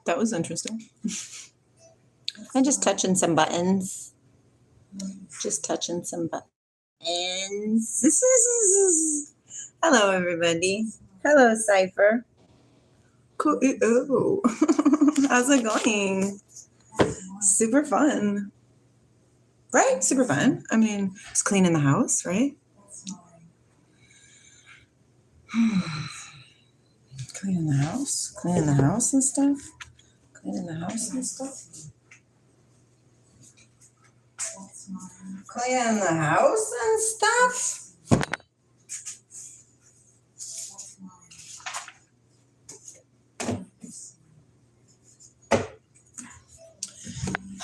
That was interesting. I'm just touching some buttons. Just touching some buttons. Hello, everybody. Hello, Cypher. Cool. How's it going? Super fun. Right? Super fun. I mean, just cleaning the house, right? Cleaning the house and stuff. Cleaning the house and stuff. Cleaning the house and stuff.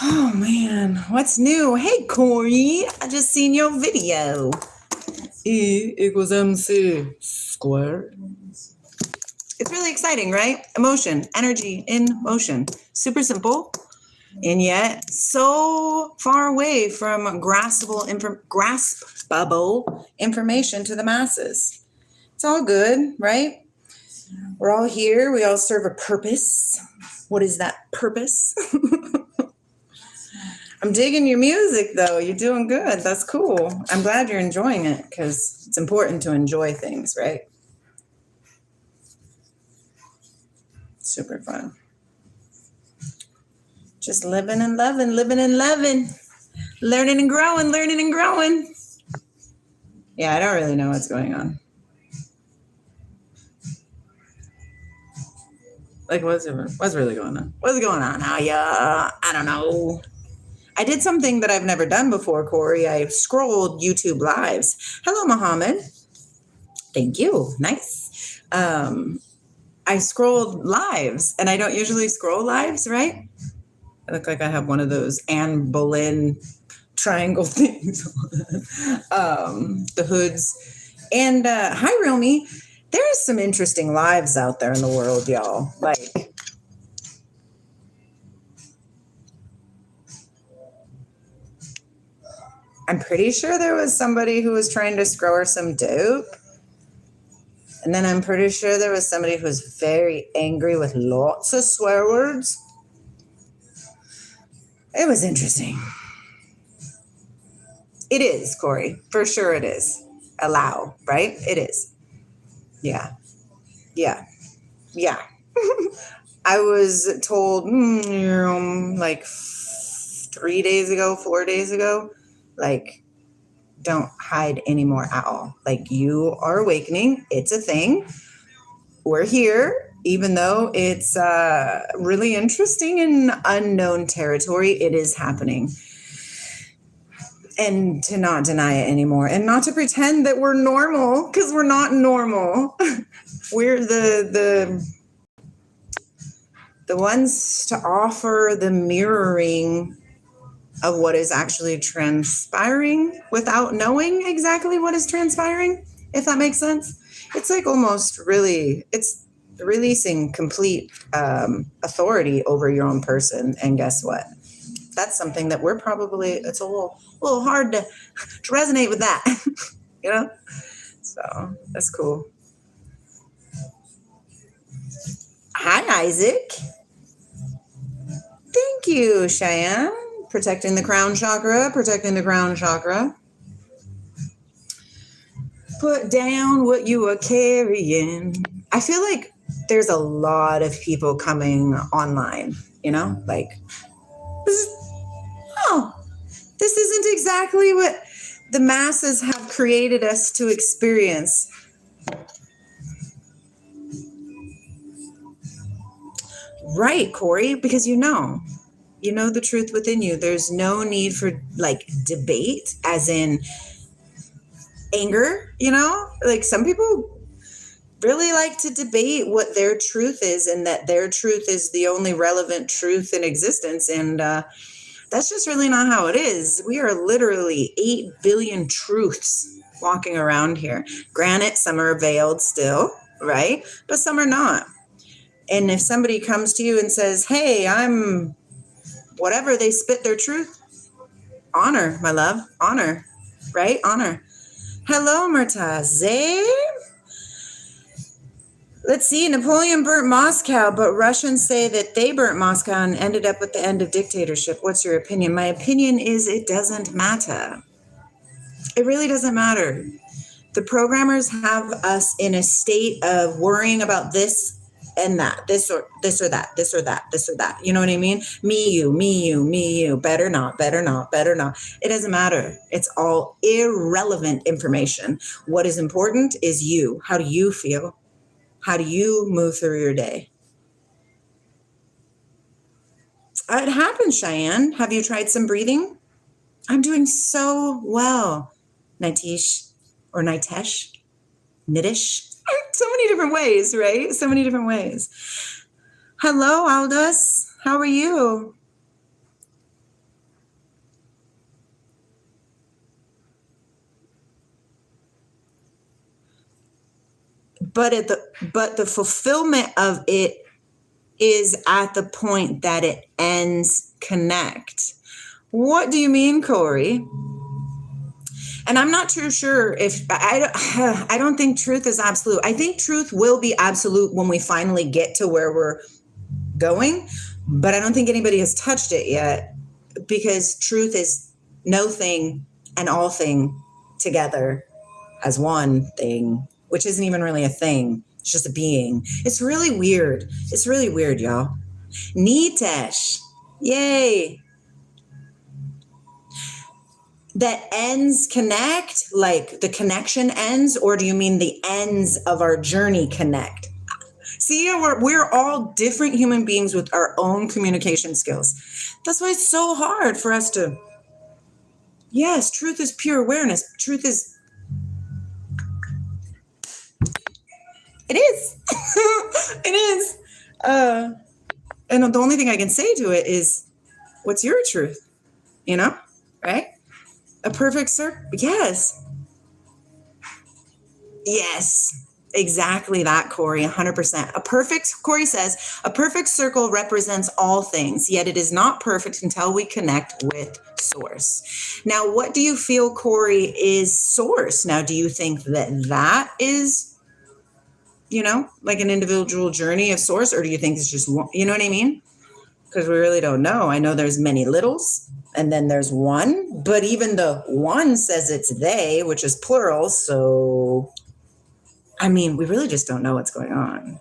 Oh man, what's new? Hey Corey, I just seen your video. E equals MC squared. It's really exciting, right? Emotion, energy in motion. Super simple, and yet so far away from graspable information to the masses. It's all good, right? We're all here. We all serve a purpose. What is that purpose? I'm digging your music, though. You're doing good. That's cool. I'm glad you're enjoying it because it's important to enjoy things, right? Super fun. Just living and loving, learning and growing. Yeah, I don't really know what's going on. Like, what's really going on? What's going on? I don't know. I did something that I've never done before, Corey. I scrolled YouTube lives. Hello, Muhammad. Thank you. Nice. I scrolled lives, and I don't usually scroll lives, right? I look like I have one of those Anne Boleyn triangle things. The hoods. And hi, Romy. There's some interesting lives out there in the world, y'all. Like, I'm pretty sure there was somebody who was trying to score some dope. And then I'm pretty sure there was somebody who was very angry with lots of swear words. It was interesting. It is, Corey. For sure it is. Allow, right? It is. Yeah. I was told like 4 days ago, like, don't hide anymore at all. Like, you are awakening. It's a thing. We're here, even though it's really interesting in unknown territory. It is happening. And to not deny it anymore, and not to pretend that we're normal, because we're not normal. We're the ones to offer the mirroring of what is actually transpiring without knowing exactly what is transpiring, if that makes sense. It's like almost really, it's releasing complete authority over your own person. And guess what? That's something that we're probably, it's a little hard to resonate with that, you know? So that's cool. Hi, Isaac. Thank you, Cheyenne. Protecting the crown chakra. Put down what you are carrying. I feel like there's a lot of people coming online, you know? Like, this isn't exactly what the masses have created us to experience. Right, Corey, because you know the truth within you. There's no need for like debate, as in anger, you know? Like, some people really like to debate what their truth is, and that their truth is the only relevant truth in existence. And that's just really not how it is. We are literally 8 billion truths walking around here. Granted, some are veiled still, right? But some are not. And if somebody comes to you and says, hey, I'm whatever, they spit their truth, honor, my love, honor, right? Honor. Hello, Murtaze. Let's see, Napoleon burnt Moscow, but Russians say that they burnt Moscow and ended up with the end of dictatorship. What's your opinion? My opinion is it doesn't matter. It really doesn't matter. The programmers have us in a state of worrying about this and that, this or that, this or that, this or that. You know what I mean? Me, you, me, you, me, you. Better not, better not, better not. It doesn't matter. It's all irrelevant information. What is important is you. How do you feel? How do you move through your day? It happens, Cheyenne. Have you tried some breathing? I'm doing so well. Nitish or Nitesh, Nitish. So many different ways, right? So many different ways. Hello, Aldous. How are you? But the fulfillment of it is at the point that it ends connect. What do you mean, Corey? And I'm not too sure if I don't think truth is absolute. I think truth will be absolute when we finally get to where we're going, but I don't think anybody has touched it yet, because truth is no thing and all thing together as one thing, which isn't even really a thing. It's just a being. It's really weird. It's really weird, y'all. Nitesh. Yay. That ends connect, like the connection ends, or do you mean the ends of our journey connect? See, we're all different human beings with our own communication skills. That's why it's so hard for us to, yes, truth is pure awareness. Truth is, it is. It is. And the only thing I can say to it is, what's your truth? You know, right? A perfect circle. Yes. Yes. Exactly that, Corey, 100%. Corey says, a perfect circle represents all things, yet it is not perfect until we connect with source. Now, what do you feel, Corey, is source? Now, do you think that is, like an individual journey of source, or do you think it's just one, you know what I mean? Because we really don't know. I know there's many littles, and then there's one, but even the one says it's they, which is plural. So, I mean, we really just don't know what's going on.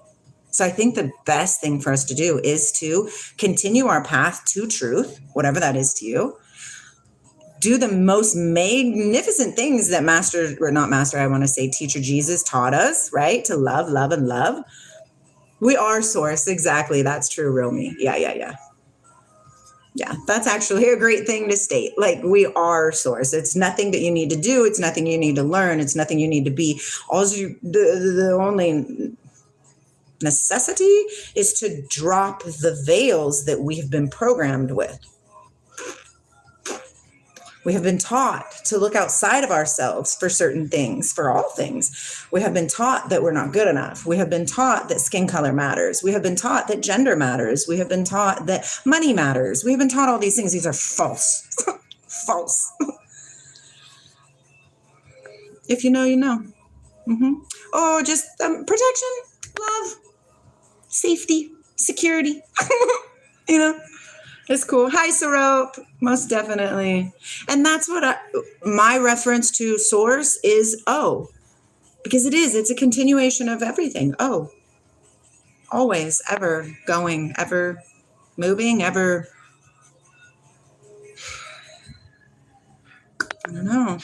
So I think the best thing for us to do is to continue our path to truth, whatever that is to you. Do the most magnificent things that Teacher Jesus taught us, right? To love, love, and love. We are source. Exactly. That's true, real me. Yeah. Yeah, that's actually a great thing to state. Like, we are source. It's nothing that you need to do. It's nothing you need to learn. It's nothing you need to be. The only necessity is to drop the veils that we have been programmed with. We have been taught to look outside of ourselves for certain things, for all things. We have been taught that we're not good enough. We have been taught that skin color matters. We have been taught that gender matters. We have been taught that money matters. We have been taught all these things. These are false. False. If you know, you know. Oh, just protection, love, safety, security. It's cool. Hi, Sarope. Most definitely. And that's what my reference to source is, because it's a continuation of everything. Always, ever going, ever moving, ever. I don't know.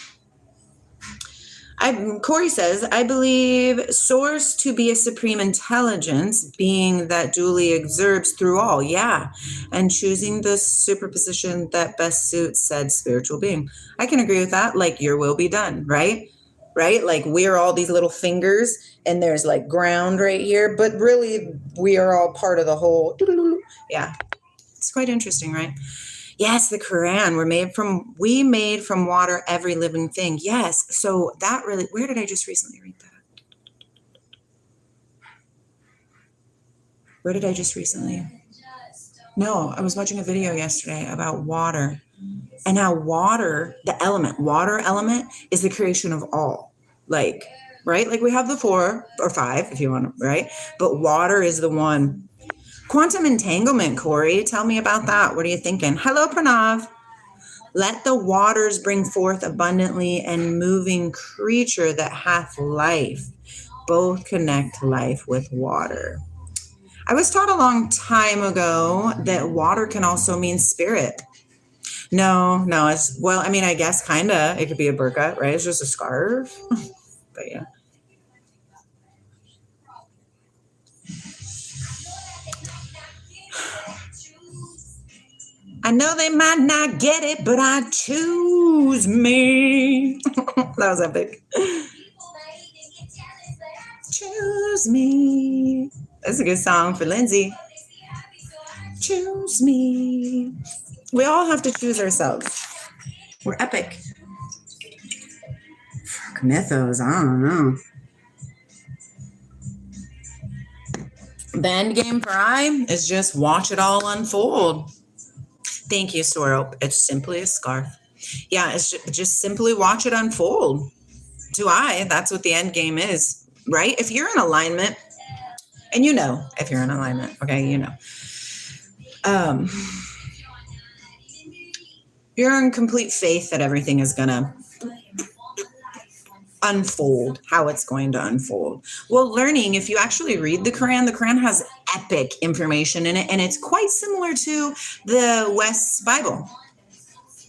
Corey says, I believe source to be a supreme intelligence, being that duly observes through all. Yeah. And choosing the superposition that best suits said spiritual being. I can agree with that. Like, your will be done, right? right? Like we're all these little fingers and there's like ground right here, but really we are all part of the whole. Yeah. It's quite interesting, right? Yes, the Quran. We made from water every living thing. Yes. So that really, where did I just recently read that? Where did I just recently? No, I was watching a video yesterday about water and how water, water element is the creation of all. Like, right? Like we have the 4 or 5 if you want to, right? But water is the one. Quantum entanglement, Corey. Tell me about that. What are you thinking? Hello, Pranav. Let the waters bring forth abundantly and moving creature that hath life. Both connect life with water. I was taught a long time ago that water can also mean spirit. No, it's, well, I mean, I guess kind of. It could be a burqa, right? It's just a scarf. But yeah. I know they might not get it, but I choose me. That was epic. Choose me. That's a good song for Lindsay. Choose me. We all have to choose ourselves. We're epic. Fuck, mythos, I don't know. The end game for I is just watch it all unfold. Thank you, Sorop. It's simply a scarf. Yeah, it's just simply watch it unfold. To I, that's what the end game is, right? If you're in alignment, and you know if you're in alignment, okay, you know. You're in complete faith that everything is gonna unfold how it's going to unfold. Well, learning, if you actually read the Quran has epic information in it, and it's quite similar to the West's Bible.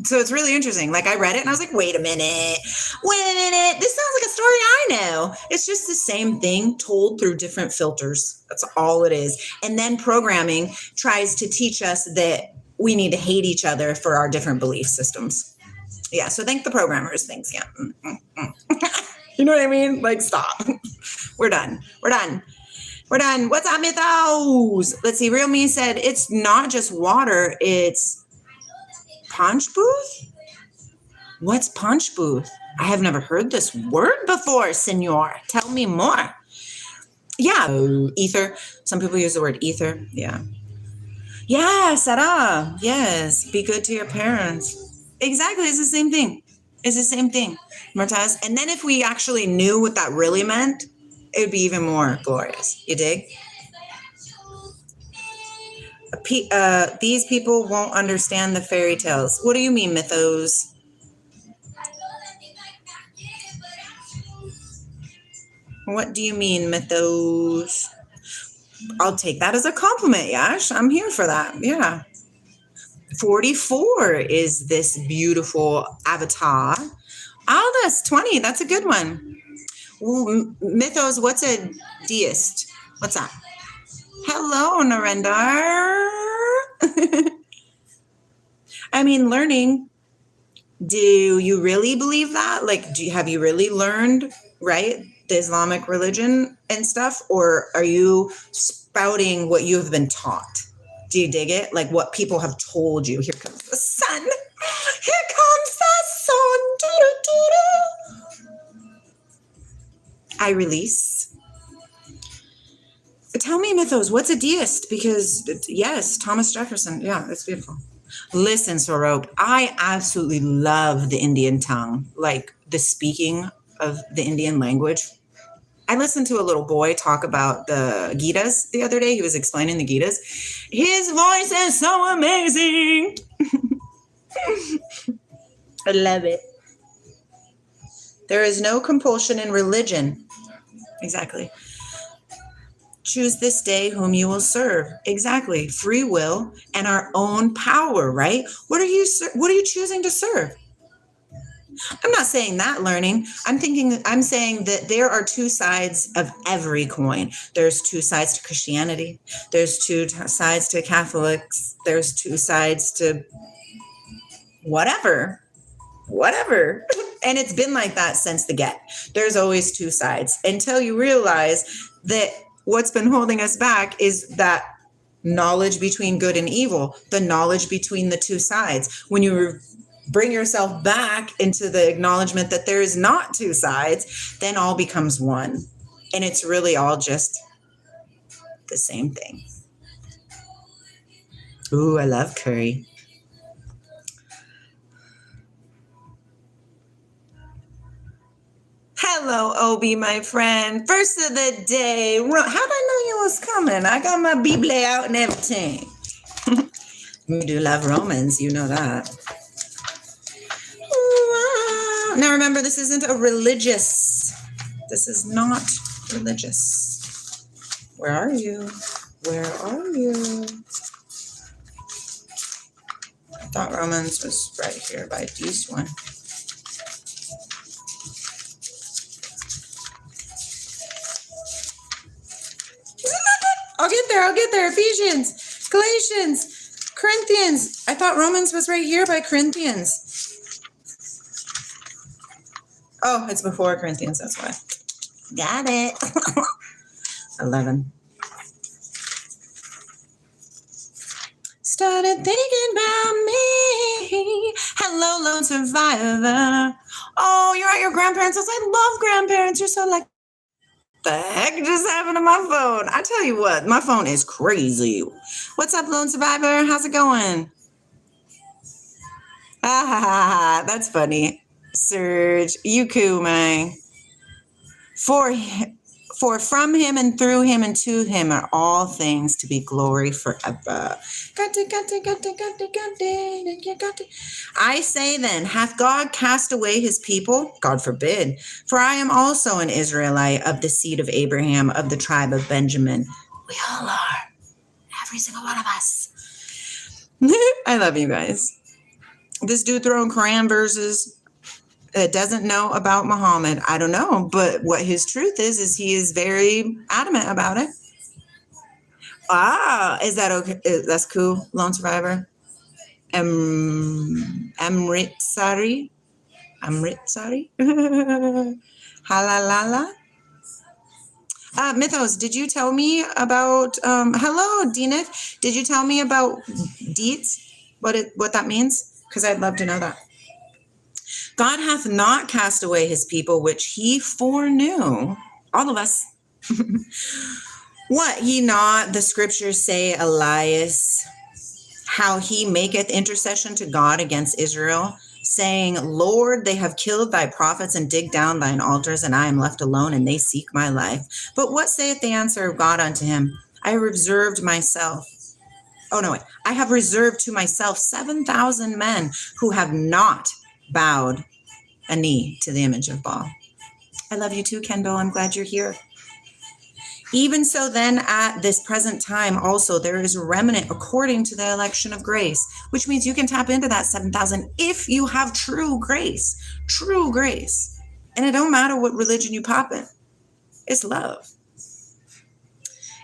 So it's really interesting. Like I read it and I was like, wait a minute, this sounds like a story I know. It's just the same thing told through different filters. That's all it is. And then programming tries to teach us that we need to hate each other for our different belief systems. Yeah, so thank the programmers. Thanks, yeah. You know what I mean? Like, stop. We're done. What's up, mythos? Let's see. Real Me said, it's not just water, it's punch booth? What's punch booth? I have never heard this word before, senor. Tell me more. Yeah, ether. Some people use the word ether. Yeah. Yeah, Sarah. Yes. Be good to your parents. Exactly. It's the same thing. Martaz. And then if we actually knew what that really meant, it would be even more glorious. You dig? These people won't understand the fairy tales. What do you mean, mythos? What do you mean, mythos? I'll take that as a compliment, Yash. I'm here for that. Yeah. 44 is this beautiful avatar. Oh, that's 20. That's a good one. Ooh, mythos, what's a deist? What's that? Hello, Narendra. I mean, learning. Do you really believe that? Like, have you really learned, right, the Islamic religion and stuff? Or are you spouting what you have been taught? Do you dig it? Like what people have told you. Here comes the sun. Here comes the sun. I release. Tell me, mythos, what's a deist? Because yes, Thomas Jefferson. Yeah, it's beautiful. Listen, Sorop, I absolutely love the Indian tongue, like the speaking of the Indian language. I listened to a little boy talk about the Gitas the other day. He was explaining the Gitas. His voice is so amazing. I love it. There is no compulsion in religion. Exactly. Choose this day whom you will serve. Exactly. Free will and our own power, right? What are you choosing to serve? I'm not saying that learning. I'm saying that there are two sides of every coin. There's two sides to Christianity. There's two sides to Catholics. There's two sides to whatever. And it's been like that since the get. There's always two sides until you realize that what's been holding us back is that knowledge between good and evil, the knowledge between the two sides. When you bring yourself back into the acknowledgement that there is not two sides, then all becomes one. And it's really all just the same thing. Ooh, I love curry. Hello, Obi, my friend. First of the day. How did I know you was coming? I got my Bible out and everything. You do love Romans, you know that. Now remember, this isn't a religious. This is not religious. Where are you? Where are you? I thought Romans was right here by this one. I'll get there. Ephesians, Galatians, Corinthians. I thought Romans was right here by Corinthians. Oh, it's before Corinthians, that's why. Got it. 11. Started thinking about me. Hello, lone survivor. Oh, you're at your grandparents' house. I love grandparents. You're so like, the heck just happened to my phone? I tell you what, my phone is crazy. What's up, lone survivor? How's it going? Ah, that's funny. Surge, you cool, man. For from him and through him and to him are all things to be glory forever. I say then, hath God cast away his people? God forbid. For I am also an Israelite of the seed of Abraham, of the tribe of Benjamin. We all are. Every single one of us. I love you guys. This dude throwing Quran verses doesn't know about Muhammad. I don't know, but what his truth is he is very adamant about it. Ah, is that okay? That's cool, lone survivor. Amritsari. Halalala. Mythos, did you tell me about, hello, Denith. Did you tell me about deeds? What that means? Because I'd love to know that. God hath not cast away his people, which he foreknew. All of us. What ye not, the scriptures say, Elias, how he maketh intercession to God against Israel, saying, Lord, they have killed thy prophets and digged down thine altars, and I am left alone, and they seek my life. But what saith the answer of God unto him? I have reserved to myself 7,000 men who have not bowed a knee to the image of Baal. I love you too, Kendall. I'm glad you're here. Even so then at this present time also there is a remnant according to the election of grace, which means you can tap into that 7,000 if you have true grace. And it don't matter what religion you pop in. It's love.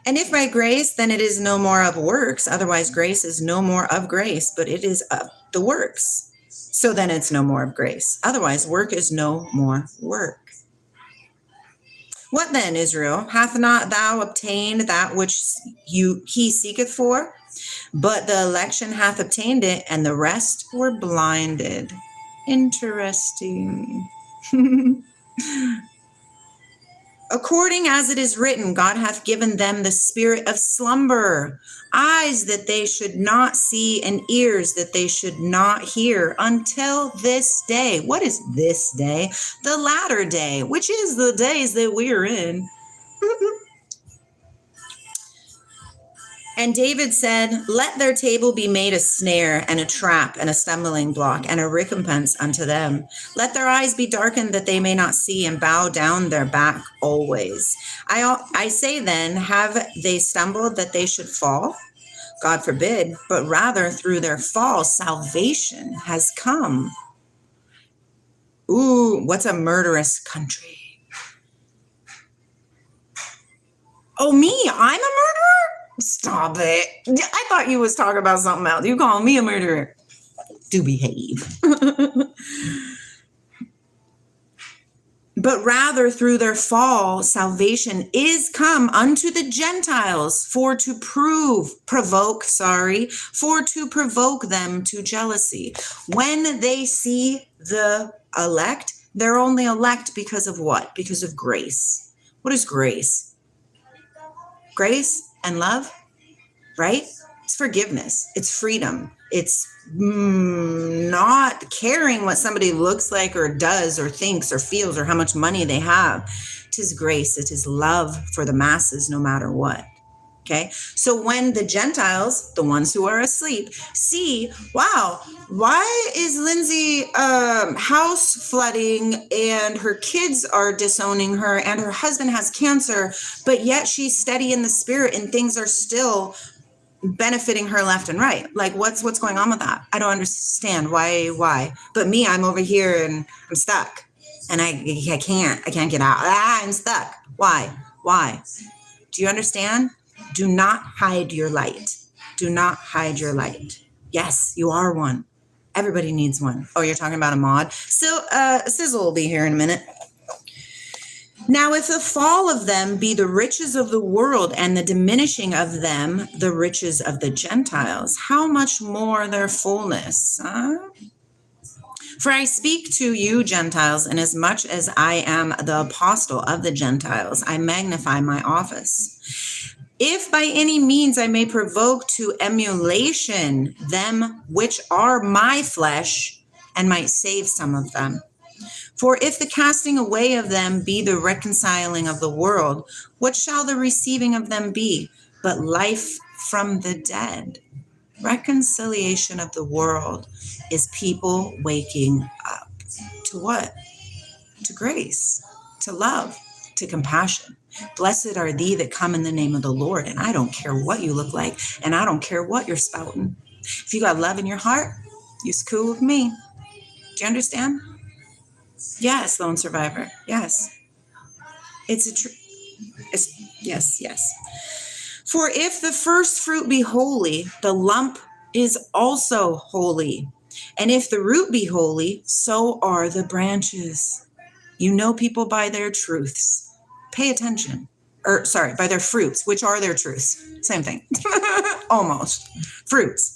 And if by grace, then it is no more of works. Otherwise, grace is no more of grace, but it is of the works. So then it's no more of grace. Otherwise, work is no more work. What then, Israel? Hath not thou obtained that which he seeketh for? But the election hath obtained it, and the rest were blinded. Interesting. According as it is written, God hath given them the spirit of slumber, eyes that they should not see, and ears that they should not hear, until this day. What is this day? The latter day, which is the days that we're in. And David said, let their table be made a snare and a trap and a stumbling block and a recompense unto them. Let their eyes be darkened that they may not see, and bow down their back always. I say then, have they stumbled that they should fall? God forbid, but rather through their fall, salvation has come. Ooh, what's a murderous country? Oh, me? I'm a murderer? Stop it. I thought you was talking about something else. You calling me a murderer. Do behave. But rather through their fall, salvation is come unto the Gentiles for to provoke them to jealousy. When they see the elect, they're only elect because of what? Because of grace. What is grace? Grace and love, right? It's forgiveness. It's freedom. It's not caring what somebody looks like or does or thinks or feels or how much money they have. It is grace. It is love for the masses, no matter what. Okay. So when the Gentiles, the ones who are asleep, see, wow, why is Lindsay house flooding and her kids are disowning her and her husband has cancer, but yet she's steady in the spirit and things are still benefiting her left and right? Like what's going on with that? I don't understand why. But me, I'm over here and I'm stuck and I can't get out. I'm stuck. Why? Do you understand? Do not hide your light. Do not hide your light. Yes, you are one. Everybody needs one. Oh, you're talking about a mod? So Sizzle will be here in a minute. Now, if the fall of them be the riches of the world and the diminishing of them the riches of the Gentiles, how much more their fullness? For I speak to you, Gentiles, inasmuch as I am the apostle of the Gentiles, I magnify my office. If by any means I may provoke to emulation them which are my flesh, and might save some of them. For if the casting away of them be the reconciling of the world, what shall the receiving of them be, but life from the dead? Reconciliation of the world is people waking up to what? To grace, to love, to compassion. Blessed are thee that come in the name of the Lord. And I don't care what you look like, and I don't care what you're spouting. If you got love in your heart, you're cool with me. Do you understand? Yes, lone survivor. Yes. Yes. For if the first fruit be holy, the lump is also holy. And if the root be holy, so are the branches. You know people by their truths. Pay attention. By their fruits, which are their truths. Same thing. Almost. Fruits.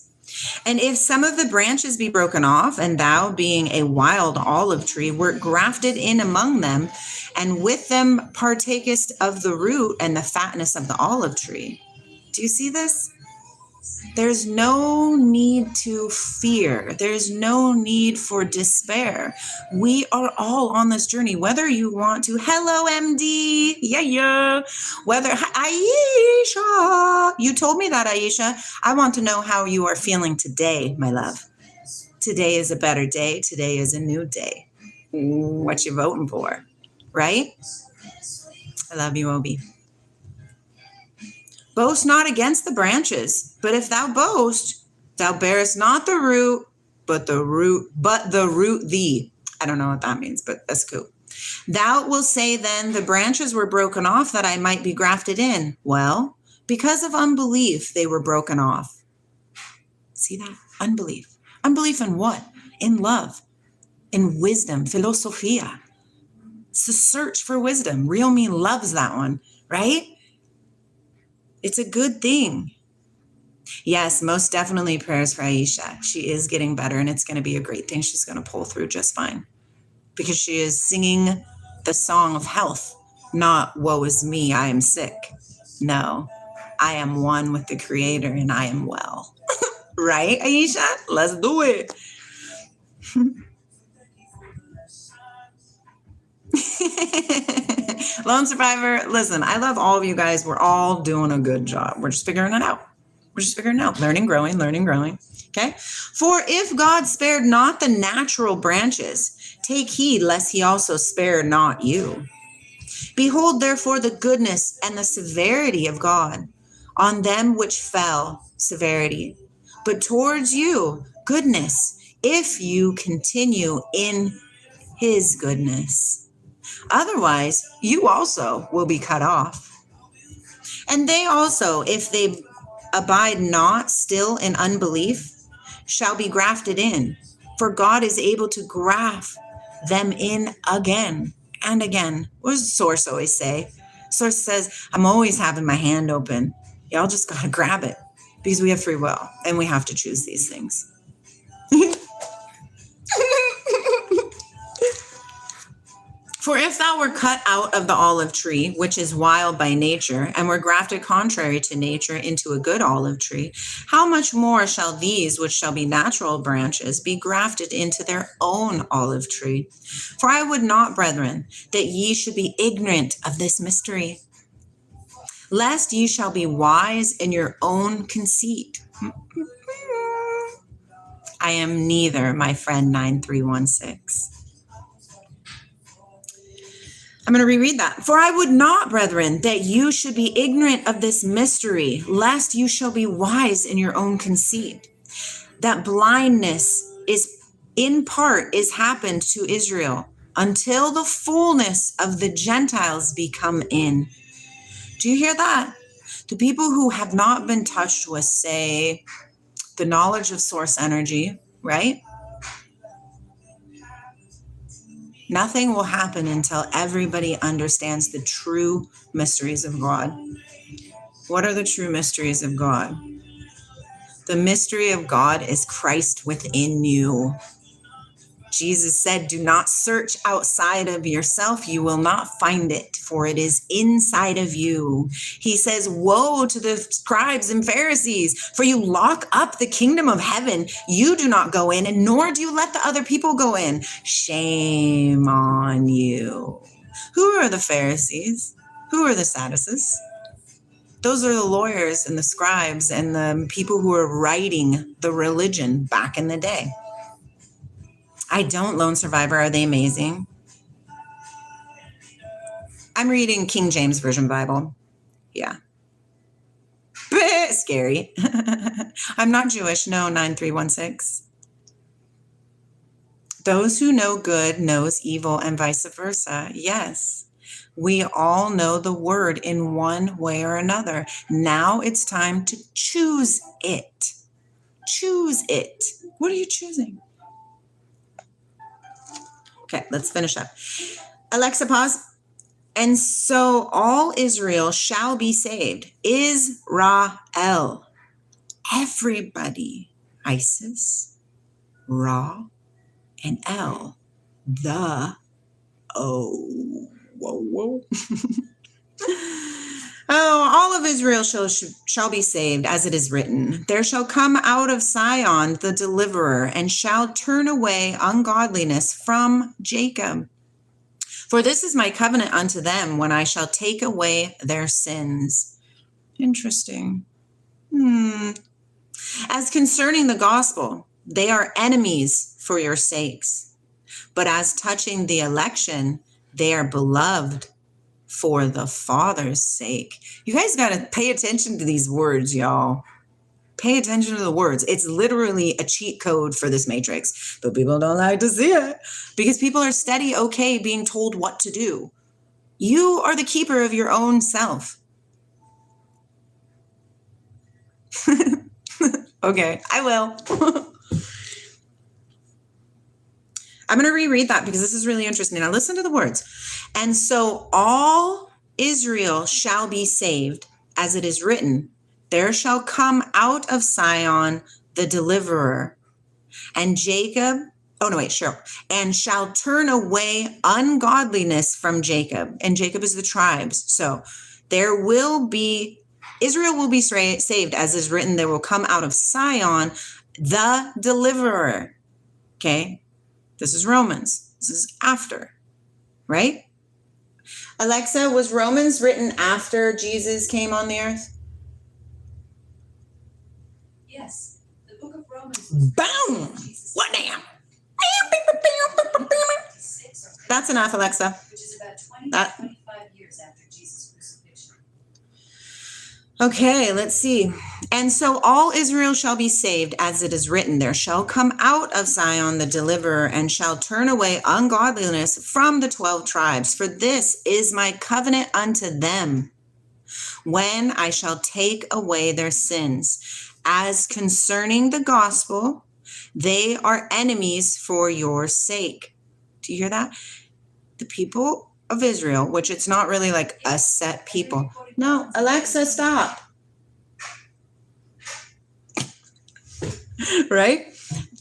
And if some of the branches be broken off, and thou, being a wild olive tree, wert grafted in among them, and with them partakest of the root and the fatness of the olive tree. Do you see this? There's no need to fear. There's no need for despair. We are all on this journey, whether you want to. Hello, MD. Yeah. Whether, Aisha. You told me that, Aisha. I want to know how you are feeling today, my love. Today is a better day. Today is a new day. What you voting for, right? I love you, Obi. Boast not against the branches, but if thou boast, thou bearest not the root, but the root thee. I don't know what that means, but that's cool. Thou wilt say then, the branches were broken off that I might be grafted in. Well, because of unbelief, they were broken off. See that? Unbelief. Unbelief in what? In love, in wisdom, philosophia. It's the search for wisdom. Real me loves that one, right? It's a good thing. Yes, most definitely prayers for Aisha. She is getting better and it's going to be a great thing. She's going to pull through just fine because she is singing the song of health, not woe is me, I am sick. No, I am one with the Creator and I am well. Right, Aisha? Let's do it. Lone survivor, listen, I love all of you guys. We're all doing a good job. We're just figuring it out. Learning, growing. Okay. For if God spared not the natural branches, take heed lest he also spare not you. Behold, therefore, the goodness and the severity of God on them which fell, severity, but towards you, goodness, if you continue in his goodness. Otherwise, you also will be cut off. And they also, if they abide not still in unbelief, shall be grafted in. For God is able to graft them in again and again. What does the source always say? Source says, I'm always having my hand open. Y'all just got to grab it because we have free will and we have to choose these things. For if thou were cut out of the olive tree, which is wild by nature, and were grafted contrary to nature into a good olive tree, how much more shall these, which shall be natural branches, be grafted into their own olive tree? For I would not, brethren, that ye should be ignorant of this mystery, lest ye shall be wise in your own conceit. I am neither, my friend 9316. I'm going to reread that. For I would not, brethren, that you should be ignorant of this mystery, lest you shall be wise in your own conceit. That blindness is in part is happened to Israel until the fullness of the Gentiles be come in. Do you hear that? The people who have not been touched with, say, the knowledge of source energy, right? Nothing will happen until everybody understands the true mysteries of God. What are the true mysteries of God? The mystery of God is Christ within you. Jesus said, do not search outside of yourself. You will not find it, for it is inside of you. He says, woe to the scribes and Pharisees, for you lock up the kingdom of heaven. You do not go in, and nor do you let the other people go in. Shame on you. Who are the Pharisees? Who are the Sadducees? Those are the lawyers and the scribes and the people who are writing the religion back in the day. I don't, Lone Survivor. Are they amazing? I'm reading King James Version Bible. Yeah. Scary. I'm not Jewish. No, 9316. Those who know good knows evil and vice versa. Yes. We all know the word in one way or another. Now it's time to choose it. Choose it. What are you choosing? Okay, let's finish up. Alexa, pause. And so all Israel shall be saved. Israel. Everybody. Isis, Ra, and El. The. Oh. Whoa. Oh, all of Israel shall be saved, as it is written. There shall come out of Sion the deliverer, and shall turn away ungodliness from Jacob. For this is my covenant unto them, when I shall take away their sins. Interesting. As concerning the gospel, they are enemies for your sakes. But as touching the election, they are beloved for the Father's sake. You guys got to pay attention to these words, y'all. Pay attention to the words. It's literally a cheat code for this matrix, but people don't like to see it because people are steady okay being told what to do. You are the keeper of your own self. Okay, I will. I'm going to reread that because this is really interesting. Now listen to the words. And so all Israel shall be saved, as it is written, there shall come out of Sion the deliverer, and Jacob, and shall turn away ungodliness from Jacob. And Jacob is the tribes. So Israel will be saved, as is written, there will come out of Sion the deliverer. Okay. This is Romans. This is after, right? Alexa, was Romans written after Jesus came on the earth? Yes. The book of Romans was Boom! What damn? That's enough, Alexa. Which is about 25 years after Jesus' crucifixion. Okay, let's see. And so all Israel shall be saved, as it is written, there shall come out of Sion the deliverer, and shall turn away ungodliness from the 12 tribes. For this is my covenant unto them, when I shall take away their sins. As concerning the gospel, they are enemies for your sake. Do you hear that? The people of Israel, which it's not really like a set people. No, Alexa, stop. Right?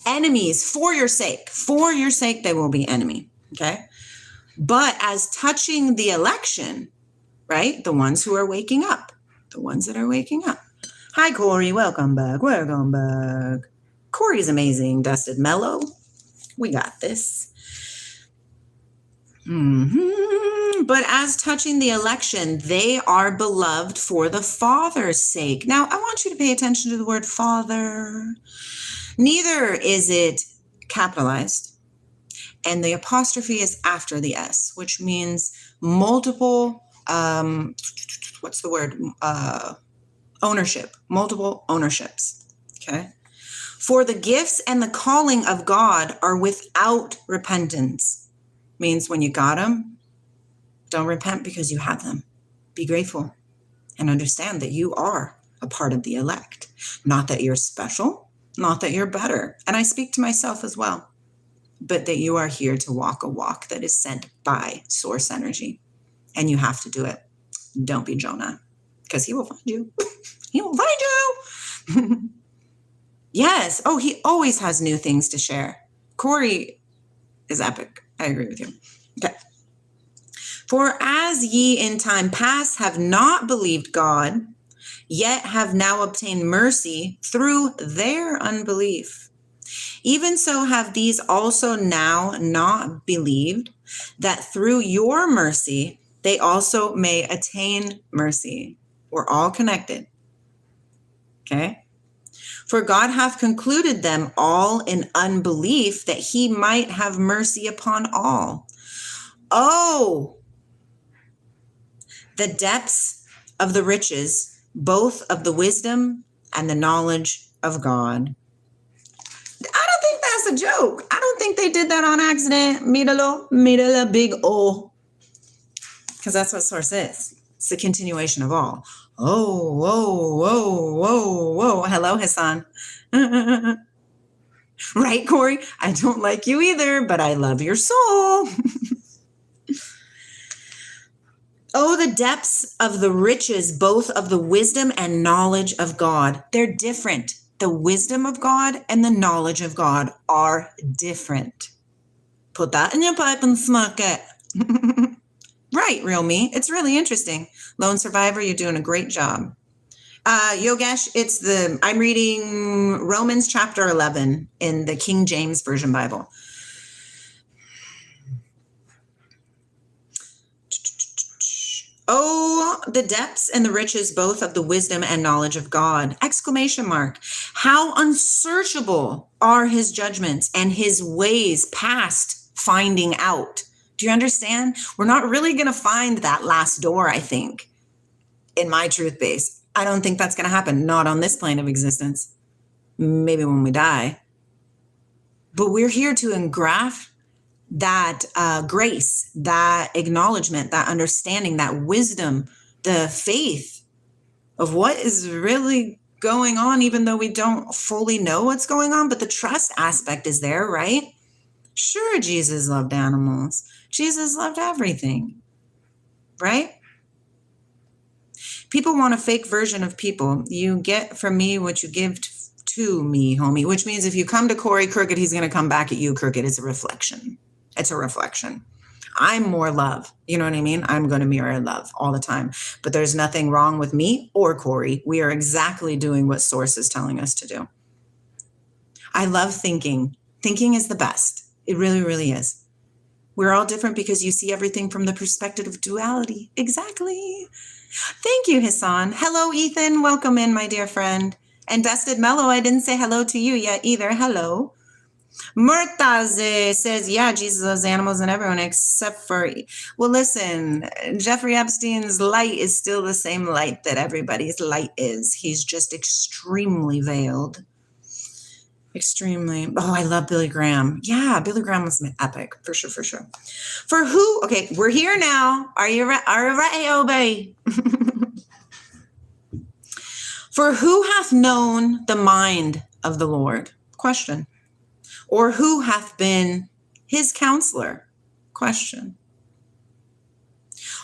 Enemies for your sake. For your sake, they will be enemy. Okay? But as touching the election, right? The ones who are waking up. The ones that are waking up. Hi, Corey. Welcome back. Welcome back. Corey's amazing. Dusted Mellow. We got this. But as touching the election, they are beloved for the Father's sake. Now, I want you to pay attention to the word Father. Neither is it capitalized, and the apostrophe is after the S, which means multiple, what's the word? Ownership, multiple ownerships, okay? For the gifts and the calling of God are without repentance. Means when you got them, don't repent because you have them. Be grateful and understand that you are a part of the elect. Not that you're special, not that you're better. And I speak to myself as well, but that you are here to walk a walk that is sent by source energy. And you have to do it. Don't be Jonah, because he will find you. He will find you. Yes. Oh, he always has new things to share. Corey is epic. I agree with you. Okay. For as ye in time past have not believed God, yet have now obtained mercy through their unbelief, even so have these also now not believed, that through your mercy they also may attain mercy. We're all connected. Okay? For God hath concluded them all in unbelief, that he might have mercy upon all. Oh, the depths of the riches, both of the wisdom and the knowledge of God. I don't think that's a joke. I don't think they did that on accident. Míralo, big O. Because that's what source is. It's the continuation of all. Oh, whoa, whoa, whoa, whoa. Hello, Hassan. Right, Corey? I don't like you either, but I love your soul. Oh, the depths of the riches, both of the wisdom and knowledge of God. They're different. The wisdom of God and the knowledge of God are different. Put that in your pipe and smoke it. Right, real me. It's really interesting. Lone survivor, you're doing a great job. Yogesh, I'm reading Romans chapter 11 in the King James Version Bible. Oh, the depths and the riches, both of the wisdom and knowledge of God. Exclamation mark. How unsearchable are his judgments and his ways past finding out. Do you understand? We're not really going to find that last door, I think, in my truth base. I don't think that's going to happen. Not on this plane of existence. Maybe when we die. But we're here to engraft that grace, that acknowledgement, that understanding, that wisdom, the faith of what is really going on, even though we don't fully know what's going on. But the trust aspect is there, right? Sure, Jesus loved animals. Jesus loved everything, right? People want a fake version of people. You get from me what you give to me, homie, which means if you come to Corey crooked, he's going to come back at you crooked. It's a reflection. It's a reflection. I'm more love. You know what I mean? I'm going to mirror love all the time. But there's nothing wrong with me or Corey. We are exactly doing what Source is telling us to do. I love thinking. Thinking is the best. It really, really is. We're all different because you see everything from the perspective of duality. Exactly. Thank you, Hassan. Hello, Ethan. Welcome in, my dear friend. And Dusted Mellow, I didn't say hello to you yet either. Hello. Murtaze says, yeah, Jesus loves animals and everyone except for... Well, listen, Jeffrey Epstein's light is still the same light that everybody's light is. He's just extremely veiled. Extremely. Oh, I love Billy Graham. Yeah, Billy Graham was epic. For sure, for sure. For who? Okay, we're here now. Are you ready, obey? For who hath known the mind of the Lord? Question. Or who hath been his counselor? Question.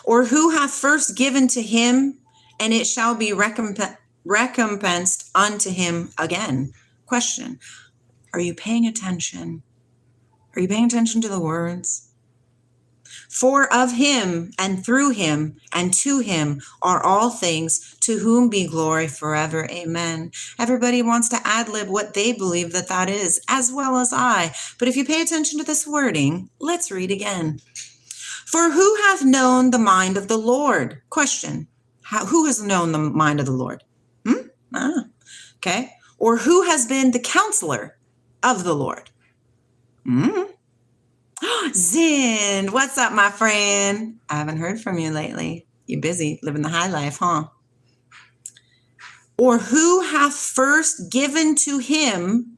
Or who hath first given to him, and it shall be recompensed unto him again? Question. Are you paying attention? Are you paying attention to the words? For of him and through him and to him are all things, to whom be glory forever. Amen. Everybody wants to ad-lib what they believe that is, as well as I. But if you pay attention to this wording, let's read again. For who hath known the mind of the Lord? Question. Who has known the mind of the Lord? Okay. Or who has been the counselor of the Lord? Zin, what's up, my friend? I haven't heard from you lately. You busy living the high life, huh? Or who hath first given to him,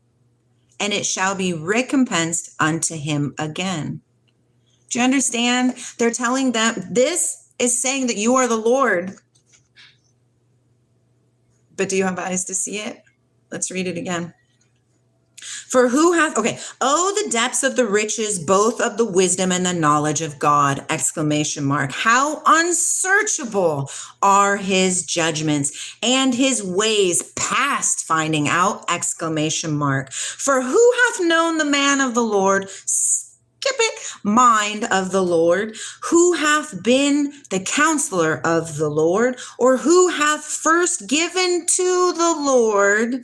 and it shall be recompensed unto him again. Do you understand? They're telling them, this is saying that you are the Lord. But do you have eyes to see it? Let's read it again. For who hath, oh, the depths of the riches, both of the wisdom and the knowledge of God, ! How unsearchable are his judgments and his ways past finding out! For who hath known the man of the Lord? Mind of the Lord, who hath been the counselor of the Lord, or who hath first given to the Lord,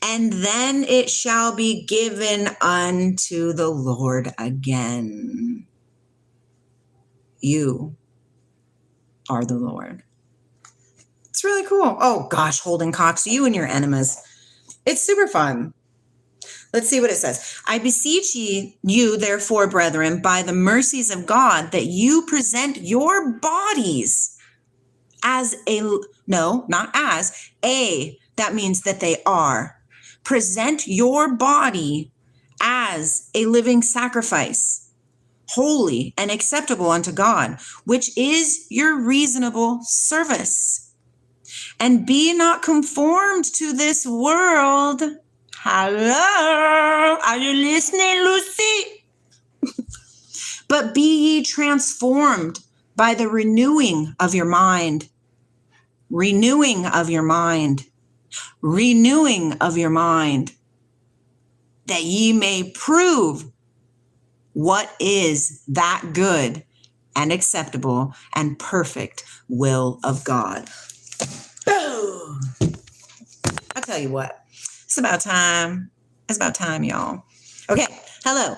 and then it shall be given unto the Lord again. You are the Lord. It's really cool. Oh gosh, Holden Cox, you and your enemas. It's super fun. Let's see what it says. I beseech you, therefore, brethren, by the mercies of God, that you present your bodies as that means that they are. Present your body as a living sacrifice, holy and acceptable unto God, which is your reasonable service. And be not conformed to this world. Hello, are you listening, Lucy? But be ye transformed by the renewing of your mind. Renewing of your mind. Renewing of your mind. That ye may prove what is that good and acceptable and perfect will of God. Boom! I'll tell you what. It's about time. It's about time, y'all. Okay. Hello.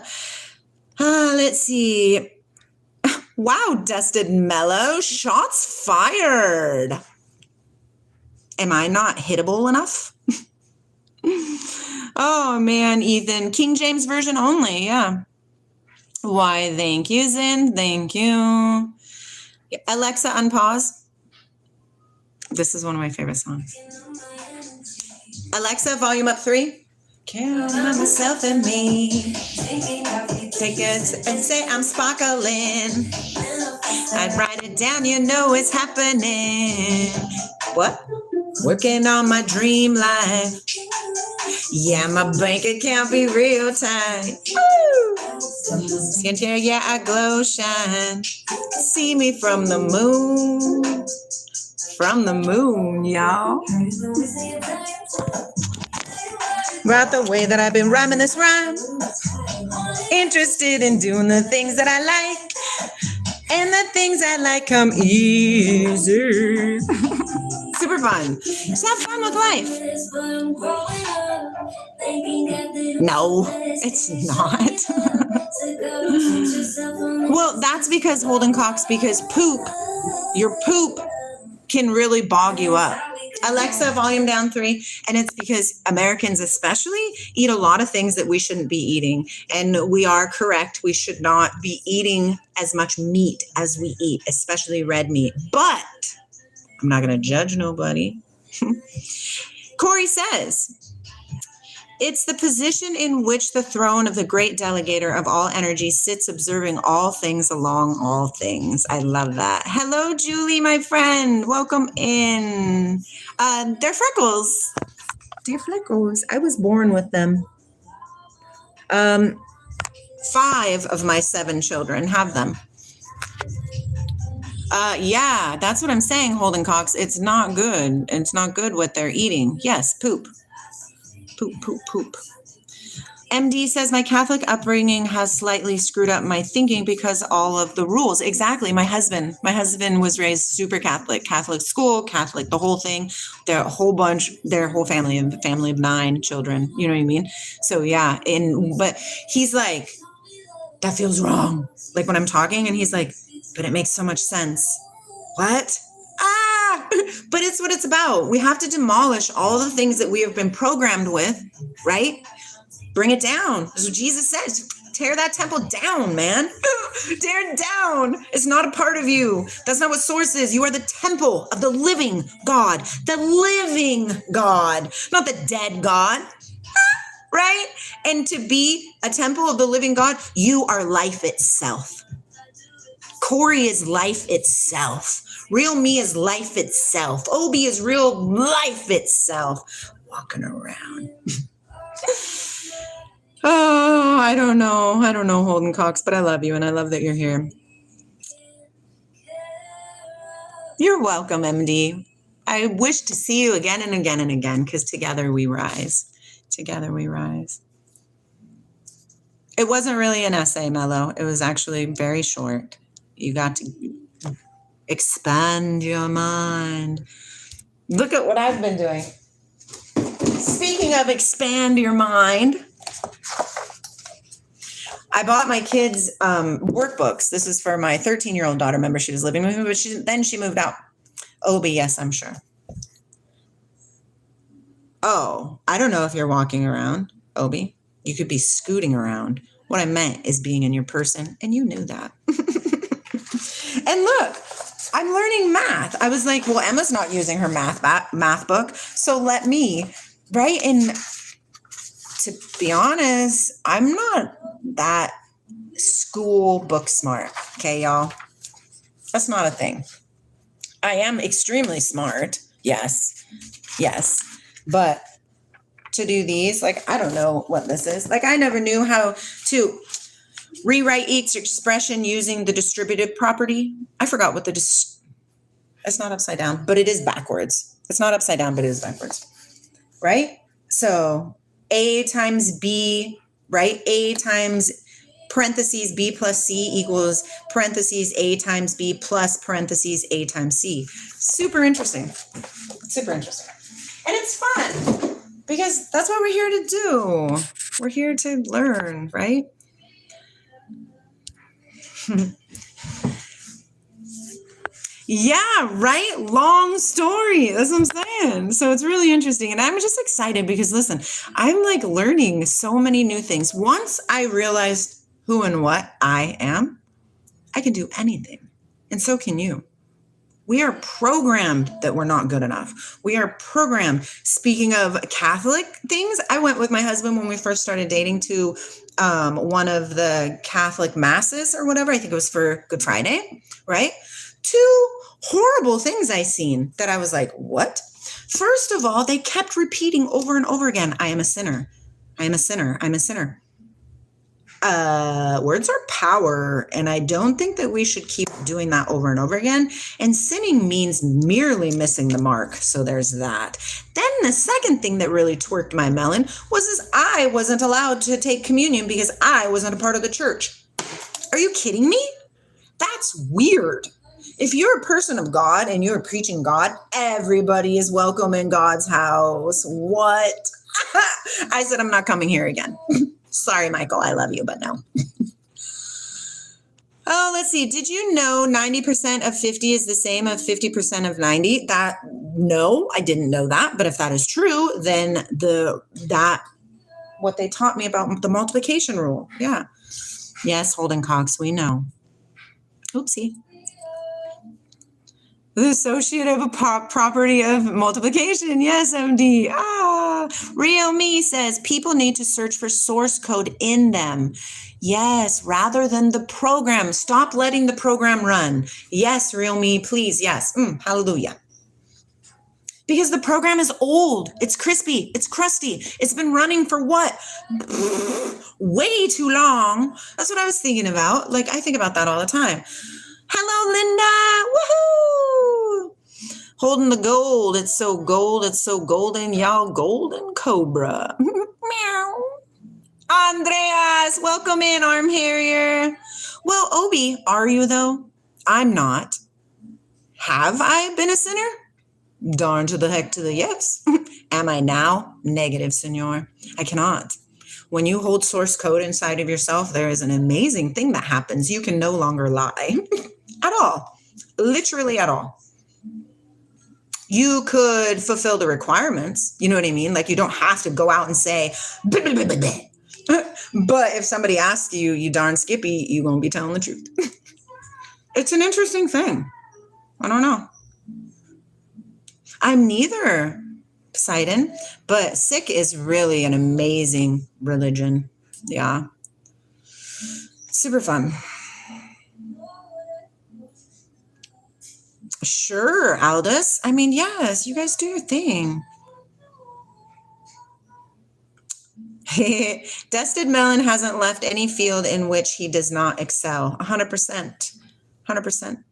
Let's see. Wow, Dusted Mellow. Shots fired. Am I not hittable enough? Oh, man, Ethan. King James Version only. Yeah. Why, thank you, Zin. Thank you. Alexa, unpause. This is one of my favorite songs. Alexa, volume up 3. Count on myself and me. Take it and say I'm sparkling. I'd write it down, you know it's happening. What? Working on my dream life. Yeah, my bank account be real tight. Woo! Skincare, yeah, I glow shine. See me from the moon. From the moon, y'all. About the way that I've been rhyming this rhyme. Interested in doing the things that I like. And the things I like come easy. Super fun. Just have fun with life. No, it's not. Well, that's because Holden Cox, because your poop can really bog you up. Alexa, volume down 3. And it's because Americans especially eat a lot of things that we shouldn't be eating. And we are correct. We should not be eating as much meat as we eat, especially red meat. But I'm not going to judge nobody. Corey says, it's the position in which the throne of the great delegator of all energy sits observing all things along all things. I love that. Hello, Julie, my friend. Welcome in. They're freckles. They're freckles. I was born with them. 5 of my 7 children have them. Yeah, that's what I'm saying, Holden Cox. It's not good. It's not good what they're eating. Yes, poop. Poop, poop, poop. MD says my Catholic upbringing has slightly screwed up my thinking because all of the rules. Exactly. My husband was raised super Catholic, Catholic school, Catholic, the whole thing. Their whole bunch, their whole family, a family of 9 children. You know what I mean? So yeah. But he's like, that feels wrong. Like when I'm talking, and he's like, but it makes so much sense. What? But it's what it's about. We have to demolish all the things that we have been programmed with, right? Bring it down. That's what Jesus says. Tear that temple down, man. Tear it down. It's not a part of you. That's not what source is. You are the temple of the living God. The living God, not the dead God. Right? And to be a temple of the living God, you are life itself. Corey is life itself. Real me is life itself. Obi is real life itself. Walking around. Oh, I don't know, Holden Cox, but I love you and I love that you're here. You're welcome, MD. I wish to see you again and again and again, because together we rise. Together we rise. It wasn't really an essay, Mello. It was actually very short. You got to expand your mind. Look at what I've been doing. Speaking of expand your mind, I bought my kids workbooks. This is for my 13-year-old daughter. Remember, she was living with me, but then she moved out. Obi, yes, I'm sure. Oh, I don't know if you're walking around, Obi. You could be scooting around. What I meant is being in your person, and you knew that. And look, I'm learning math. I was like, well, Emma's not using her math book, so let me, right? And to be honest, I'm not that school book smart, okay, y'all? That's not a thing. I am extremely smart, yes, but to do these, like, I don't know what this is. Like, I never knew how to rewrite each expression using the distributive property. I forgot what it's not upside down, but it is backwards. It's not upside down, but it is backwards, right? So A times B, right? A times parentheses B plus C equals parentheses A times B plus parentheses A times C. Super interesting. Super interesting. And it's fun because that's what we're here to do. We're here to learn, right? Yeah, right? Long story. That's what I'm saying. So it's really interesting. And I'm just excited because, listen, I'm like learning so many new things. Once I realized who and what I am, I can do anything. And so can you. We are programmed that we're not good enough. We are programmed. Speaking of Catholic things, I went with my husband when we first started dating to one of the Catholic masses or whatever. I think it was for Good Friday, right? 2 horrible things I seen that I was like, what? First of all, they kept repeating over and over again, I am a sinner. I am a sinner. I'm a sinner. Words are power, and I don't think that we should keep doing that over and over again. And sinning means merely missing the mark. So there's that. Then the second thing that really twerked my melon was I wasn't allowed to take communion because I wasn't a part of the church. Are you kidding me? That's weird. If you're a person of God and you're preaching God, everybody is welcome in God's house. What? I said, I'm not coming here again. Sorry, Michael, I love you, but no. Oh, let's see. Did you know 90% of 50 is the same as 50% of 90? No, I didn't know that. But if that is true, then what they taught me about the multiplication rule. Yeah. Yes, Holden Cox, we know. Oopsie. The associative property of multiplication. Yes, MD. Real Me says people need to search for source code in them. Yes, rather than the program. Stop letting the program run. Yes, Real Me, please. Yes. Hallelujah. Because the program is old. It's crispy. It's crusty. It's been running for what? Way too long. That's what I was thinking about. Like, I think about that all the time. Hello, Linda. Woohoo! Holding the gold. It's so gold. It's so golden. Y'all golden cobra. Meow. Andreas, welcome in, Arm Harrier. Well, Obi, are you though? I'm not. Have I been a sinner? Darn to the heck to the yes. Am I now? Negative, senor. I cannot. When you hold source code inside of yourself, there is an amazing thing that happens. You can no longer lie at all. Literally at all. You could fulfill the requirements. You know what I mean? Like you don't have to go out and say, bleh, bleh, bleh, bleh. But if somebody asks you, you darn Skippy, you won't be telling the truth. It's an interesting thing. I don't know. I'm neither, Poseidon, but Sikh is really an amazing religion. Yeah. Super fun. Sure, Aldous. I mean, yes, you guys do your thing. Dusted Melon hasn't left any field in which he does not excel. 100%. 100%.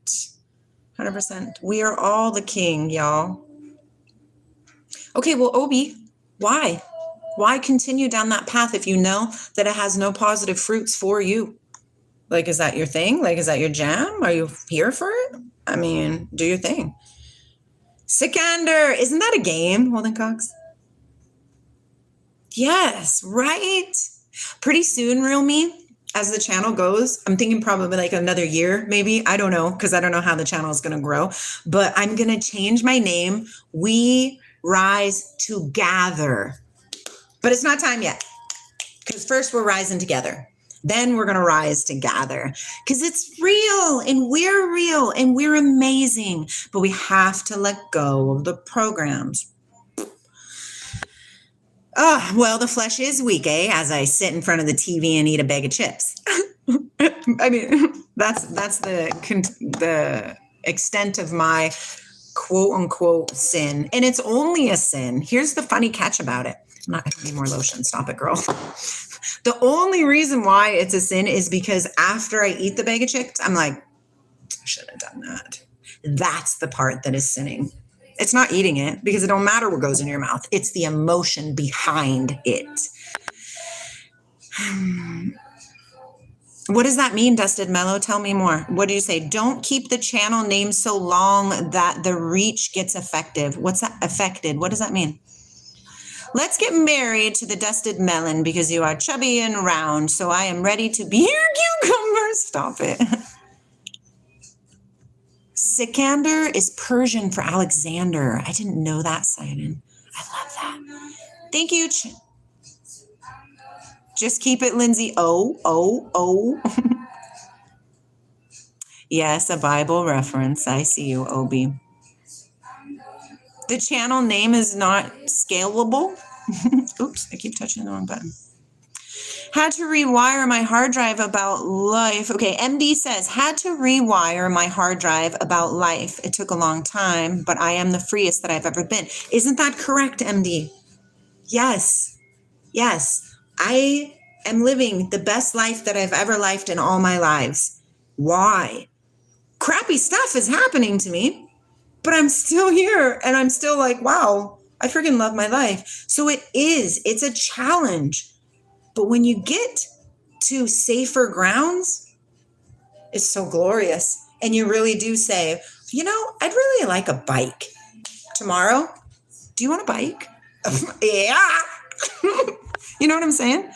100%. We are all the king, y'all. Okay, well, Obi, why? Why continue down that path if you know that it has no positive fruits for you? Like, is that your thing? Like, is that your jam? Are you here for it? I mean, do your thing. Sikander, isn't that a game, Holden Cox? Yes, right? Pretty soon, Real Me, as the channel goes, I'm thinking probably like another year, maybe. I don't know, because I don't know how the channel is going to grow. But I'm going to change my name. We rise together. But it's not time yet. Because first we're rising together. Then we're going to rise together. Because it's real and we're amazing. But we have to let go of the programs. Oh, well, the flesh is weak, eh? As I sit in front of the TV and eat a bag of chips. I mean, that's the extent of my quote unquote sin. And it's only a sin. Here's the funny catch about it. I don't need more lotion. Stop it, girl. The only reason why it's a sin is because after I eat the bag of chips, I'm like, I shouldn't have done that. That's the part that is sinning. It's not eating it because it don't matter what goes in your mouth. It's the emotion behind it. What does that mean, Dusted Mellow? Tell me more. What do you say? Don't keep the channel name so long that the reach gets effective. What's that? Affected? What does that mean? Let's get married to the Dusted Melon because you are chubby and round. So I am ready to be your cucumber. Stop it. Sikander is Persian for Alexander. I didn't know that, Sidon. I love that. Thank you. Just keep it, Lindsay. Oh. Yes, a Bible reference. I see you, Obi. The channel name is not scalable. Oops, I keep touching the wrong button. Had to rewire my hard drive about life. Okay, MD says, had to rewire my hard drive about life. It took a long time, but I am the freest that I've ever been. Isn't that correct, MD? Yes. I am living the best life that I've ever lived in all my lives. Why? Crappy stuff is happening to me, but I'm still here and I'm still like, wow, I freaking love my life. So it's a challenge. But when you get to safer grounds, it's so glorious. And you really do say, you know, I'd really like a bike. Tomorrow, do you want a bike? Yeah. You know what I'm saying?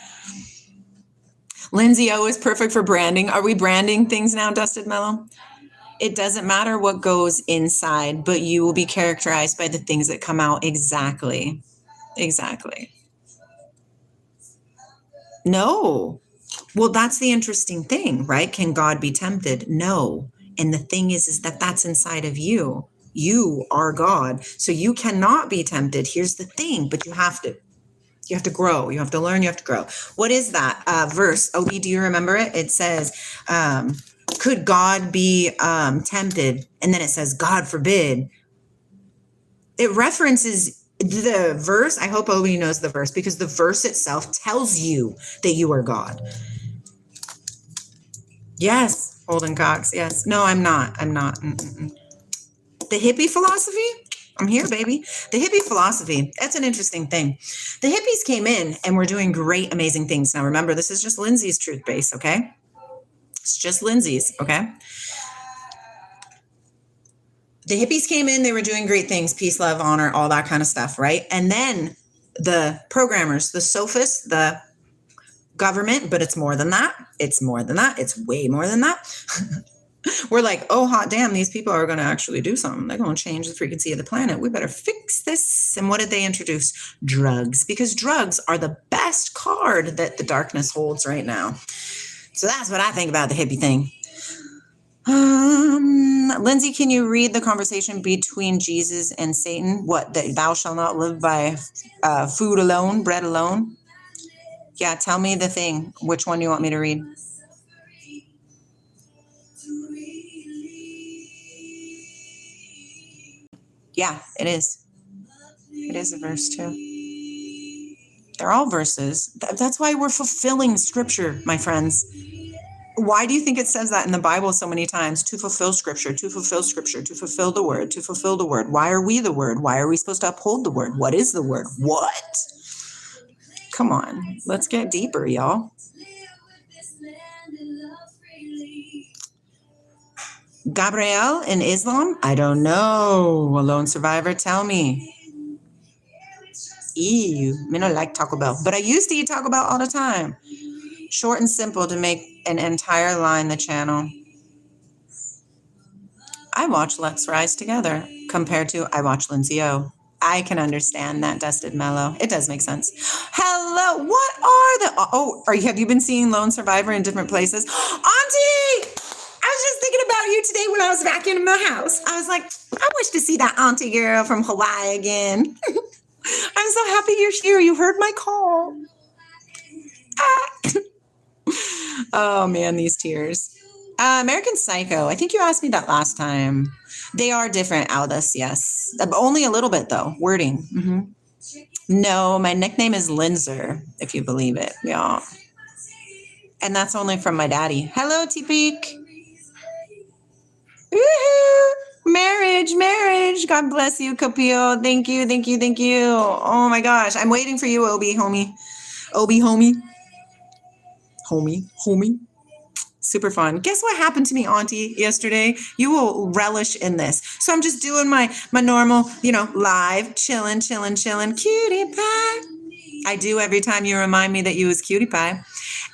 Lindsay O is perfect for branding. Are we branding things now, Dusted Mellow? It doesn't matter what goes inside, but you will be characterized by the things that come out. Exactly. No. Well, that's the interesting thing, right? Can God be tempted? No. And the thing is that that's inside of you. You are God. So you cannot be tempted. Here's the thing, but you have to grow. You have to learn. You have to grow. What is that verse? Obi, do you remember it? It says, could God be tempted? And then it says, God forbid. It references the verse. I hope Obi knows the verse because the verse itself tells you that you are God. Yes, Holden Cox. Yes. No, I'm not. Mm-mm. The hippie philosophy? I'm here, baby. The hippie philosophy, that's an interesting thing. The hippies came in and were doing great, amazing things. Now, remember, this is just Lindsay's truth base, okay? It's just Lindsay's, okay? The hippies came in, they were doing great things, peace, love, honor, all that kind of stuff, right? And then the programmers, the sophists, the government, but it's more than that. It's more than that. It's way more than that. We're like, oh, hot damn, these people are going to actually do something. They're going to change the frequency of the planet. We better fix this. And what did they introduce? Drugs, because drugs are the best card that the darkness holds right now. So that's what I think about the hippie thing. Lindsay, can you read the conversation between Jesus and Satan? What, that thou shalt not live by food alone, bread alone? Yeah, tell me the thing. Which one do you want me to read? Yeah, it is. It is a verse too. They're all verses. That's why we're fulfilling scripture, my friends. Why do you think it says that in the Bible so many times? To fulfill scripture, to fulfill scripture, to fulfill the word, to fulfill the word. Why are we the word? Why are we supposed to uphold the word? What is the word? What? Come on, let's get deeper, y'all. Gabriel in Islam? I don't know. A lone survivor, tell me. Ew, I don't like Taco Bell, but I used to eat Taco Bell all the time. Short and simple to make an entire line the channel. I watch Let's Rise Together compared to I watch Lindsay O. I can understand that, Dusted Mellow. It does make sense. Hello, what are the... have you been seeing Lone Survivor in different places? Auntie! I was just thinking about you today when I was vacuuming the house. I was like, I wish to see that auntie girl from Hawaii again. I'm so happy you're here. You heard my call. Oh, man, these tears. American Psycho. I think you asked me that last time. They are different, Aldous, yes. Only a little bit, though. Wording. Mm-hmm. No, my nickname is Linzer, if you believe it. Yeah. And that's only from my daddy. Hello, T-Peak. Woohoo! Marriage. God bless you, Capio. Thank you. Oh, my gosh. I'm waiting for you, Obi, homie. Homie. Super fun. Guess what happened to me, Auntie, yesterday? You will relish in this. So I'm just doing my normal, live, chilling, cutie pie. I do every time you remind me that you was cutie pie.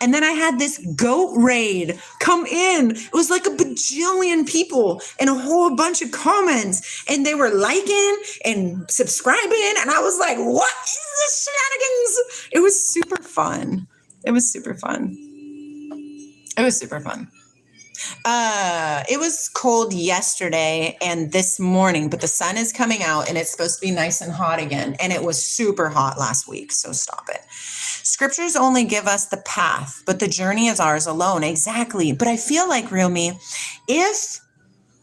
And then I had this goat raid come in. It was like a bajillion people and a whole bunch of comments. And they were liking and subscribing. And I was like, what is this shenanigans? It was super fun. It was super fun. It was cold yesterday and this morning, but the sun is coming out and it's supposed to be nice and hot again. And it was super hot last week, so stop it. Scriptures only give us the path, but the journey is ours alone. Exactly. But I feel like, Real Me, if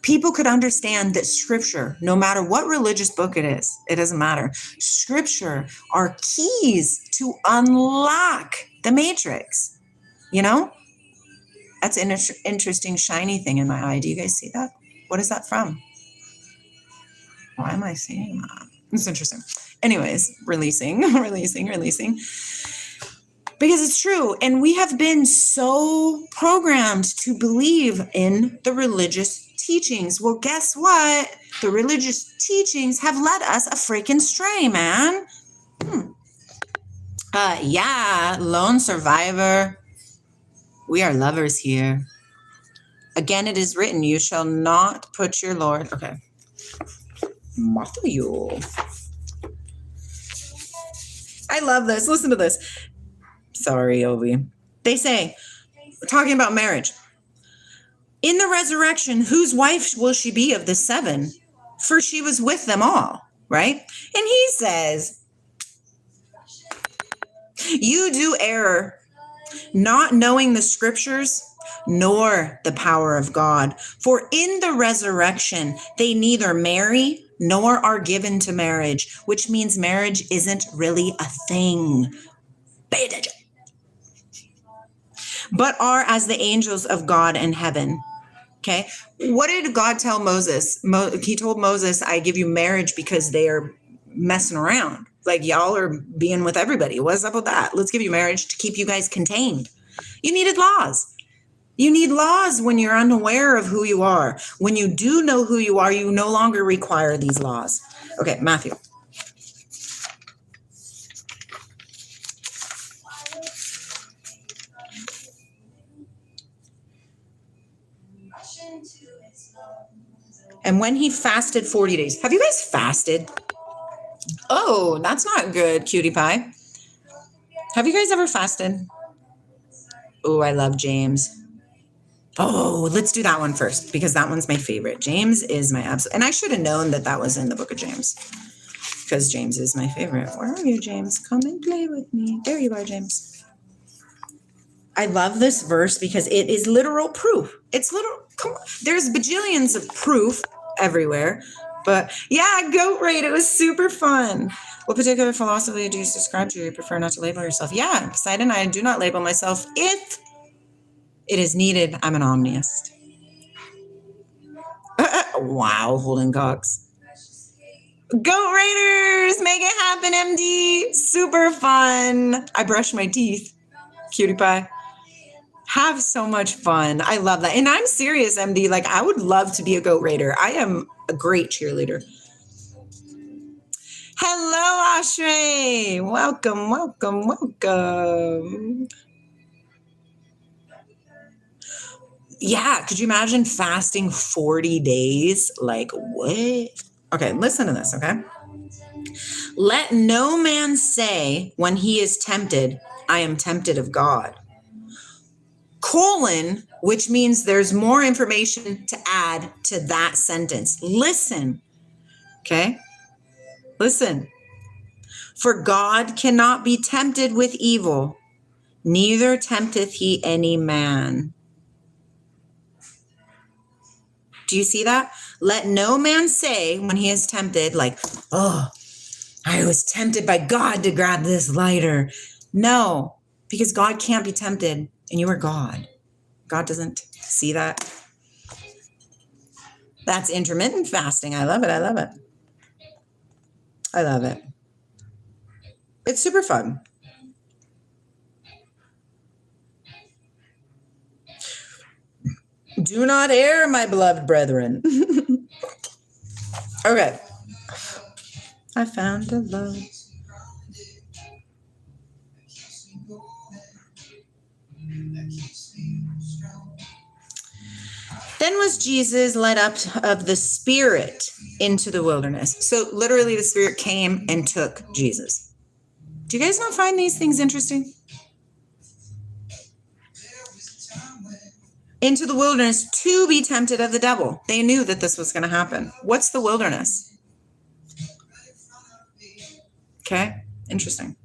people could understand that scripture, no matter what religious book it is, it doesn't matter. Scripture are keys to unlock the matrix. That's an interesting shiny thing in my eye. Do you guys see that? What is that from? Why am I seeing that? It's interesting. Anyways, releasing. Because it's true. And we have been so programmed to believe in the religious teachings. Well, guess what? The religious teachings have led us a freaking stray, man. Yeah, lone survivor. We are lovers here. Again, it is written, you shall not put your Lord. Okay. Matthew. I love this. Listen to this. Sorry, Obi. They say, we're talking about marriage. In the resurrection, whose wife will she be of the seven? For she was with them all, right? And he says, you do error, not knowing the scriptures, nor the power of God. For in the resurrection, they neither marry nor are given to marriage, which means marriage isn't really a thing. Pay attention. but are as the angels of God in heaven. Okay. What did God tell Moses? He told Moses, I give you marriage because they are messing around. Like y'all are being with everybody. What's up with that? Let's give you marriage to keep you guys contained. You needed laws. You need laws when you're unaware of who you are. When you do know who you are, you no longer require these laws. Okay, Matthew. And when he fasted 40 days. Have you guys fasted? Oh, that's not good, cutie pie. Have you guys ever fasted? Oh, I love James. Oh, let's do that one first because that one's my favorite. James is my absolute, and I should have known that that was in the book of James because James is my favorite. Where are you, James? Come and play with me. There you are, James. I love this verse because it is literal proof. It's literal. Come on. There's bajillions of proof everywhere, but yeah, goat raid. It was super fun. What particular philosophy do you subscribe to? You prefer not to label yourself? Yeah, Poseidon, I do not label myself. If it is needed, I'm an omnist. Wow, Holden Cox. Goat Raiders, make it happen, MD. Super fun. I brush my teeth. Cutie pie. Have so much fun. I love that. And I'm serious, MD. Like, I would love to be a Goat Raider. I am a great cheerleader. Hello, Ashray. Welcome, welcome, welcome. Yeah, could you imagine fasting 40 days? Like, what? Okay, listen to this, okay? Let no man say when he is tempted, I am tempted of God. Colon, which means there's more information to add to that sentence. Listen, okay? Listen. For God cannot be tempted with evil, neither tempteth he any man. Do you see that? Let no man say when he is tempted, like, oh, I was tempted by God to grab this lighter. No, because God can't be tempted and you are God. God doesn't see that. That's intermittent fasting. I love it. I love it. I love it. It's super fun. Do not err, my beloved brethren. Okay. I found a love. Then was Jesus led up of the Spirit into the wilderness. So literally the Spirit came and took Jesus. Do you guys not find these things interesting? Into the wilderness to be tempted of the devil. They knew that this was going to happen. What's the wilderness? Okay, interesting.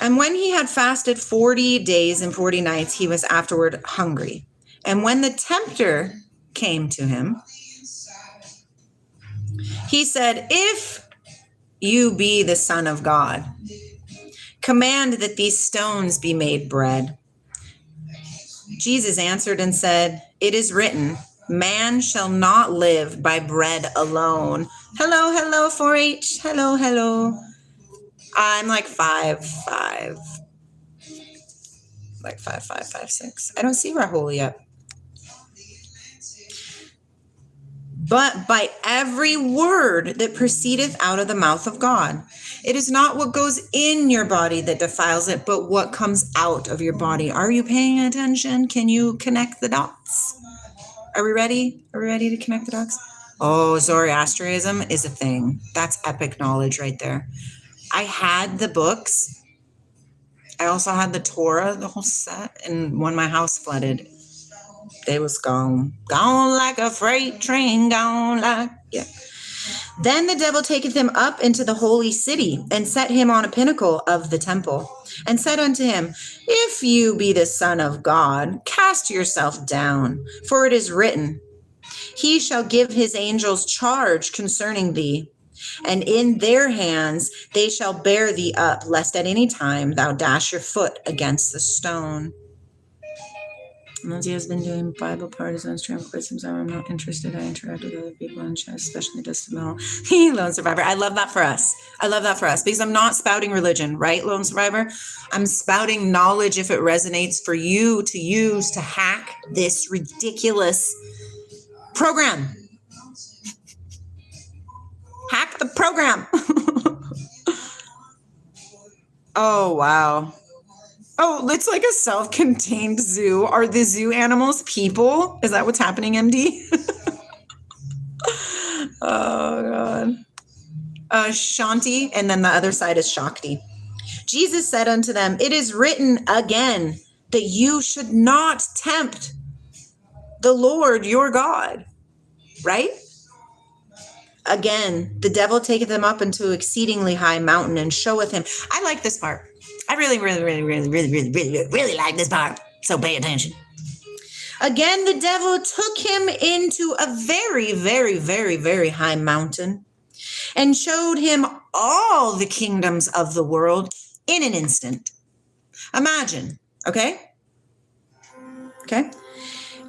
And when he had fasted 40 days and 40 nights, he was afterward hungry. And when the tempter came to him, he said, if you be the Son of God, command that these stones be made bread. Jesus answered and said, it is written, man shall not live by bread alone. Hello, hello, 4-H. Hello, hello. I'm like 5'5". Like 5'5", 5'6". I don't see Rahul yet. But by every word that proceedeth out of the mouth of God. It is not what goes in your body that defiles it, but what comes out of your body. Are you paying attention? Can you connect the dots? Are we ready? Are we ready to connect the dots? Oh, Zoroastrianism is a thing. That's epic knowledge right there. I had the books. I also had the Torah, the whole set. And when my house flooded, they was gone. Gone like a freight train, gone like, yeah. Then the devil taketh him up into the holy city and set him on a pinnacle of the temple and said unto him, if you be the Son of God, cast yourself down, for it is written, he shall give his angels charge concerning thee, and in their hands they shall bear thee up, lest at any time thou dash your foot against the stone. Unless he has been doing Bible partisans, trying to quit himself, I'm not interested. I interact with other people in chat, especially just know. Lone Survivor. I love that for us. I love that for us because I'm not spouting religion, right, Lone Survivor? I'm spouting knowledge if it resonates for you to use to hack this ridiculous program. Hack the program. Oh, wow. Oh, it's like a self-contained zoo. Are the zoo animals people? Is that what's happening, MD? Oh, God. Shanti, and then the other side is Shakti. Jesus said unto them, it is written again that you should not tempt the Lord your God. Right? Again, the devil taketh them up into exceedingly high mountain and showeth him. I like this part. I really like this part. So pay attention. Again, the devil took him into a very, very, very, very high mountain and showed him all the kingdoms of the world in an instant. Imagine, okay? Okay.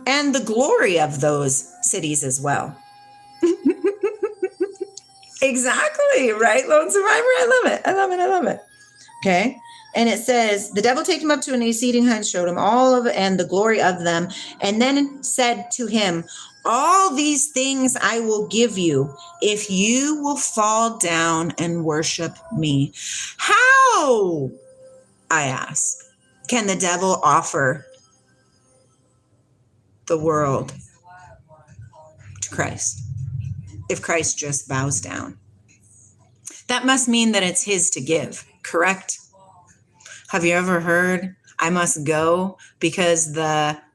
And the glory of those cities as well. Exactly, right, Lone Survivor? I love it. I love it. I love it. Okay. And it says, the devil take him up to an exceeding height, showed him all of it and the glory of them, and then said to him, all these things I will give you if you will fall down and worship me. How, I ask, can the devil offer the world to Christ if Christ just bows down? That must mean that it's his to give, correct? Have you ever heard, I must go because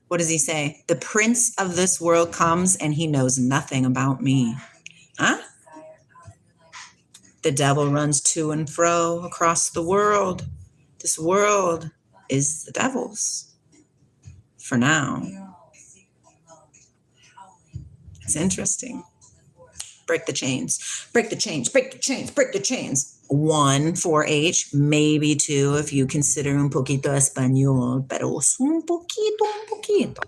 what does he say? The prince of this world comes and he knows nothing about me. Huh? The devil runs to and fro across the world. This world is the devil's for now. It's interesting. Break the chains, break the chains, break the chains, break the chains. 1 for H, maybe 2 if you consider un poquito español, pero es un poquito.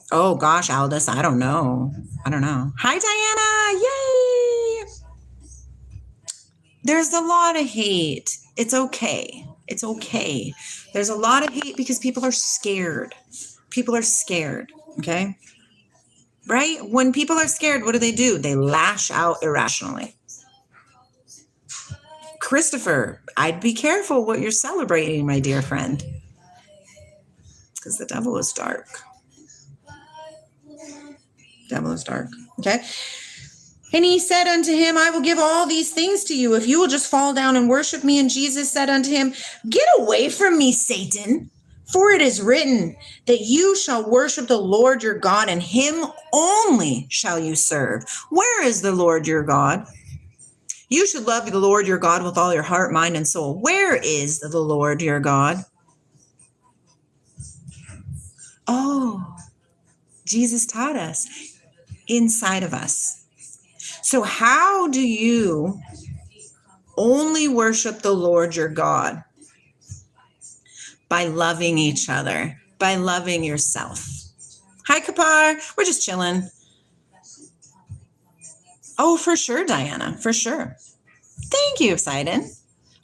Oh gosh, Aldous, I don't know. Hi, Diana, yay! There's a lot of hate. It's okay. It's okay. There's a lot of hate because people are scared. People are scared, okay? Right? When people are scared, what do? They lash out irrationally. Christopher, I'd be careful what you're celebrating, my dear friend. Because the devil is dark. Devil is dark. Okay? And he said unto him, I will give all these things to you if you will just fall down and worship me. And Jesus said unto him, get away from me, Satan. For it is written that you shall worship the Lord your God, and him only shall you serve. Where is the Lord your God? You should love the Lord your God with all your heart, mind, and soul. Where is the Lord your God? Oh, Jesus taught us inside of us. So how do you only worship the Lord your God? By loving each other, by loving yourself. Hi, Kapar. We're just chilling. Oh, for sure, Diana, for sure. Thank you, Poseidon.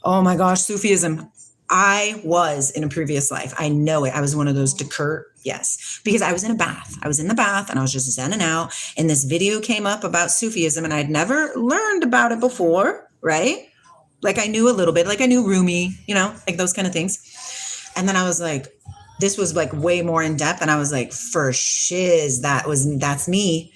Oh my gosh, Sufism. I was in a previous life. I know it. I was one of those Descartes. Yes, because I was in a bath. I was in the bath and I was just zenning out. And this video came up about Sufism and I'd never learned about it before, right? Like I knew a little bit, like I knew Rumi, like those kind of things. And then I was like, this was like way more in depth. And I was like, for shiz, that's me.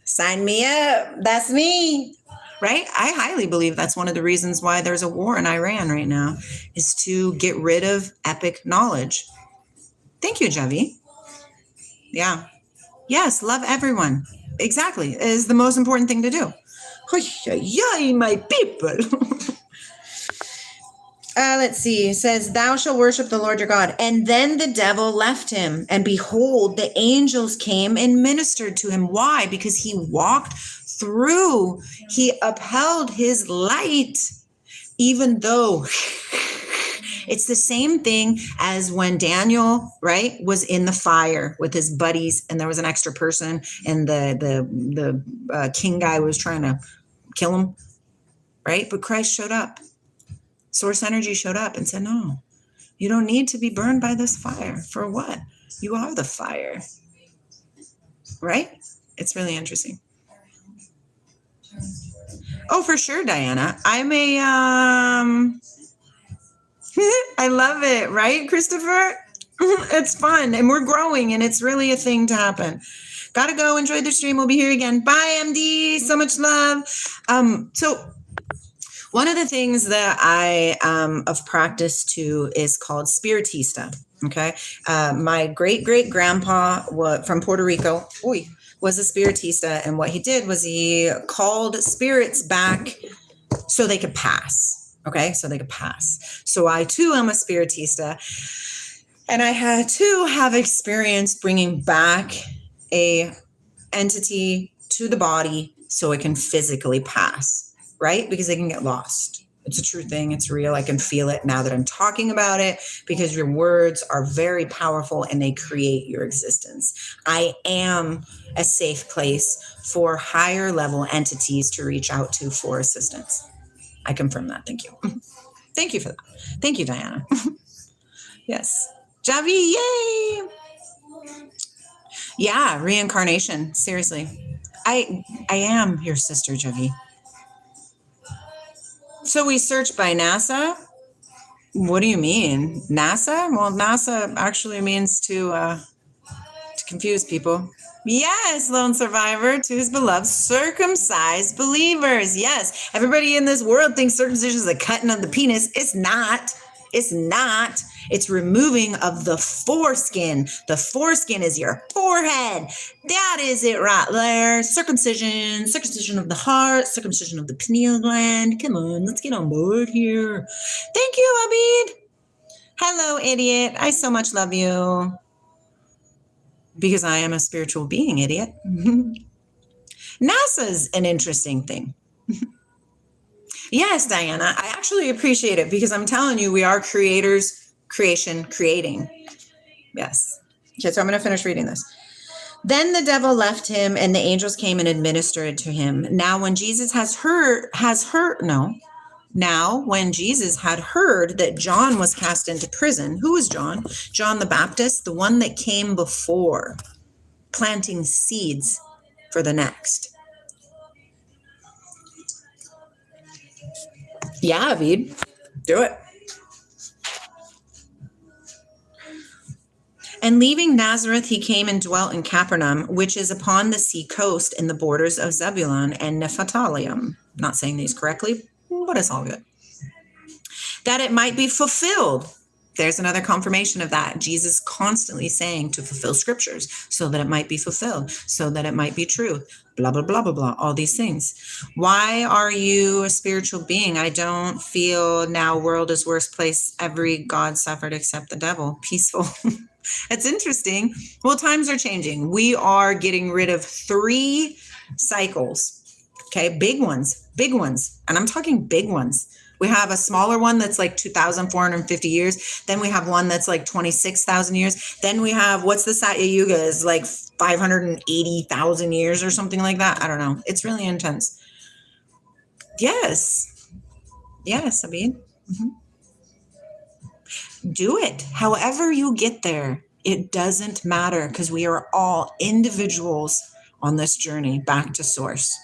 Sign me up. That's me. Right? I highly believe that's one of the reasons why there's a war in Iran right now is to get rid of epic knowledge. Thank you, Javi. Yeah. Yes. Love everyone. Exactly. It is the most important thing to do. Yay, my people. Let's see. It says, thou shalt worship the Lord your God. And then the devil left him. And behold, the angels came and ministered to him. Why? Because he walked through. He upheld his light, even though It's the same thing as when Daniel, right, was in the fire with his buddies, and there was an extra person, and the king guy was trying to kill him, right? But Christ showed up. Source energy showed up and said, "No, you don't need to be burned by this fire. For what? You are the fire." Right? It's really interesting. Oh, for sure, Diana. I'm a I love it, right, Christopher? It's fun and we're growing and it's really a thing to happen. Gotta go. Enjoy the stream. We'll be here again. Bye, MD. So much love. So one of the things that I have practiced too is called spiritista. Okay. My great grandpa from Puerto Rico was a spiritista. And what he did was he called spirits back so they could pass. Okay. So they could pass. So I too am a spiritista. And I had to have experience bringing back a entity to the body so it can physically pass, right? Because they can get lost. It's a true thing. It's real. I can feel it now that I'm talking about it because your words are very powerful and they create your existence. I am a safe place for higher level entities to reach out to for assistance. I confirm that. Thank you. Thank you for that. Thank you, Diana. Yes. Javi, yay! Yeah, reincarnation. Seriously. I am your sister, Javi. So we search by NASA. What do you mean? NASA? Well, NASA actually means to confuse people. Yes, lone survivor, to his beloved circumcised believers. Yes, everybody in this world thinks circumcision is the cutting of the penis. It's not. It's not. It's removing of the foreskin. The foreskin is your forehead. That is it right there. Circumcision of the heart, circumcision of the pineal gland. Come on, let's get on board here. Thank you, Abid. Hello, idiot. I so much love you. Because I am a spiritual being, idiot. NASA's an interesting thing. Yes, Diana, I actually appreciate it because I'm telling you, we are creators, creating. Yes. Okay, so I'm going to finish reading this. Then the devil left him and the angels came and administered to him. Now when Jesus when Jesus had heard that John was cast into prison, who was John? John the Baptist, the one that came before, planting seeds for the next. Yeah, Avid, do it. And leaving Nazareth, he came and dwelt in Capernaum, which is upon the sea coast in the borders of Zebulun and Nephtali. I'm not saying these correctly, but it's all good. That it might be fulfilled. There's another confirmation of that. Jesus constantly saying to fulfill scriptures so that it might be fulfilled, so that it might be true, blah, blah, blah, blah, blah, all these things. Why are you a spiritual being? I don't feel now world is worst place. Every God suffered except the devil. Peaceful. It's interesting. Well, times are changing. We are getting rid of 3 cycles. Okay, big ones. And I'm talking big ones. We have a smaller one that's like 2,450 years. Then we have one that's like 26,000 years. Then we have, what's the Satya Yuga is like 580,000 years or something like that. I don't know. It's really intense. Yes, Sabine. Mm-hmm. Do it. However you get there, it doesn't matter because we are all individuals on this journey back to source.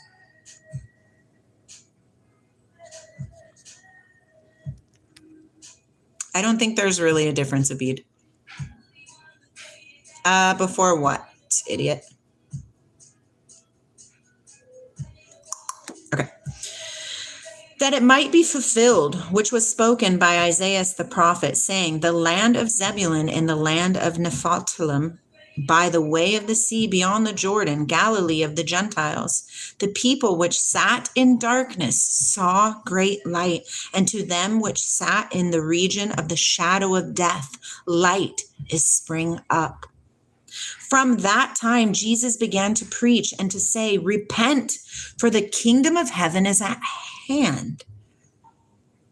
I don't think there's really a difference, Abid. Before what, idiot? Okay. That it might be fulfilled, which was spoken by Isaiah the prophet, saying, the land of Zebulun and the land of Nephthalim, by the way of the sea beyond the Jordan, Galilee of the Gentiles. The people which sat in darkness saw great light, and to them which sat in the region of the shadow of death, light is spring up. From that time, Jesus began to preach and to say, repent, for the kingdom of heaven is at hand.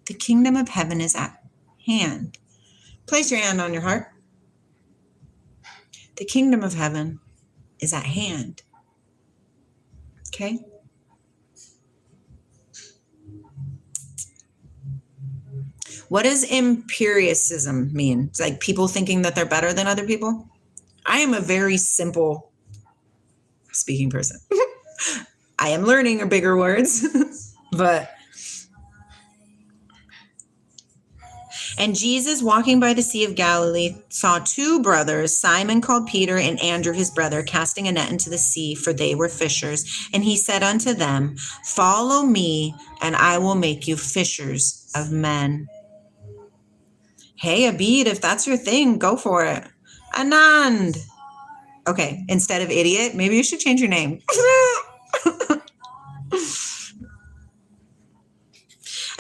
The kingdom of heaven is at hand. Place your hand on your heart. The kingdom of heaven is at hand. Okay? What does empiricism mean? It's like people thinking that they're better than other people. I am a very simple speaking person. I am learning bigger words, but. And Jesus, walking by the Sea of Galilee, saw two brothers, Simon called Peter and Andrew his brother, casting a net into the sea, for they were fishers. And he said unto them, follow me, and I will make you fishers of men. Hey, Abid, if that's your thing, go for it. Anand. Okay, instead of idiot, maybe you should change your name.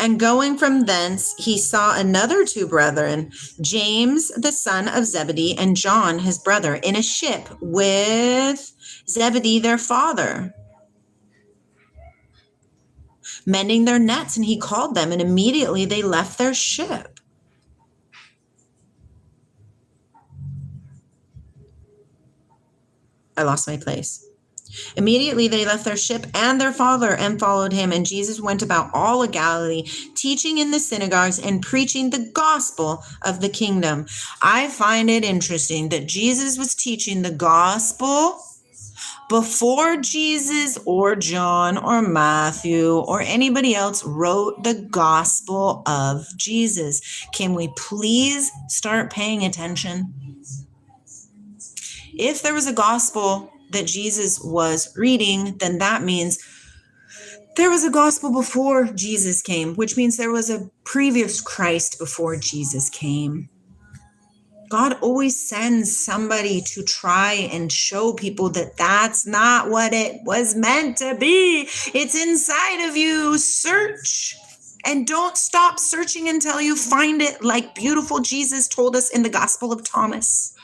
And going from thence, he saw another two brethren, James the son of Zebedee and John his brother, in a ship with Zebedee their father, mending their nets, and he called them, and immediately they left their ship. I lost my place. Immediately they left their ship and their father and followed him. And Jesus went about all of Galilee, teaching in the synagogues and preaching the gospel of the kingdom. I find it interesting that Jesus was teaching the gospel before Jesus or John or Matthew or anybody else wrote the gospel of Jesus. Can we please start paying attention? If there was a gospel that Jesus was reading, then that means there was a gospel before Jesus came, which means there was a previous Christ before Jesus came. God always sends somebody to try and show people that that's not what it was meant to be. It's inside of you. Search. And don't stop searching until you find it, like beautiful Jesus told us in the Gospel of Thomas.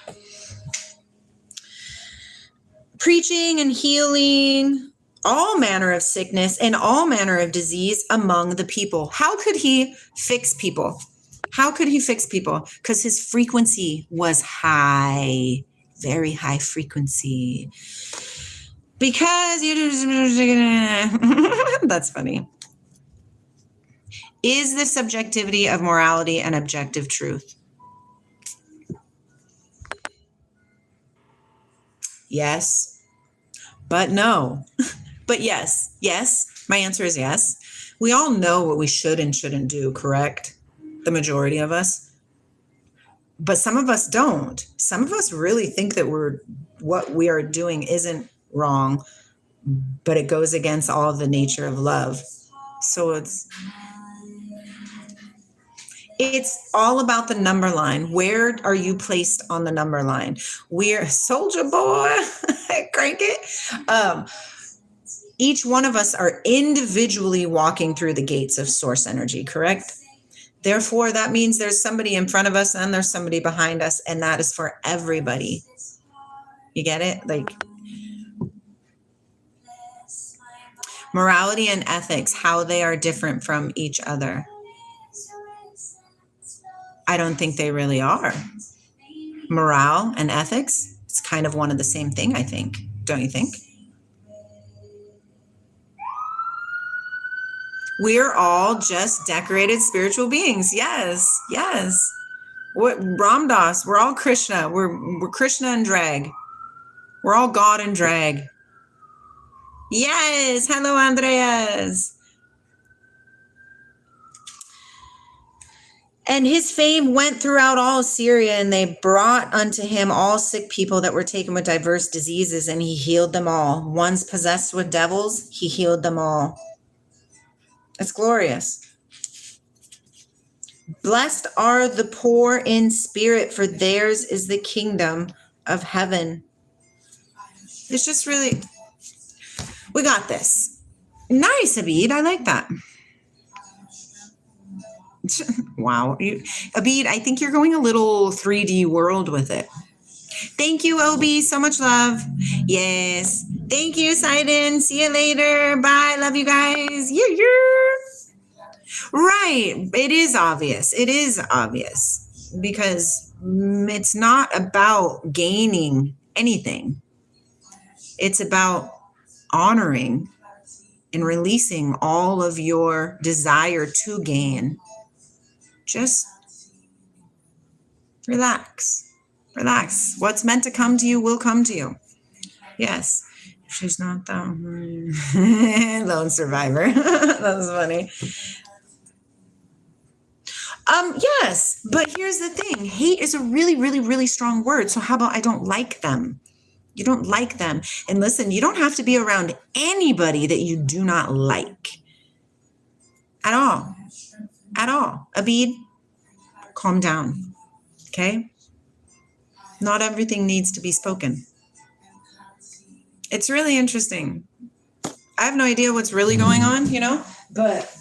Preaching and healing all manner of sickness and all manner of disease among the people. How could he fix people? How could he fix people? Because his frequency was high, very high frequency. Because that's funny. Is the subjectivity of morality an objective truth? Yes, but no. But yes, my answer is yes. We all know what we should and shouldn't do, correct? The majority of us. But some of us don't. Some of us really think that what we are doing isn't wrong, but it goes against all of the nature of love. So it's all about the number line. Where are you placed on the number line? We're soldier boy, crank it. Each one of us are individually walking through the gates of source energy, correct? Therefore, that means there's somebody in front of us and there's somebody behind us, and that is for everybody. You get it? Like morality and ethics, how they are different from each other. I don't think they really are. Morale and ethics, it's kind of one of the same thing, I think. Don't you think? We're all just decorated spiritual beings. Yes. What Ram Dass, we're all Krishna. We're Krishna and drag. We're all God and drag. Yes. Hello, Andreas. And his fame went throughout all Syria, and they brought unto him all sick people that were taken with diverse diseases, and he healed them all. Ones possessed with devils, he healed them all. It's glorious. Blessed are the poor in spirit, for theirs is the kingdom of heaven. It's just really, we got this. Nice, Abid. I like that. Wow. Abid, I think you're going a little 3D world with it. Thank you, Obi. So much love. Yes. Thank you, Sidon. See you later. Bye. Love you guys. Yeah. Right. It is obvious. It is obvious because it's not about gaining anything. It's about honoring and releasing all of your desire to gain. Just relax. Relax. What's meant to come to you will come to you. Yes. If she's not the lone survivor. That was funny. Yes, but here's the thing. Hate is a really, really, really strong word. So how about I don't like them? You don't like them. And listen, you don't have to be around anybody that you do not like. At all. At all. Abid, calm down. Okay? Not everything needs to be spoken. It's really interesting. I have no idea what's really going on, but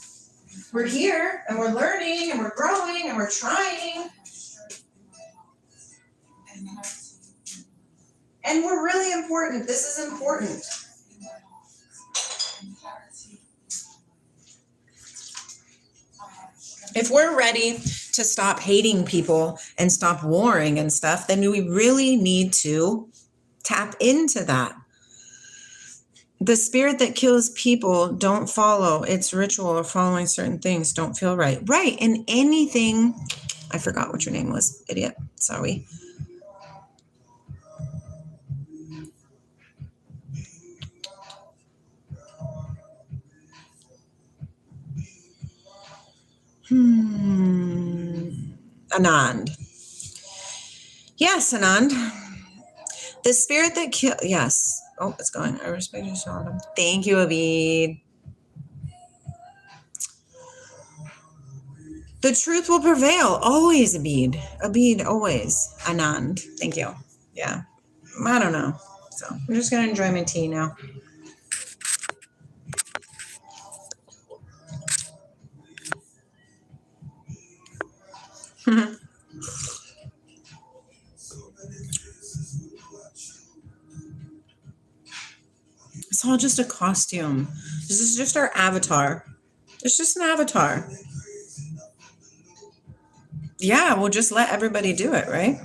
we're here and we're learning and we're growing and we're trying. And we're really important. This is important. If we're ready to stop hating people and stop warring and stuff, then we really need to tap into that. The spirit that kills people don't follow its ritual or following certain things don't feel right. Right. And anything, I forgot what your name was, idiot. Sorry. Anand. Yes, Anand. The spirit that kills, yes. Oh, it's going. I respect you, Sean. Thank you, Abid. The truth will prevail. Always, Abid. Abid, always. Anand. Thank you. Yeah. I don't know. So I'm just going to enjoy my tea now. It's all just a costume. This is just our avatar. It's just an avatar. Yeah, we'll just let everybody do it, right?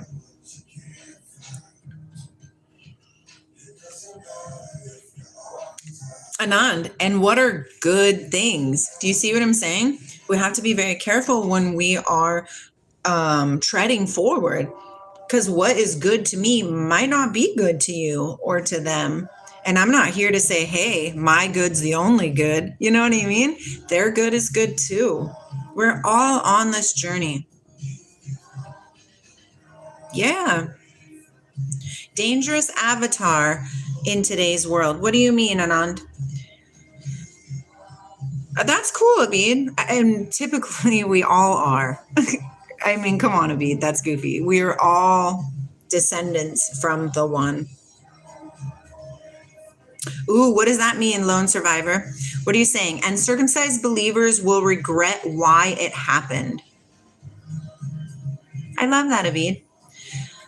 Anand, and what are good things? Do you see what I'm saying? We have to be very careful when we are treading forward, because what is good to me might not be good to you or to them. And I'm not here to say, hey, my good's the only good. You know what I mean? Their good is good too. We're all on this journey. Yeah. Dangerous avatar in today's world. What do you mean, Anand? That's cool, Abid. And typically we all are. I mean, come on, Abid. That's goofy. We are all descendants from the one. Ooh, what does that mean, lone survivor? What are you saying? And circumcised believers will regret why it happened. I love that, Abid.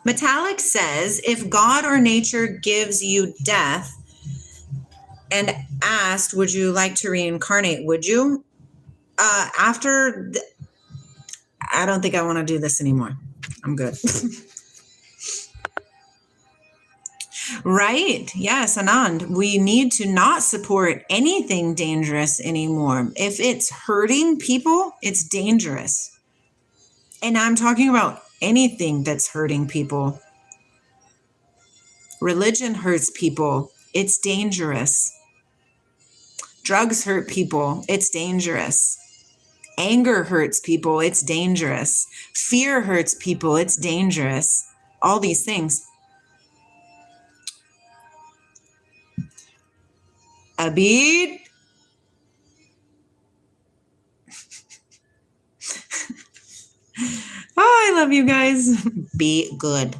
Metallic says, if God or nature gives you death and asked, would you like to reincarnate? Would you? I don't think I want to do this anymore. I'm good. Right. Yes, Anand. We need to not support anything dangerous anymore. If it's hurting people, it's dangerous. And I'm talking about anything that's hurting people. Religion hurts people. It's dangerous. Drugs hurt people. It's dangerous. Anger hurts people. It's dangerous. Fear hurts people. It's dangerous. All these things. Abid. Oh, I love you guys. Be good.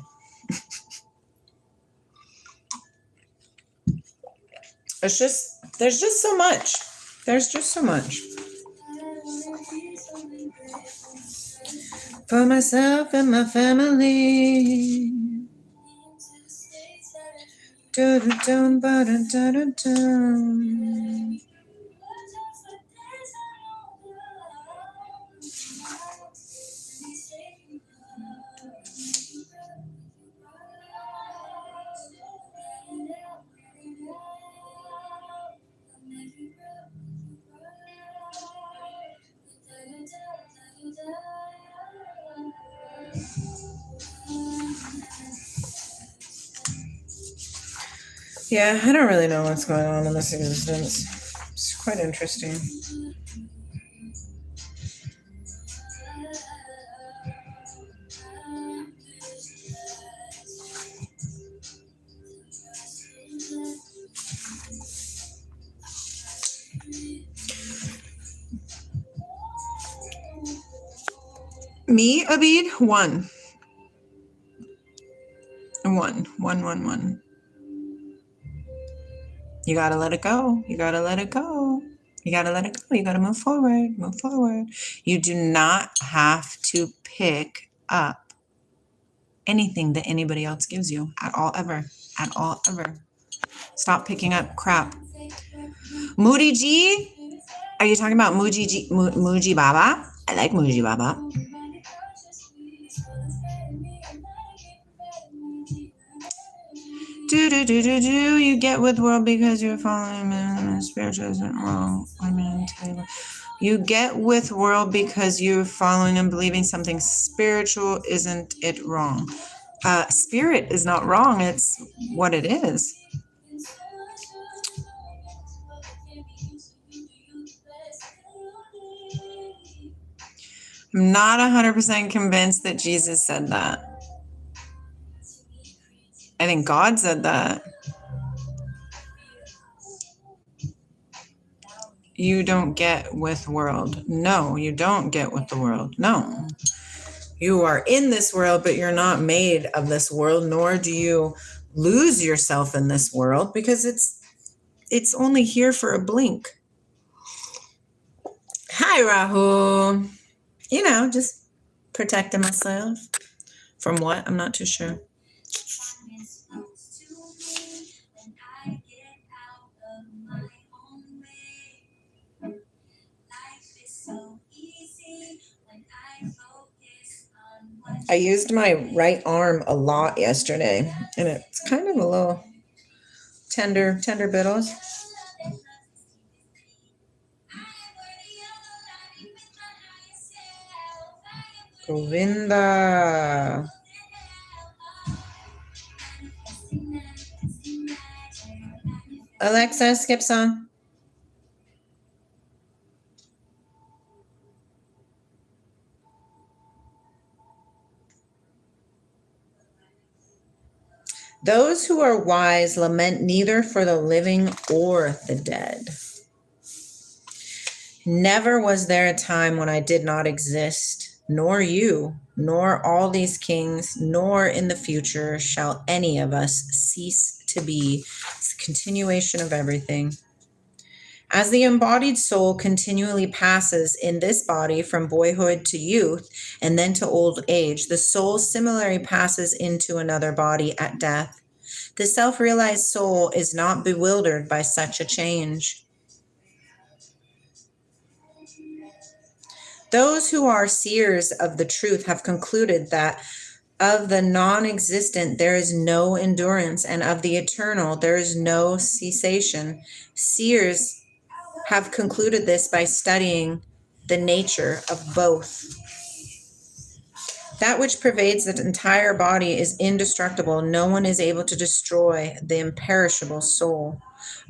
There's just so much. There's just so much. For myself and my family. Yeah, I don't really know what's going on in this existence. It's quite interesting. Me, Abid, one. You gotta let it go. You gotta let it go. You gotta let it go. You gotta move forward. Move forward. You do not have to pick up anything that anybody else gives you at all, ever. At all, ever. Stop picking up crap. Moody G? Are you talking about Muji G? Muji Baba? I like Muji Baba. You get with world because you're following spiritual isn't wrong. You get with world because you're following and believing something spiritual, isn't it wrong? Spirit is not wrong. It's what it is. I'm not 100% convinced that Jesus said that. I think God said that. You don't get with world. No, you don't get with the world. No. You are in this world, but you're not made of this world, nor do you lose yourself in this world, because it's only here for a blink. Hi, Rahul. You know, just protecting myself. From what? I'm not too sure. I used my right arm a lot yesterday, and it's kind of a little tender biddles. Govinda. Alexa, skip song. Those who are wise lament neither for the living or the dead. Never was there a time when I did not exist, nor you, nor all these kings, nor in the future shall any of us cease to be. It's the continuation of everything. As the embodied soul continually passes in this body from boyhood to youth and then to old age, the soul similarly passes into another body at death. The self-realized soul is not bewildered by such a change. Those who are seers of the truth have concluded that of the non-existent there is no endurance, and of the eternal there is no cessation. Seers have concluded this by studying the nature of both. That which pervades the entire body is indestructible. No one is able to destroy the imperishable soul.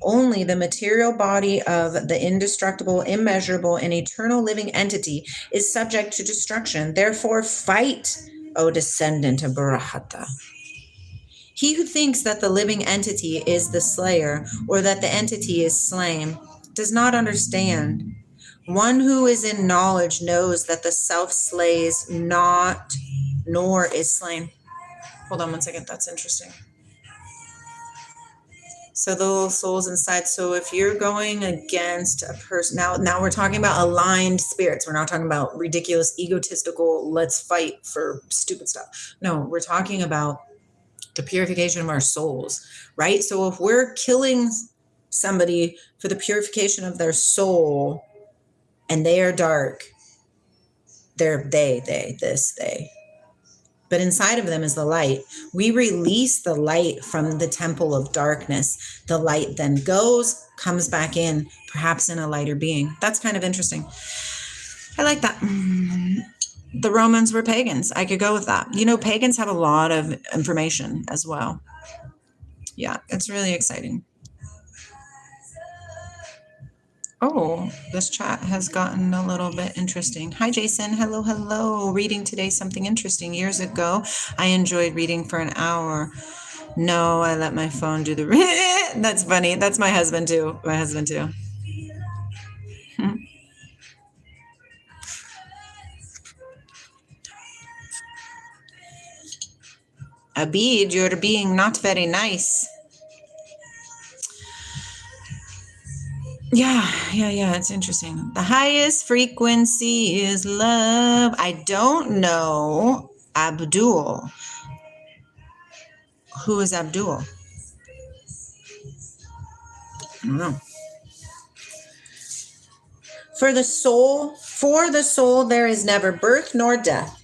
Only the material body of the indestructible, immeasurable, and eternal living entity is subject to destruction. Therefore, fight, O descendant of Brahata. He who thinks that the living entity is the slayer, or that the entity is slain, does not understand. One who is in knowledge knows that the self slays not, nor is slain. Hold on 1 second. That's interesting. So the little souls inside. So if you're going against a person, now we're talking about aligned spirits. We're not talking about ridiculous, egotistical, let's fight for stupid stuff. No, we're talking about the purification of our souls, right? So if we're killing somebody for the purification of their soul, and they are dark, they're they. But inside of them is the light. We release the light from the temple of darkness. The light then goes, comes back in, perhaps in a lighter being. That's kind of interesting. I like that. The Romans were pagans. I could go with that. You know, pagans have a lot of information as well. Yeah, it's really exciting. Oh, this chat has gotten a little bit interesting. Hi, Jason. Hello, hello. Reading today something interesting. Years ago, I enjoyed reading for an hour. No, I let my phone do the. That's funny. That's my husband too. My husband too. Abid, you're being not very nice. Yeah. It's interesting. The highest frequency is love. I don't know Abdul. Who is Abdul? I don't know. For the soul, there is never birth nor death,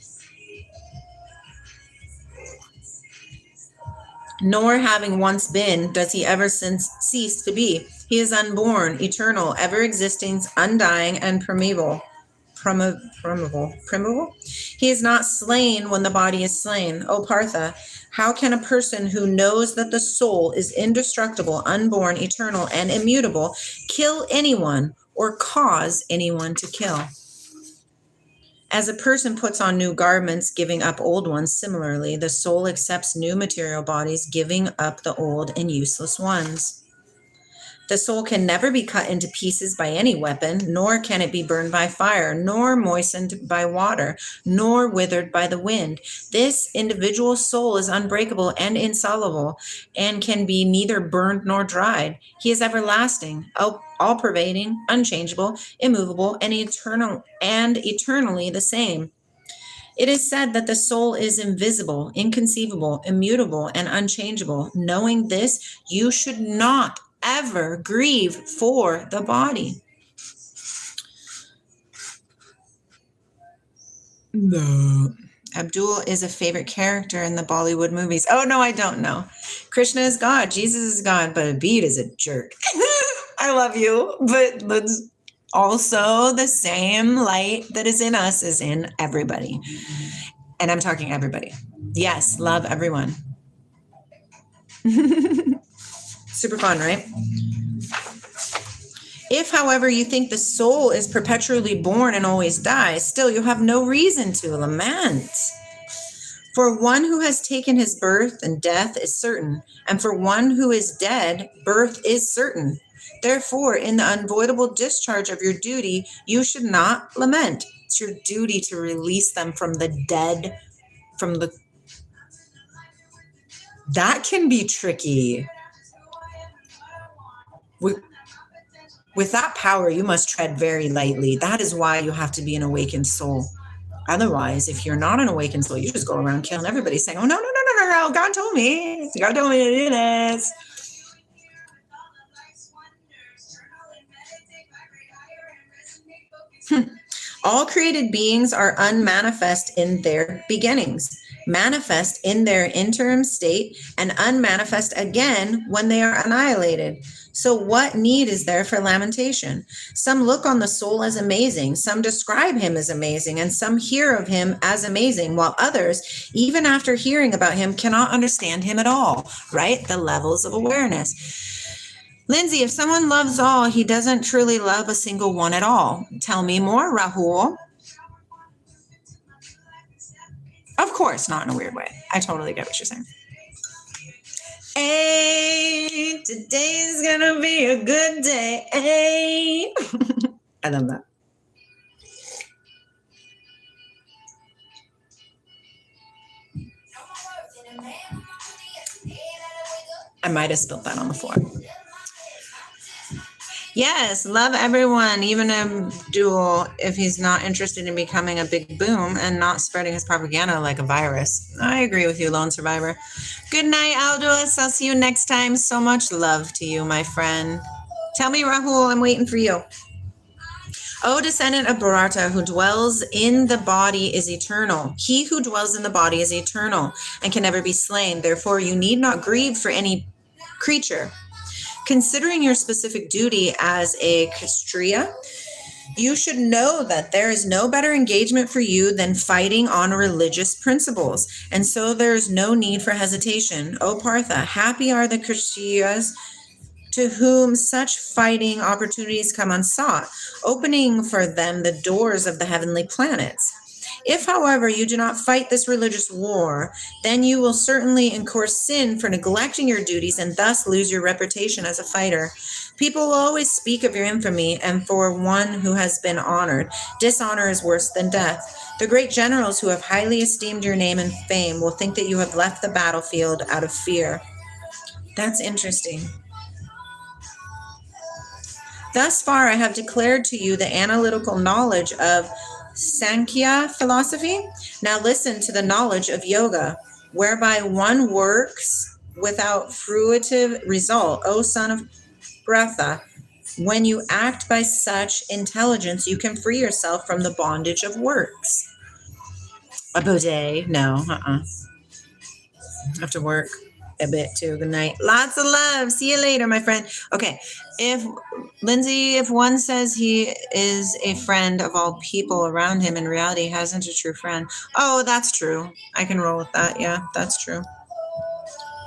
nor having once been, does he ever since cease to be. He is unborn, eternal, ever existing, undying, and primeval. Primeval? He is not slain when the body is slain. O Partha, how can a person who knows that the soul is indestructible, unborn, eternal, and immutable kill anyone or cause anyone to kill? As a person puts on new garments, giving up old ones, similarly, the soul accepts new material bodies, giving up the old and useless ones. The soul can never be cut into pieces by any weapon, nor can it be burned by fire, nor moistened by water, nor withered by the wind. This individual soul is unbreakable and insoluble, and can be neither burned nor dried. He is everlasting, all-pervading, unchangeable, immovable, and eternally the same. It is said that the soul is invisible, inconceivable, immutable, and unchangeable. Knowing this, you should not ever grieve for the body. No. Abdul is a favorite character in the Bollywood movies. Oh, no, I don't know. Krishna is God. Jesus is God, but Abid is a jerk. I love you, but let's also the same light that is in us is in everybody. And I'm talking everybody. Yes, love everyone. Super fun, right? If, however, you think the soul is perpetually born and always dies, still you have no reason to lament. For one who has taken his birth and death is certain, and for one who is dead, birth is certain. Therefore, in the unavoidable discharge of your duty, you should not lament. It's your duty to release them from the dead, that can be tricky. With that power, you must tread very lightly. That is why you have to be an awakened soul. Otherwise, if you're not an awakened soul, you just go around killing everybody saying, oh, no, God told me to do this. All created beings are unmanifest in their beginnings, manifest in their interim state, and unmanifest again when they are annihilated. So what need is there for lamentation? Some look on the soul as amazing, some describe him as amazing, and some hear of him as amazing, while others, even after hearing about him, cannot understand him at all, right? The levels of awareness. Lindsay, if someone loves all, he doesn't truly love a single one at all. Tell me more, Rahul. Of course, not in a weird way. I totally get what you're saying. Hey, today's gonna be a good day. Hey. I love that. I might have spilled that on the floor. Yes, love everyone, even Abdul, if he's not interested in becoming a big boom and not spreading his propaganda like a virus. I agree with you, Lone Survivor. Good night, Aldous. I'll see you next time. So much love to you, my friend. Tell me, Rahul, I'm waiting for you. O descendant of Bharata, who dwells in the body is eternal. He who dwells in the body is eternal and can never be slain. Therefore, you need not grieve for any creature. Considering your specific duty as a Kshatriya, You should know that there is no better engagement for you than fighting on religious principles, and so there is no need for hesitation. O Partha, happy are the Kshatriyas to whom such fighting opportunities come unsought, opening for them the doors of the heavenly planets. If, however, you do not fight this religious war, then you will certainly incur sin for neglecting your duties and thus lose your reputation as a fighter. People will always speak of your infamy, and for one who has been honored, dishonor is worse than death. The great generals who have highly esteemed your name and fame will think that you have left the battlefield out of fear. That's interesting. Thus far, I have declared to you the analytical knowledge of Sankhya philosophy. Now listen to the knowledge of yoga, whereby one works without fruitive result. O son of Bretha, when you act by such intelligence, you can free yourself from the bondage of works. A bidet? No, I have to work a bit too. Good night. Lots of love. See you later, my friend. Okay. If Lindsay, if one says he is a friend of all people around him, in reality, he hasn't a true friend. Oh, that's true. I can roll with that. Yeah, that's true.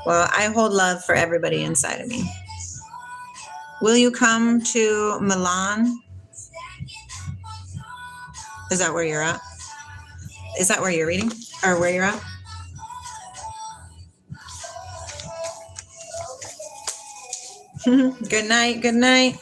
Well, I hold love for everybody inside of me. Will you come to Milan? Is that where you're at? Is that where you're reading? Or where you're at? Good night. Good night.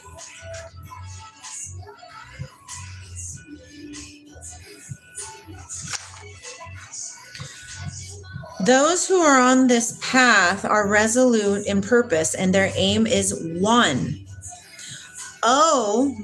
Those who are on this path are resolute in purpose, and their aim is one. Oh,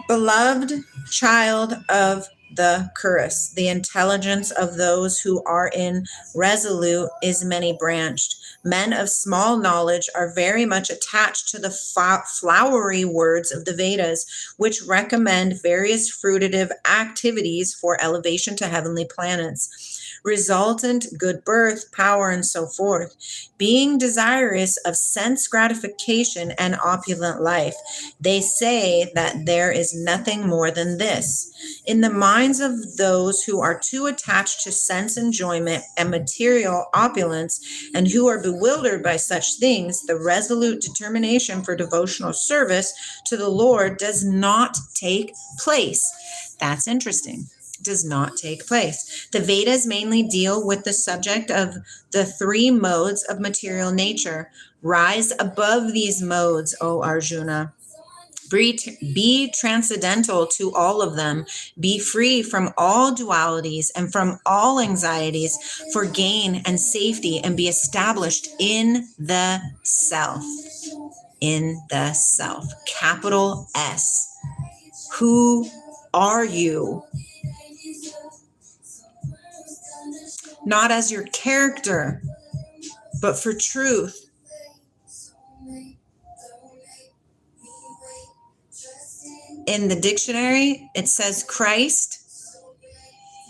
beloved child of the Kurus, the intelligence of those who are in resolute is many-branched. Men of small knowledge are very much attached to the flowery words of the Vedas, which recommend various fruitive activities for elevation to heavenly planets, resultant good birth, power, and so forth. Being desirous of sense gratification and opulent life, they say that there is nothing more than this. In the minds of those who are too attached to sense enjoyment and material opulence, and who are bewildered by such things, the resolute determination for devotional service to the Lord does not take place. That's interesting. Does not take place. The Vedas mainly deal with the subject of the three modes of material nature. Rise above these modes, O Arjuna. Be transcendental to all of them. Be free from all dualities and from all anxieties for gain and safety, and be established in the self. In the self. Capital S. Who are you? Not as your character, but for truth. In the dictionary, it says Christ.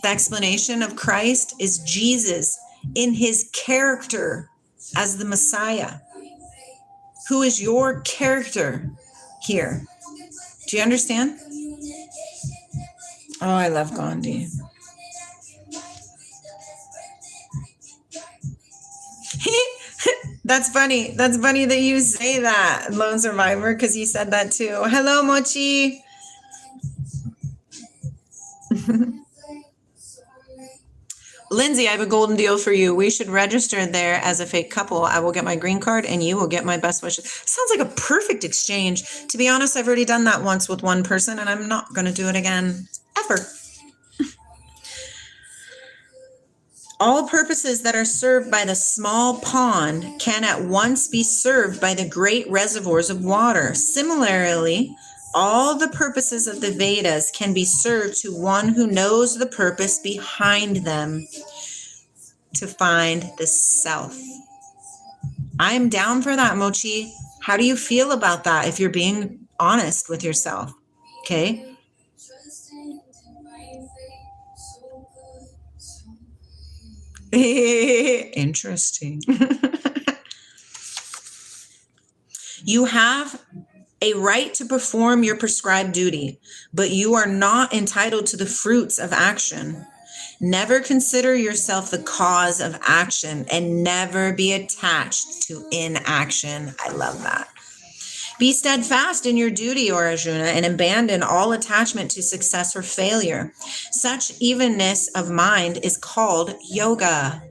The explanation of Christ is Jesus in his character as the Messiah. Who is your character here? Do you understand? Oh, I love Gandhi. That's funny. That's funny that you say that, Lone Survivor, because he said that too. Hello, Mochi. Lindsay, I have a golden deal for you. We should register there as a fake couple. I will get my green card and you will get my best wishes. Sounds like a perfect exchange. To be honest, I've already done that once with one person and I'm not going to do it again ever. All purposes that are served by the small pond can at once be served by the great reservoirs of water. Similarly, all the purposes of the Vedas can be served to one who knows the purpose behind them, to find the self. I'm down for that, Mochi. How do you feel about that if you're being honest with yourself? Okay. Interesting. You have a right to perform your prescribed duty, but you are not entitled to the fruits of action. Never consider yourself the cause of action and never be attached to inaction. I love that. Be steadfast in your duty, O Arjuna, and abandon all attachment to success or failure. Such evenness of mind is called yoga.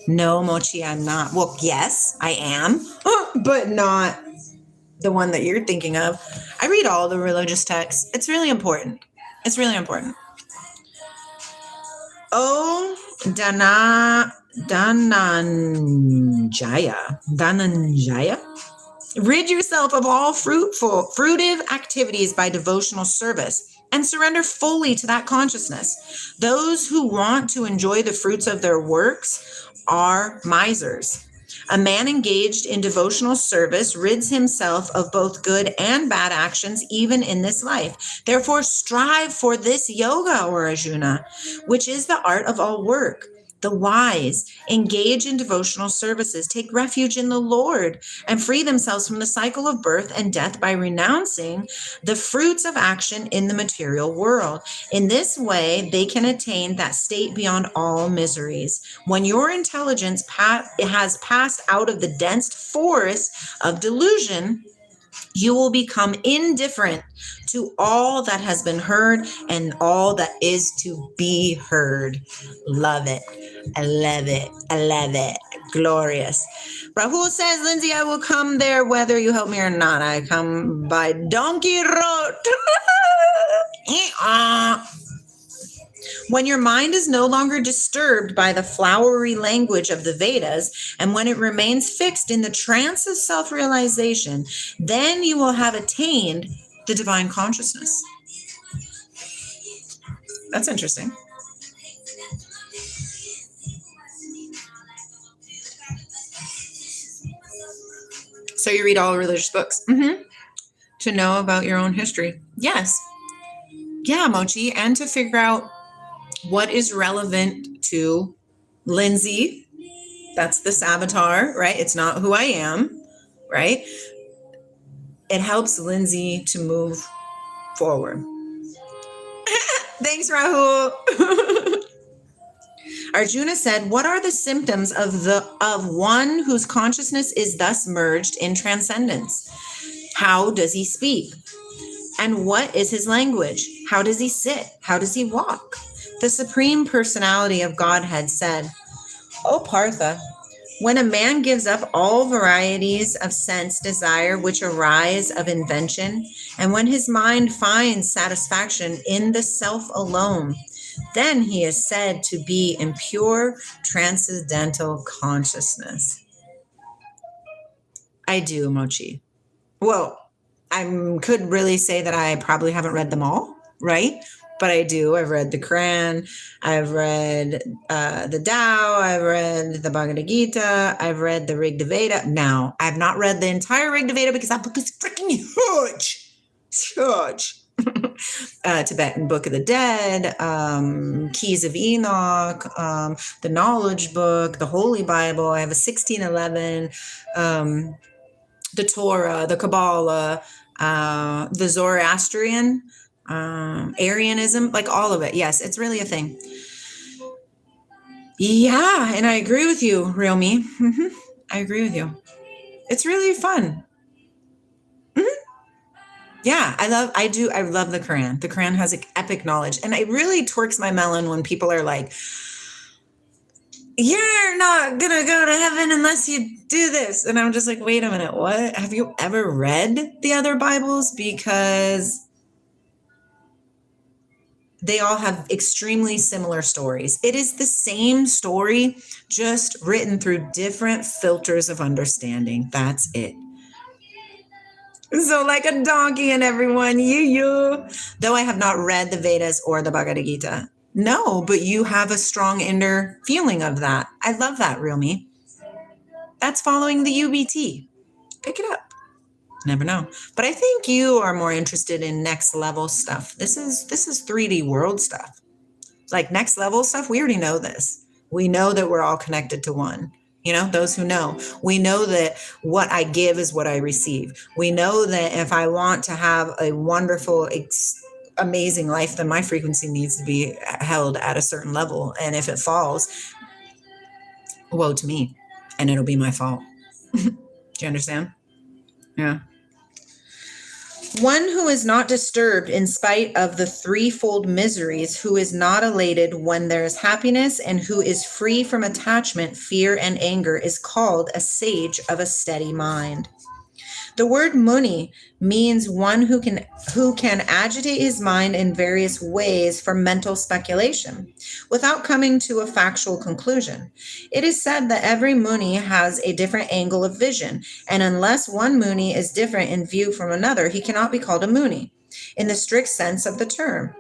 No, Mochi, I'm not. Well, yes, I am, but not the one that you're thinking of. I read all the religious texts. It's really important. It's really important. Oh, Dhananjaya. Rid yourself of all fruitive activities by devotional service and surrender fully to that consciousness. Those who want to enjoy the fruits of their works are misers. A man engaged in devotional service rids himself of both good and bad actions, even in this life. Therefore, strive for this yoga, or Arjuna, which is the art of all work. The wise engage in devotional services, take refuge in the Lord, and free themselves from the cycle of birth and death by renouncing the fruits of action in the material world. In this way, they can attain that state beyond all miseries. When your intelligence has passed out of the dense forest of delusion, you will become indifferent to all that has been heard and all that is to be heard. Love it. I love it. I love it. Glorious. Rahul says, Lindsay, I will come there whether you help me or not. I come by donkey road. When your mind is no longer disturbed by the flowery language of the Vedas, and when it remains fixed in the trance of self-realization, then you will have attained the divine consciousness. That's interesting. So you read all religious books to know about your own history. Yes. Yeah, Mochi, and to figure out what is relevant to Lindsay. That's the avatar, right? It's not who I am, right? It helps Lindsay to move forward. Thanks, Rahul. Arjuna said, what are the symptoms of one whose consciousness is thus merged in transcendence? How does he speak? And what is his language? How does he sit? How does he walk? The Supreme Personality of Godhead said, O Partha, when a man gives up all varieties of sense desire which arise of invention, and when his mind finds satisfaction in the self alone, then he is said to be in pure transcendental consciousness. I do, Mochi. Well, I could really say that I probably haven't read them all, right? But I do. I've read the Quran. I've read the Tao. I've read the Bhagavad Gita. I've read the Rig Veda. Now, I've not read the entire Rig Veda because that book is freaking huge. It's huge. Tibetan Book of the Dead, Keys of Enoch, the Knowledge Book, the Holy Bible. I have a 1611, the Torah, the Kabbalah, the Zoroastrian, Arianism, like all of it. Yes, it's really a thing. Yeah, and I agree with you, Real Me. I agree with you. It's really fun. Yeah, I love the Quran. The Quran has like epic knowledge. And it really twerks my melon when people are like, you're not gonna go to heaven unless you do this. And I'm just like, wait a minute, what? Have you ever read the other Bibles? Because they all have extremely similar stories. It is the same story, just written through different filters of understanding. That's it. So like a donkey and everyone, you. Though I have not read the Vedas or the Bhagavad Gita. No, but you have a strong inner feeling of that. I love that, Real Me. That's following the UBT. Pick it up. Never know. But I think you are more interested in next level stuff. This is 3D world stuff. Like next level stuff, we already know this. We know that we're all connected to one. Those who know. We know that what I give is what I receive. We know that if I want to have a wonderful, amazing life, then my frequency needs to be held at a certain level. And if it falls, woe to me. And it'll be my fault. Do you understand? Yeah. One who is not disturbed in spite of the threefold miseries, who is not elated when there is happiness, and who is free from attachment, fear, and anger, is called a sage of a steady mind. The word muni means one who can agitate his mind in various ways for mental speculation without coming to a factual conclusion. It is said that every muni has a different angle of vision, and unless one muni is different in view from another, he cannot be called a muni in the strict sense of the term.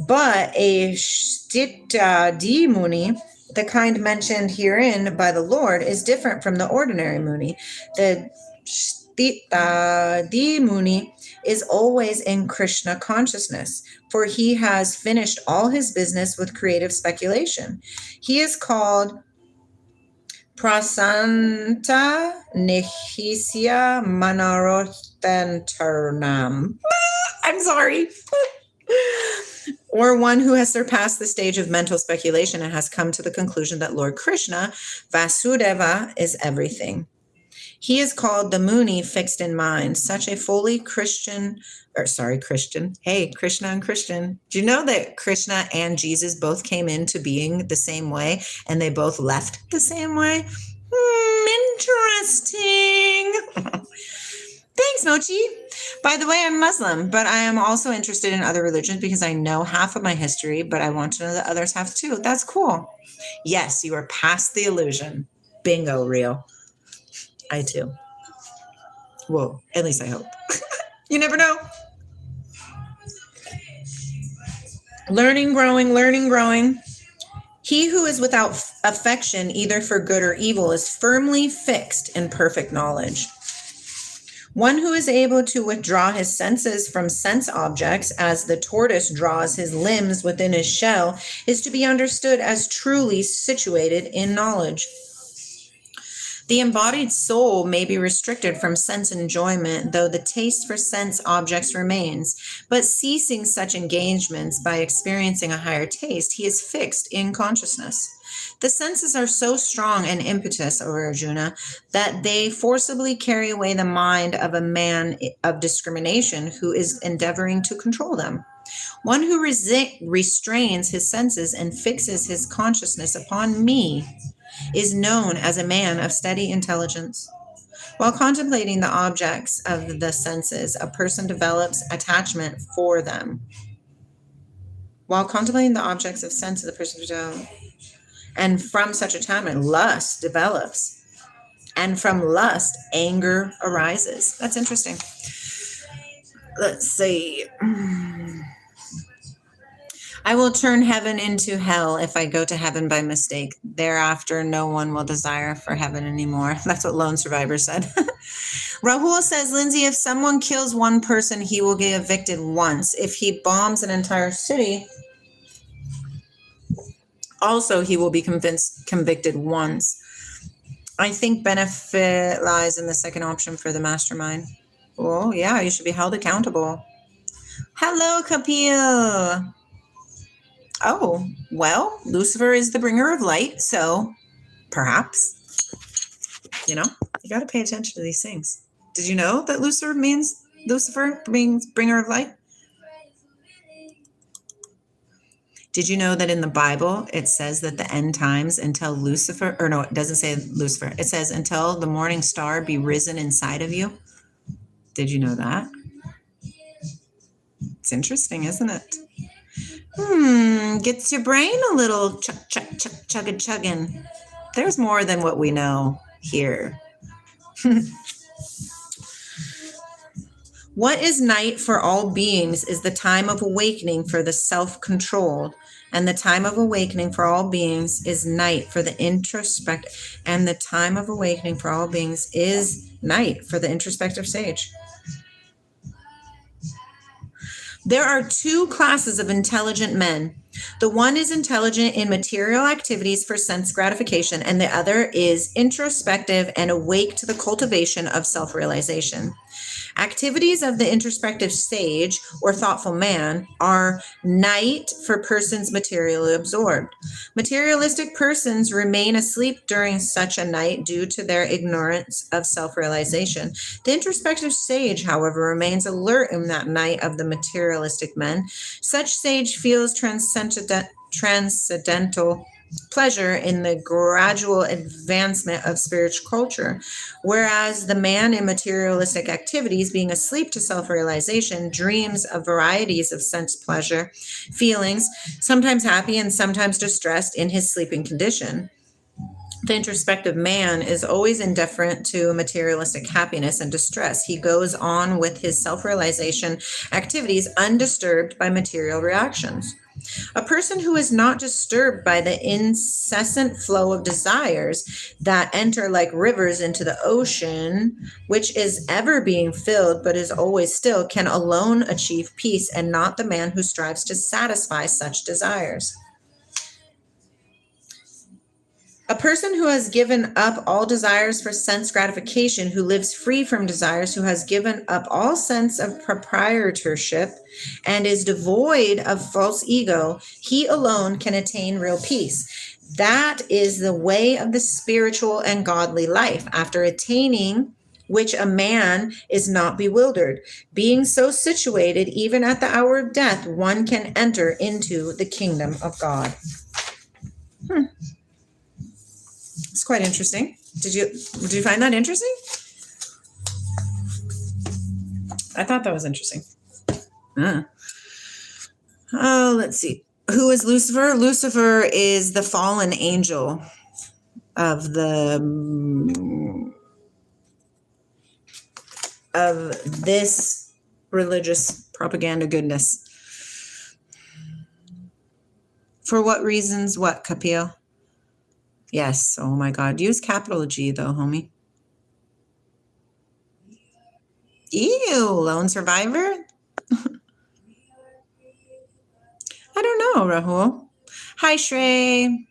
But a sthita di muni, the kind mentioned herein by the Lord, is different from the ordinary muni. The the Muni is always in Krishna consciousness, for he has finished all his business with creative speculation. He is called Prasanta Nihisya Manarothantarnam. I'm sorry. Or one who has surpassed the stage of mental speculation and has come to the conclusion that Lord Krishna, Vasudeva, is everything. He is called the Muni fixed in mind, such a fully Christian. Hey, Krishna and Christian. Do you know that Krishna and Jesus both came into being the same way and they both left the same way? Interesting. Thanks, Mochi. By the way, I'm Muslim, but I am also interested in other religions because I know half of my history, but I want to know that others have too. That's cool. Yes, you are past the illusion. Bingo, real. I too. Well, at least I hope. You never know. Learning, growing. He who is without affection, either for good or evil, is firmly fixed in perfect knowledge. One who is able to withdraw his senses from sense objects, as the tortoise draws his limbs within his shell, is to be understood as truly situated in knowledge. The embodied soul may be restricted from sense enjoyment, though the taste for sense objects remains. But ceasing such engagements by experiencing a higher taste, he is fixed in consciousness. The senses are so strong and impetuous, O Arjuna, that they forcibly carry away the mind of a man of discrimination who is endeavoring to control them. One who restrains his senses and fixes his consciousness upon me is known as a man of steady intelligence. While contemplating the objects of the senses, a person develops attachment for them. And from such attachment, lust develops. And from lust, anger arises. That's interesting. Let's see. I will turn heaven into hell if I go to heaven by mistake. Thereafter, no one will desire for heaven anymore. That's what Lone Survivor said. Rahul says, Lindsay, if someone kills one person, he will get evicted once. If he bombs an entire city, also he will be convicted once. I think benefit lies in the second option for the mastermind. Oh, yeah, you should be held accountable. Hello, Kapil. Oh, well, Lucifer is the bringer of light, so perhaps, you got to pay attention to these things. Did you know that Lucifer means bringer of light? Did you know that in the Bible, it says that the end times until Lucifer, or no, it doesn't say Lucifer. It says until the morning star be risen inside of you. Did you know that? It's interesting, isn't it? Gets your brain a little chugging. There's more than what we know here. What is night for all beings is the time of awakening for the self-controlled, and the time of awakening for all beings is night for the introspective sage. There are two classes of intelligent men. The one is intelligent in material activities for sense gratification, and the other is introspective and awake to the cultivation of self-realization. Activities of the introspective sage or thoughtful man are night for persons materially absorbed. Materialistic persons remain asleep during such a night due to their ignorance of self-realization. The introspective sage, however, remains alert in that night of the materialistic men. Such sage feels transcendental pleasure in the gradual advancement of spiritual culture, whereas the man in materialistic activities, being asleep to self-realization, dreams of varieties of sense pleasure, feelings, sometimes happy and sometimes distressed in his sleeping condition. The introspective man is always indifferent to materialistic happiness and distress. He goes on with his self-realization activities undisturbed by material reactions. A person who is not disturbed by the incessant flow of desires that enter like rivers into the ocean, which is ever being filled but is always still, can alone achieve peace, and not the man who strives to satisfy such desires. A person who has given up all desires for sense gratification, who lives free from desires, who has given up all sense of proprietorship and is devoid of false ego, he alone can attain real peace. That is the way of the spiritual and godly life, after attaining which a man is not bewildered. Being so situated, even at the hour of death, one can enter into the kingdom of God. It's quite interesting. Did you find that interesting? I thought that was interesting. Oh, let's see. Who is Lucifer? Lucifer is the fallen angel of this religious propaganda goodness. For what reasons? What, Capio? Yes. Oh my God. Use capital G though, homie. Ew, lone survivor? I don't know, Rahul. Hi, Shrey.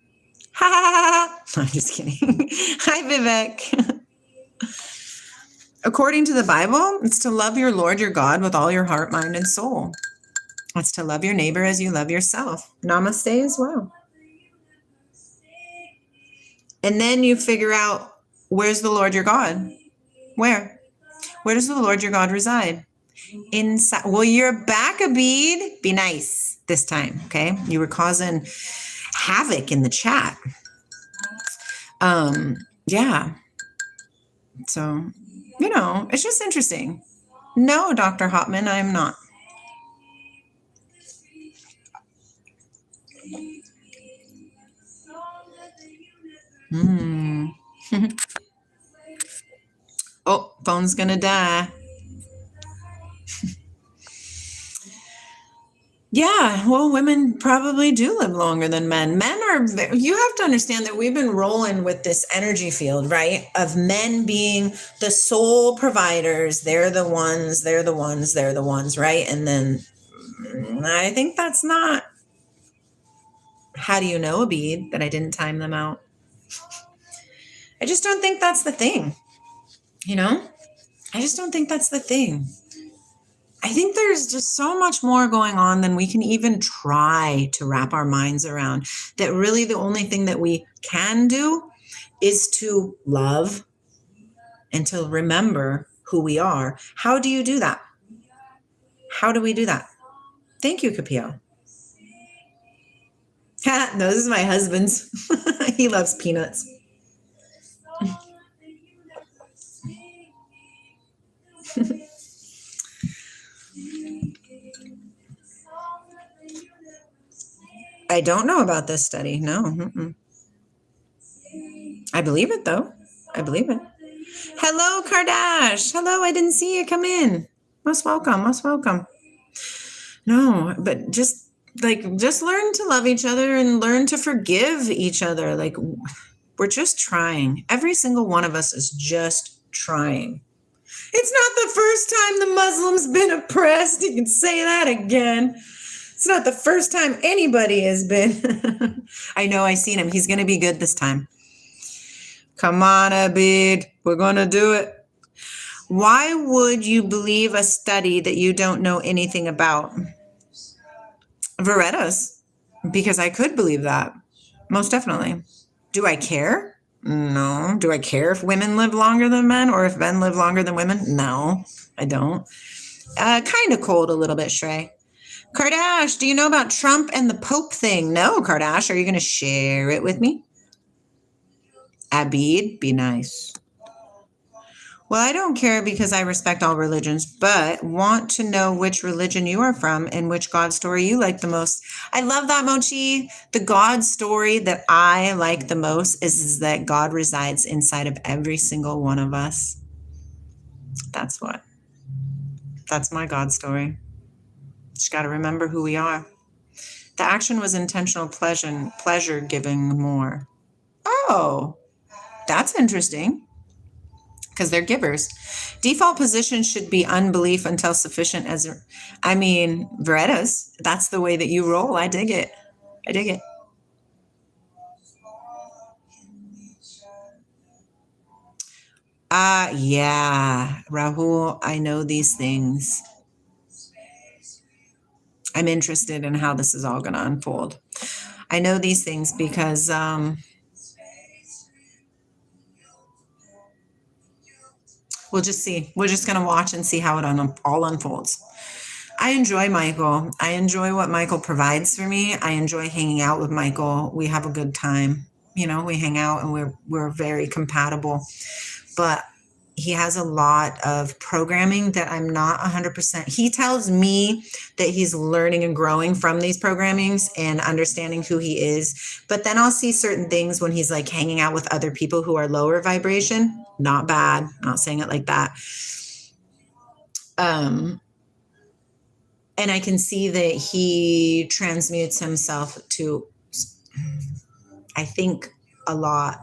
Ha ha ha. I'm just kidding. Hi, Vivek. According to the Bible, it's to love your Lord your God with all your heart, mind, and soul. It's to love your neighbor as you love yourself. Namaste as well. And then you figure out, where's the Lord your God? Where? Where does the Lord your God reside? Inside. Well, you're back, Abid. Be nice this time, okay? You were causing havoc in the chat. Yeah. So, it's just interesting. No, Dr. Hopman, I am not. Oh, phone's gonna die. Yeah, well, women probably do live longer than men. You have to understand that we've been rolling with this energy field, right? Of men being the sole providers. They're the ones, right? And then I think that's not. How do you know, Abid, that I didn't time them out? I just don't think that's the thing. I just don't think that's the thing. I think there's just so much more going on than we can even try to wrap our minds around. That really the only thing that we can do is to love and to remember who we are. How do you do that? How do we do that? Thank you, Capio. No, this is my husband's. He loves peanuts. I don't know about this study. No. I believe it, though. I believe it. Hello, Kardash. Hello, I didn't see you. Come in. Most welcome. Most welcome. No, but just learn to love each other and learn to forgive each other. We're just trying. Every single one of us is just trying. It's not the first time the Muslims been oppressed. You can say that again. It's not the first time anybody has been. I know, I seen him. He's going to be good this time. Come on, Abid. We're going to do it. Why would you believe a study that you don't know anything about? Veretas, because I could believe that. Most definitely. Do I care? No. Do I care if women live longer than men or if men live longer than women? No, I don't. Kind of cold a little bit, Shrey. Kardash, do you know about Trump and the Pope thing? No, Kardash. Are you going to share it with me? Abid, be nice. Well, I don't care because I respect all religions, but want to know which religion you are from and which God story you like the most. I love that, Mochi. The God story that I like the most is that God resides inside of every single one of us. That's my God story. Just got to remember who we are. The action was intentional pleasure giving more. Oh, that's interesting. Because they're givers. Default position should be unbelief until sufficient as, Veretas, that's the way that you roll. I dig it. Yeah, Rahul, I know these things. I'm interested in how this is all going to unfold. I know these things because we'll just see. We're just going to watch and see how it all unfolds. I enjoy Michael. I enjoy what Michael provides for me. I enjoy hanging out with Michael. We have a good time. We hang out and we're very compatible. But he has a lot of programming that I'm not 100%. He tells me that he's learning and growing from these programmings and understanding who he is. But then I'll see certain things when he's like hanging out with other people who are lower vibration. Not bad. Not saying it like that. And I can see that he transmutes himself to, I think, a lot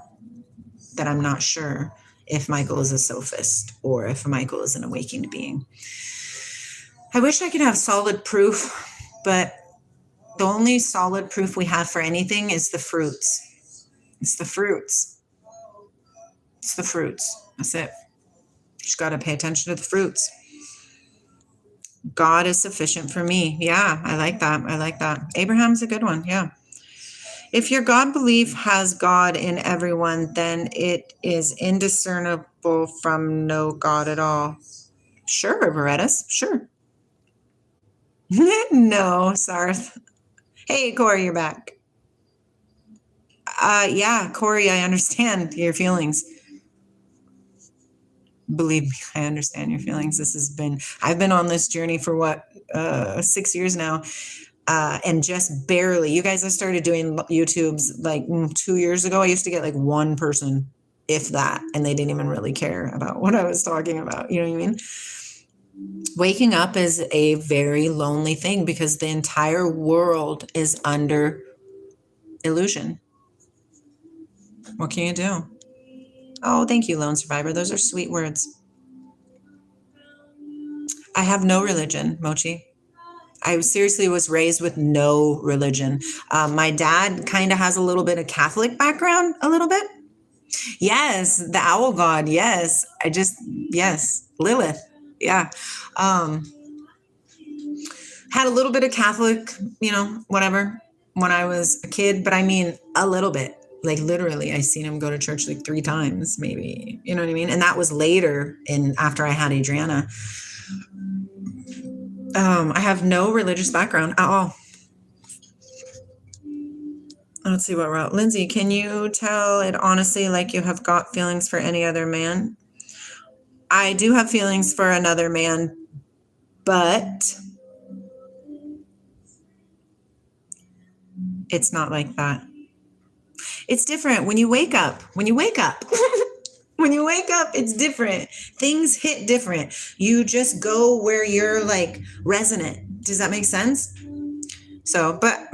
that I'm not sure if Michael is a sophist or if Michael is an awakened being. I wish I could have solid proof, but the only solid proof we have for anything is the fruits. It's the fruits. That's it. Just got to pay attention to the fruits. God is sufficient for me. Yeah, I like that. Abraham's a good one. Yeah. If your God belief has God in everyone, then it is indiscernible from no God at all. Sure, Berettas. Sure. No, Sarth. Hey, Corey, you're back. Yeah, Corey, I understand your feelings. Believe me, I understand your feelings. I've been on this journey for 6 years now. And just barely, you guys, I started doing YouTubes like 2 years ago. I used to get like one person, if that, and they didn't even really care about what I was talking about. You know what I mean? Waking up is a very lonely thing because the entire world is under illusion. What can you do? Oh, thank you, Lone Survivor. Those are sweet words. I have no religion, Mochi. I seriously was raised with no religion. My dad kind of has a little bit of Catholic background, a little bit. Yes, the owl god. Yes. Yes, Lilith. Yeah. Had a little bit of Catholic, whatever, when I was a kid, but I mean, a little bit. Like literally, I seen him go to church like 3 times, maybe. You know what I mean? And that was later after I had Adriana. I have no religious background at all. Let's see what route. Lindsay, can you tell it honestly like you have got feelings for any other man? I do have feelings for another man, but it's not like that. It's different when you wake up. When you wake up, it's different. Things hit different. You just go where you're like resonant. Does that make sense? So, but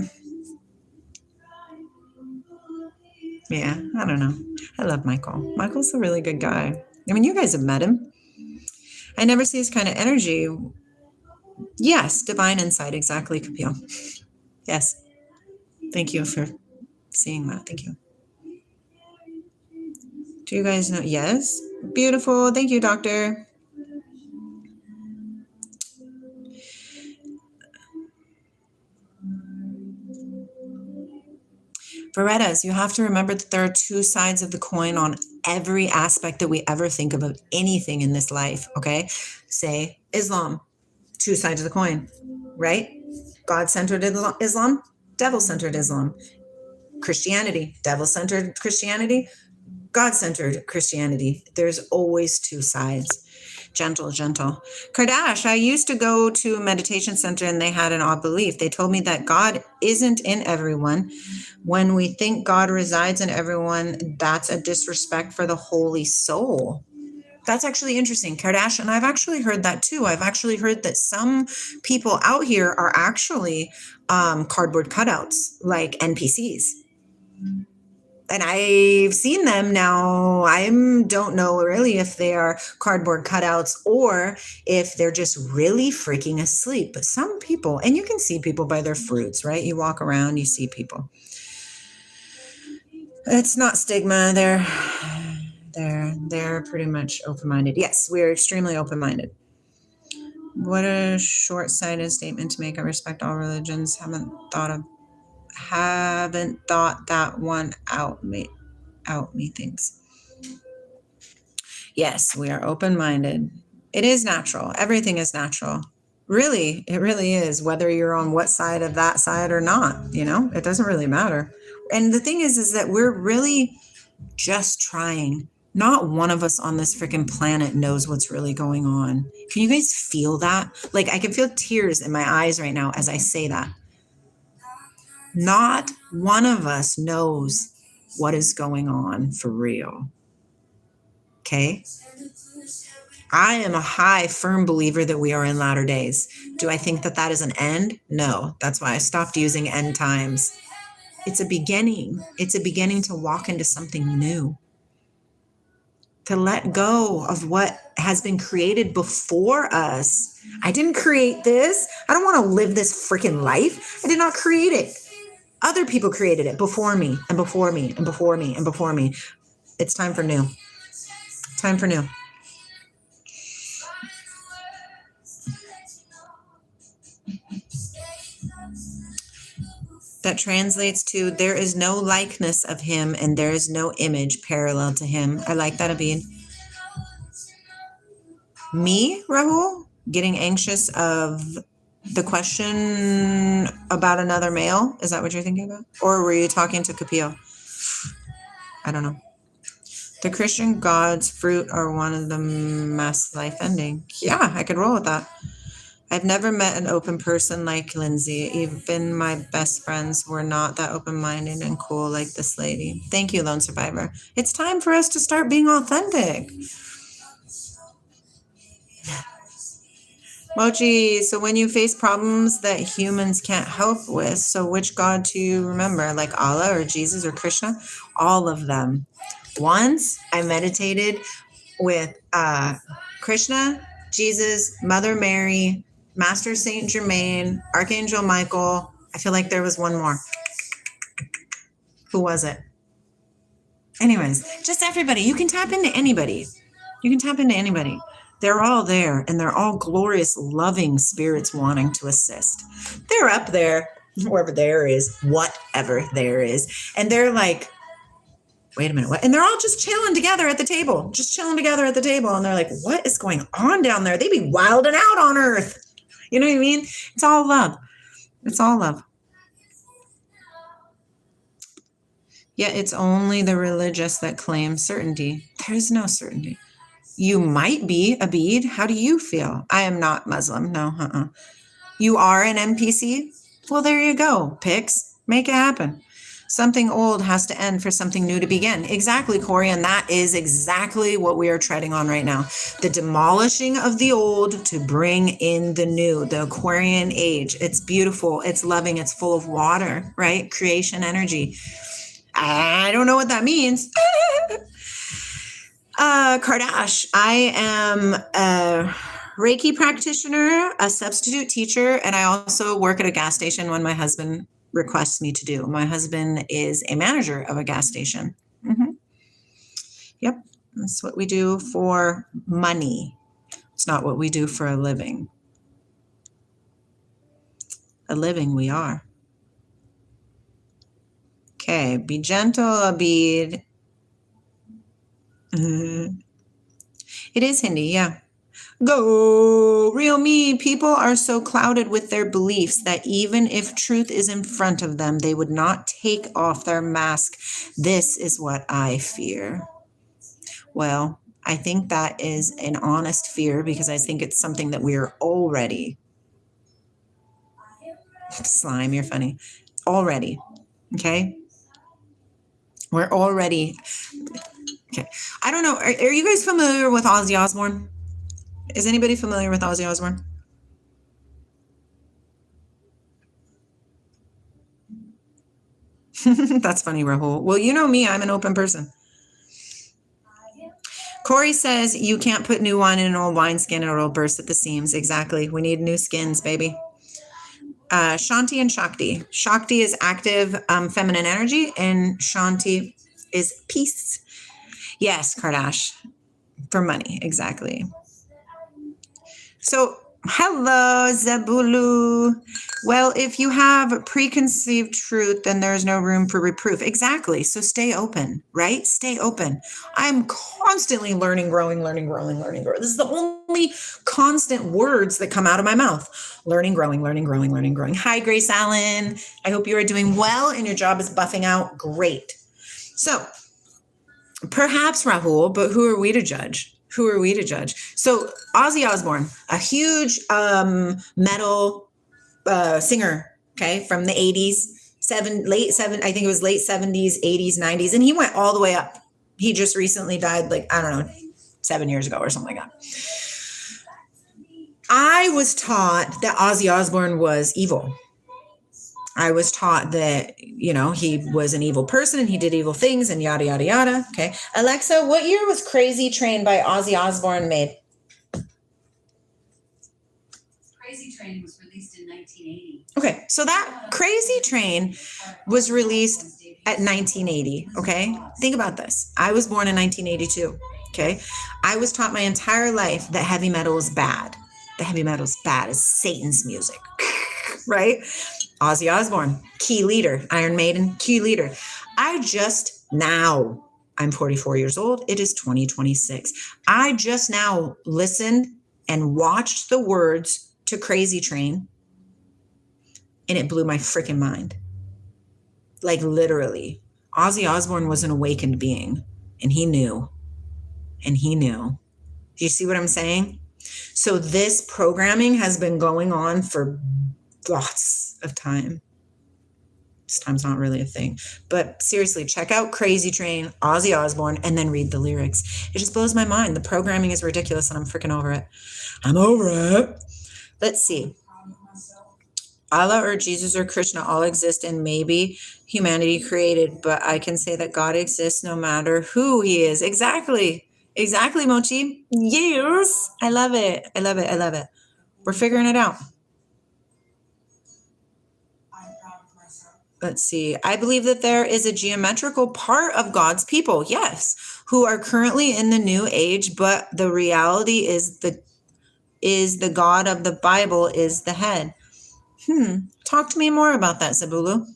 yeah, I don't know. I love Michael. Michael's a really good guy. I mean, you guys have met him. I never see this kind of energy. Yes, divine insight. Exactly, Kapil. Yes. Thank you for seeing that. Thank you. Do you guys know? Yes. Beautiful. Thank you, doctor. Berettas, you have to remember that there are two sides of the coin on every aspect that we ever think of anything in this life. Okay. Say Islam, two sides of the coin, right? God-centered Islam, devil-centered Islam. Christianity, devil-centered Christianity, God-centered Christianity. There's always two sides. Gentle. Kardash, I used to go to a meditation center and they had an odd belief. They told me that God isn't in everyone. When we think God resides in everyone, that's a disrespect for the holy soul. That's actually interesting, Kardash. And I've actually heard that too. I've actually heard that some people out here are actually cardboard cutouts, like NPCs. And I've seen them now. I don't know really if they are cardboard cutouts or if they're just really freaking asleep. But some people, and you can see people by their fruits, right? You walk around, you see people. It's not stigma. They're pretty much open-minded. Yes, we are extremely open-minded. What a short-sighted statement to make. I respect all religions. Haven't thought that one out. Methinks. Yes, we are open-minded. It is natural. Everything is natural. Really, it really is. Whether you're on what side of that side or not, it doesn't really matter. And the thing is that we're really just trying. Not one of us on this freaking planet knows what's really going on. Can you guys feel that? Like, I can feel tears in my eyes right now as I say that. Not one of us knows what is going on for real. Okay? I am a high, firm believer that we are in latter days. Do I think that is an end? No. That's why I stopped using end times. It's a beginning. It's a beginning to walk into something new. To let go of what has been created before us. I didn't create this. I don't want to live this freaking life. I did not create it. Other people created it before me and before me and before me and before me. It's time for new. Time for new. That translates to there is no likeness of him and there is no image parallel to him. I like that, Abid. Me, Rahul, getting anxious of the question about another male? Is that what you're thinking about? Or were you talking to Kapil? I don't know. The Christian God's fruit are one of the mass life ending. Yeah, I could roll with that. I've never met an open person like Lindsay. Even my best friends were not that open-minded and cool like this lady. Thank you, Lone Survivor. It's time for us to start being authentic. Mochi, so when you face problems that humans can't help with, so which God do you remember? Like Allah or Jesus or Krishna? All of them. Once I meditated with Krishna, Jesus, Mother Mary, Master Saint Germain, Archangel Michael. I feel like there was one more. Who was it? Anyways, just everybody. You can tap into anybody. They're all there, and they're all glorious, loving spirits wanting to assist. They're up there, wherever there is, whatever there is. And they're like, wait a minute, what? And they're all just chilling together at the table. And they're like, what is going on down there? They be wilding out on Earth. You know what I mean? It's all love. Yet it's only the religious that claim certainty. There is no certainty. You might be, Abid. How do you feel? I am not Muslim. No, You are an NPC? Well, there you go. Pix, make it happen. Something old has to end for something new to begin. Exactly, Corey. And that is exactly what we are treading on right now. The demolishing of the old to bring in the new, the Aquarian age. It's beautiful. It's loving. It's full of water, right? Creation energy. I don't know what that means. Kardash, I am a Reiki practitioner, a substitute teacher, and I also work at a gas station when my husband requests me to do. My husband is a manager of a gas station. Yep, that's what we do for money. It's not what we do for a living. A living we are. Okay, be gentle, Abid. It is Hindi, yeah. Go, real me. People are so clouded with their beliefs that even if truth is in front of them, they would not take off their mask. This is what I fear. Well, I think that is an honest fear because I think it's something that we are already. Slime, you're funny. Already. Okay? We're already. Okay. I don't know. Are you guys familiar with Ozzy Osbourne? Is anybody familiar with Ozzy Osbourne? That's funny, Rahul. Well, you know me. I'm an open person. Corey says you can't put new wine in an old wineskin or it'll burst at the seams. Exactly. We need new skins, baby. Shanti and Shakti. Shakti is active feminine energy and Shanti is peace. Yes, Kardash. For money, exactly. So, hello, Zabulu. Well, if you have preconceived truth, then there's no room for reproof. Exactly. So stay open, right? Stay open. I'm constantly learning, growing. This is the only constant words that come out of my mouth. Learning, growing. Hi, Grace Allen. I hope you are doing well and your job is buffing out. Great. So, perhaps Rahul, but who are we to judge? So Ozzy Osbourne, a huge metal singer, okay, from the 80s, I think it was late 70s, 80s, 90s, and he went all the way up. He just recently died, like, I don't know, 7 years ago or something like that. I was taught that Ozzy Osbourne was evil. I was taught that, you know, he was an evil person and he did evil things and yada, yada, yada. Okay. Alexa, what year was Crazy Train by Ozzy Osbourne made? Crazy Train was released in 1980. Okay. So that Crazy Train was released at 1980. Okay. Think about this. I was born in 1982. Okay. I was taught my entire life that heavy metal is bad. The heavy metal is bad. It's Satan's music. Right? Ozzy Osbourne, key leader, Iron Maiden, key leader. I'm 44 years old. It is 2026. I just now listened and watched the words to Crazy Train, and it blew my freaking mind. Like literally, Ozzy Osbourne was an awakened being, and he knew. Do you see what I'm saying? So this programming has been going on for lots of time. This time's not really a thing. But seriously, check out Crazy Train, Ozzy Osbourne, and then read the lyrics. It just blows my mind. The programming is ridiculous, and I'm freaking over it. Let's see. Allah or Jesus or Krishna all exist and maybe humanity created, but I can say that God exists no matter who he is. Exactly, Mochi. Yes. I love it. We're figuring it out. Let's see. I believe that there is a geometrical part of God's people, yes, who are currently in the new age, but the reality is the God of the Bible is the head. Talk to me more about that, Zabulu.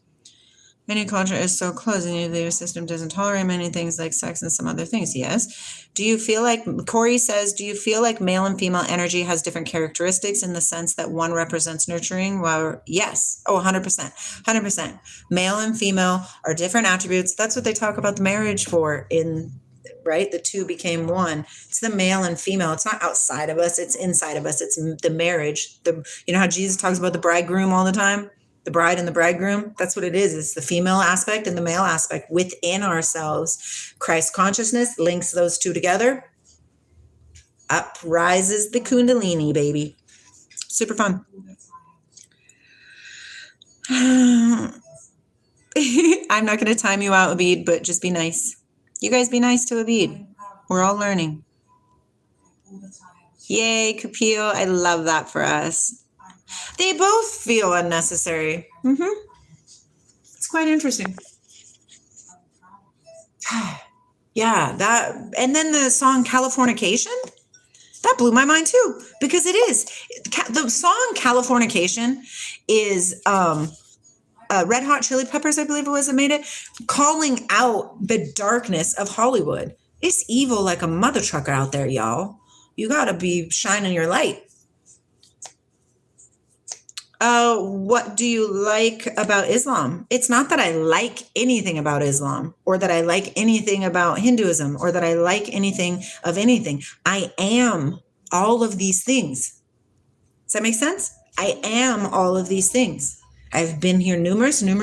Many culture is so closed and your belief system doesn't tolerate many things like sex and some other things. Yes. Do you feel like, Corey says, do you feel like male and female energy has different characteristics in the sense that one represents nurturing? Well, yes. Oh, 100%. Male and female are different attributes. That's what they talk about the marriage for right? The two became one. It's the male and female. It's not outside of us. It's inside of us. It's the marriage. You know how Jesus talks about the bridegroom all the time? The bride and the bridegroom, that's what it is. It's the female aspect and the male aspect within ourselves. Christ consciousness links those two together. Up rises the Kundalini, baby. Super fun. I'm not going to time you out, Abid, but just be nice. You guys be nice to Abid. We're all learning. Yay, Capio. I love that for us. They both feel unnecessary. It's quite interesting. Yeah, that, and then the song Californication, that blew my mind too, because it is. The song Californication is Red Hot Chili Peppers, I believe it was, that made it, calling out the darkness of Hollywood. It's evil like a mother trucker out there, y'all. You gotta be shining your light. What do you like about Islam? It's not that I like anything about Islam, or that I like anything about Hinduism, or that I like anything of anything. I am all of these things. Does that make sense? I am all of these things. I've been here numerous times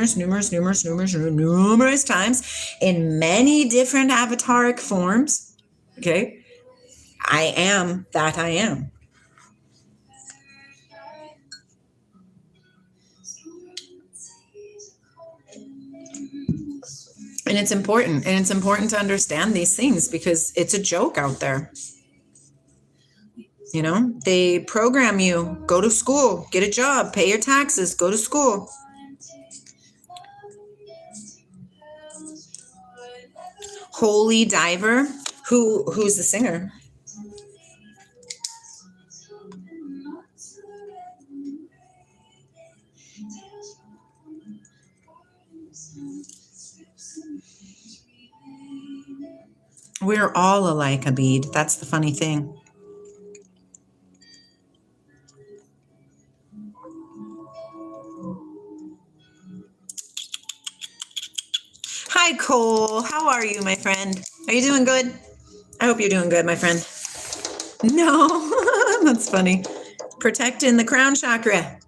in many different avataric forms. Okay. I am that I am. And it's important. And it's important to understand these things because it's a joke out there. You know, they program you, go to school, get a job, pay your taxes, go to school. Holy Diver, who's the singer? We're all alike, Abid. That's the funny thing. Hi, Cole. How are you, my friend? Are you doing good? I hope you're doing good, my friend. No, that's funny. Protecting the crown chakra.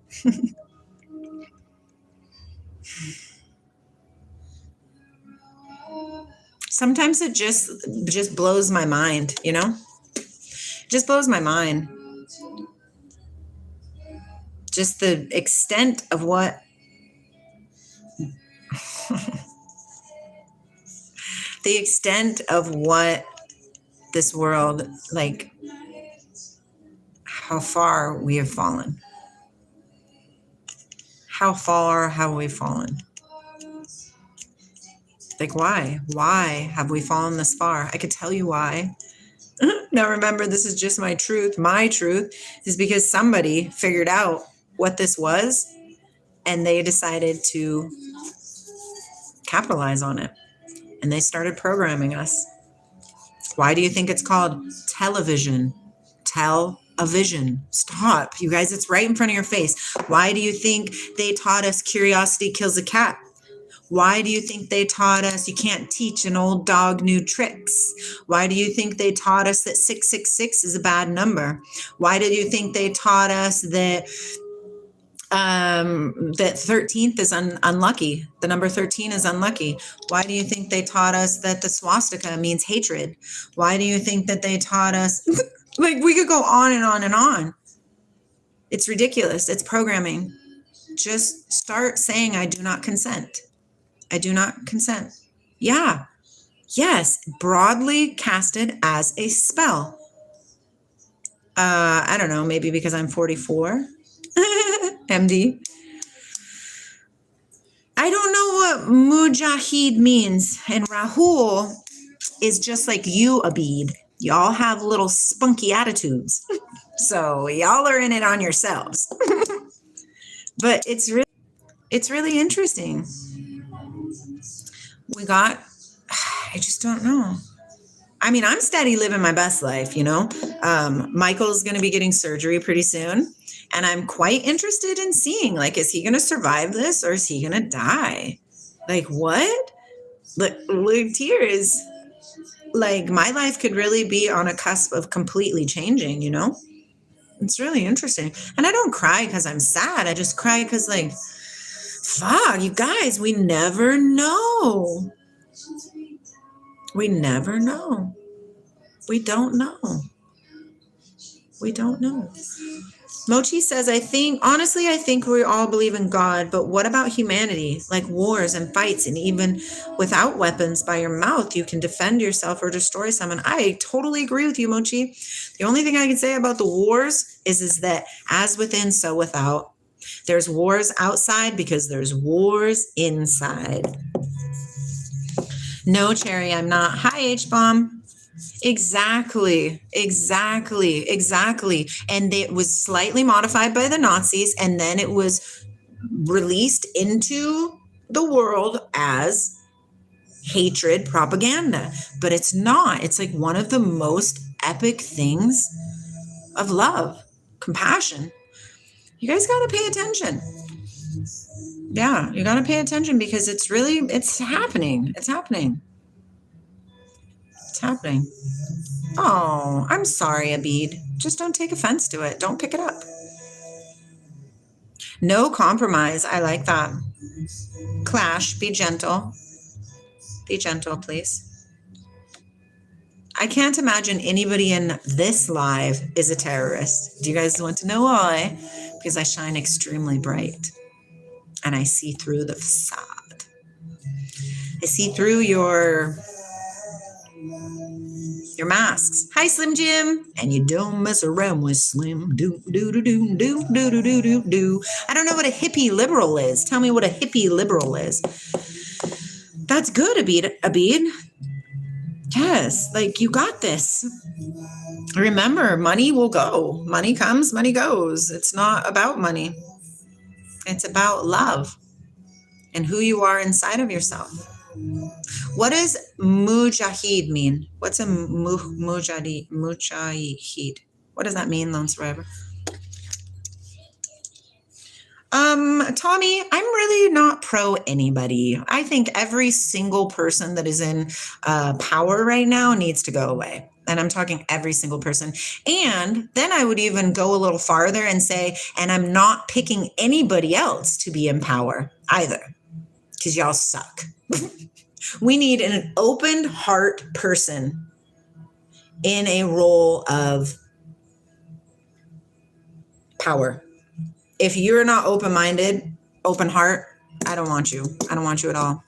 Sometimes it just blows my mind, you know? Just blows my mind. Just the extent of what the extent of what this world, like how far we have fallen. How far have we fallen? Like, why? Why have we fallen this far? I could tell you why. Now, remember, this is just my truth. My truth is because somebody figured out what this was and they decided to capitalize on it. And they started programming us. Why do you think it's called television? Tell a vision. Stop. You guys, it's right in front of your face. Why do you think they taught us curiosity kills a cat? Why do you think they taught us you can't teach an old dog new tricks? Why do you think they taught us that 666 is a bad number? Why did you think they taught us that that 13th is unlucky? The number 13 is unlucky. Why do you think they taught us that the swastika means hatred? Why do you think that they taught us like we could go on and on and on. It's ridiculous. It's programming. Just start saying I do not consent. I do not consent. Yeah. Yes. Broadly casted as a spell. I don't know, maybe because I'm 44. MD. I don't know what mujahid means. And Rahul is just like you, Abid. Y'all have little spunky attitudes. So y'all are in it on yourselves. But it's really interesting. I just don't know. I mean, I'm steady living my best life, you know. Michael's going to be getting surgery pretty soon. And I'm quite interested in seeing, like, is he going to survive this or is he going to die? Like, what? Look, tears. Like, my life could really be on a cusp of completely changing, you know? It's really interesting. And I don't cry because I'm sad. I just cry because, like, fuck, you guys, we never know. We never know. We don't know. We don't know. Mochi says, I think we all believe in God, but what about humanity? Like wars and fights, and even without weapons, by your mouth, you can defend yourself or destroy someone. I totally agree with you, Mochi. The only thing I can say about the wars is that as within, so without. There's wars outside because there's wars inside. No, Cherry, I'm not. Hi, H-Bomb. Exactly. And it was slightly modified by the Nazis, and then it was released into the world as hatred propaganda. But it's not. It's like one of the most epic things of love, compassion. You guys got to pay attention. Yeah, you got to pay attention because it's happening. It's happening. It's happening. Oh, I'm sorry, Abid. Just don't take offense to it. Don't pick it up. No compromise. I like that. Clash, be gentle. Be gentle, please. I can't imagine anybody in this live is a terrorist. Do you guys want to know why? Because I shine extremely bright and I see through the facade. I see through your masks. Hi, Slim Jim. And you don't mess around with Slim. Do, do, do, do, do, do, do, do, do, do. I don't know what a hippie liberal is. Tell me what a hippie liberal is. That's good, Abid. Yes, like you got this. Remember, money will go. Money comes, money goes. It's not about money. It's about love and who you are inside of yourself. What does mujahid mean? What's a mujahid? What does that mean, Lone Survivor? Tommy, I'm really not pro anybody. I think every single person that is in power right now needs to go away. And I'm talking every single person. And then I would even go a little farther and say, and I'm not picking anybody else to be in power either, because y'all suck. We need an open heart person in a role of power. If you're not open-minded, open heart, I don't want you. I don't want you at all.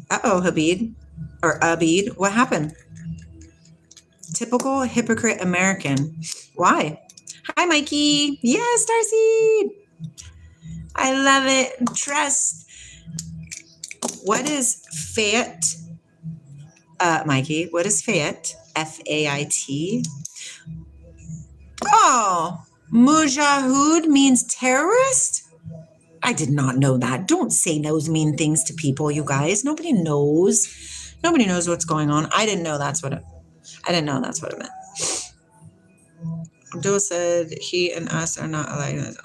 Uh-oh, Abid, what happened? Typical hypocrite American. Why? Hi, Mikey. Yes, Darcy. I love it. Trust. What is Fayette? Mikey, what is Fayette? F-A-I-T. Oh, Mujahid means terrorist? I did not know that. Don't say those mean things to people, you guys. Nobody knows. Nobody knows what's going on. I didn't know that's what it meant. Abdul said he and us are not alike.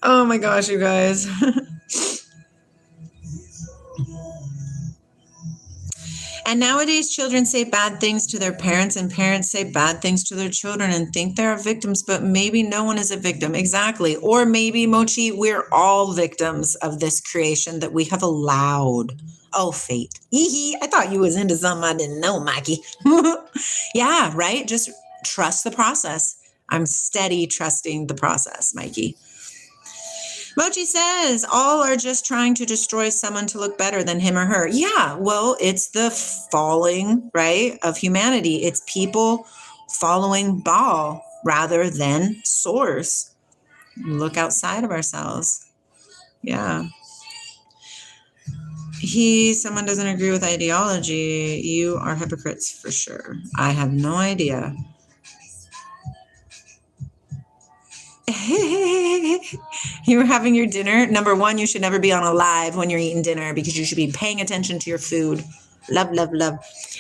Oh my gosh, you guys. And nowadays, children say bad things to their parents, and parents say bad things to their children and think they're victims, but maybe no one is a victim. Exactly. Or maybe, Mochi, we're all victims of this creation that we have allowed. Oh, fate. I thought you was into something I didn't know, Mikey. Yeah, right? Just trust the process. I'm steady trusting the process, Mikey. Mochi says, all are just trying to destroy someone to look better than him or her. Yeah, well, it's the falling, right, of humanity. It's people following Baal rather than source. Look outside of ourselves. Yeah. Someone doesn't agree with ideology. You are hypocrites for sure. I have no idea. You were having your dinner. Number one, you should never be on a live when you're eating dinner because you should be paying attention to your food. Love, love, love.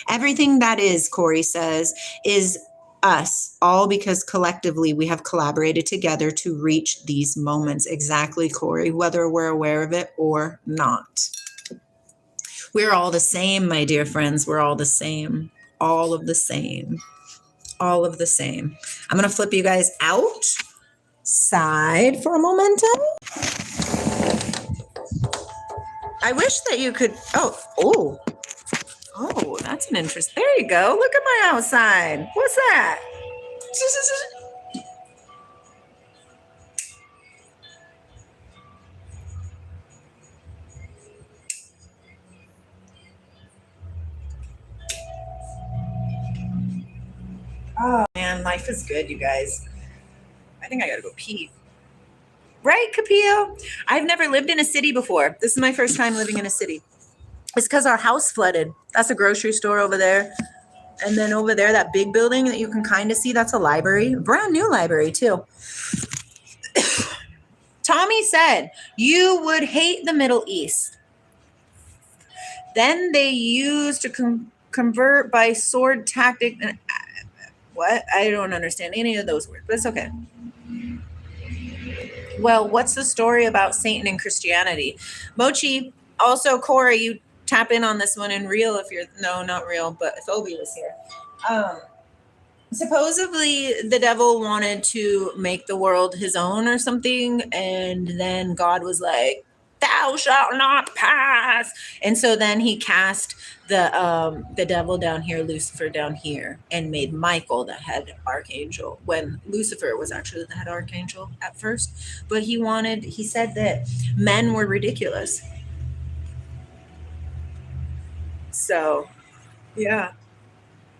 Everything that is, Corey says, is us, all because collectively we have collaborated together to reach these moments. Exactly, Corey, whether we're aware of it or not. We're all the same, my dear friends. We're all the same. All of the same. All of the same. I'm going to flip you guys out. side for a momentum. I wish that you could. Oh, that's an interest. There you go. Look at my outside. What's that? Oh man, life is good, you guys. I think I gotta go pee. Right, Capio? I've never lived in a city before. This is my first time living in a city. It's because our house flooded. That's a grocery store over there. And then over there, that big building that you can kind of see, that's a library. Brand new library, too. Tommy said, you would hate the Middle East. Then they used to convert by sword tactic. What? I don't understand any of those words, but it's okay. Well, what's the story about Satan and Christianity? Mochi, also Corey, you tap in on this one in real if you're, no, not real, but if Obi was here. Supposedly the devil wanted to make the world his own or something, and then God was like, thou shalt not pass. And so then he cast the devil down here, Lucifer down here, and made Michael the head archangel, when Lucifer was actually the head archangel at first. But he said that men were ridiculous. So yeah.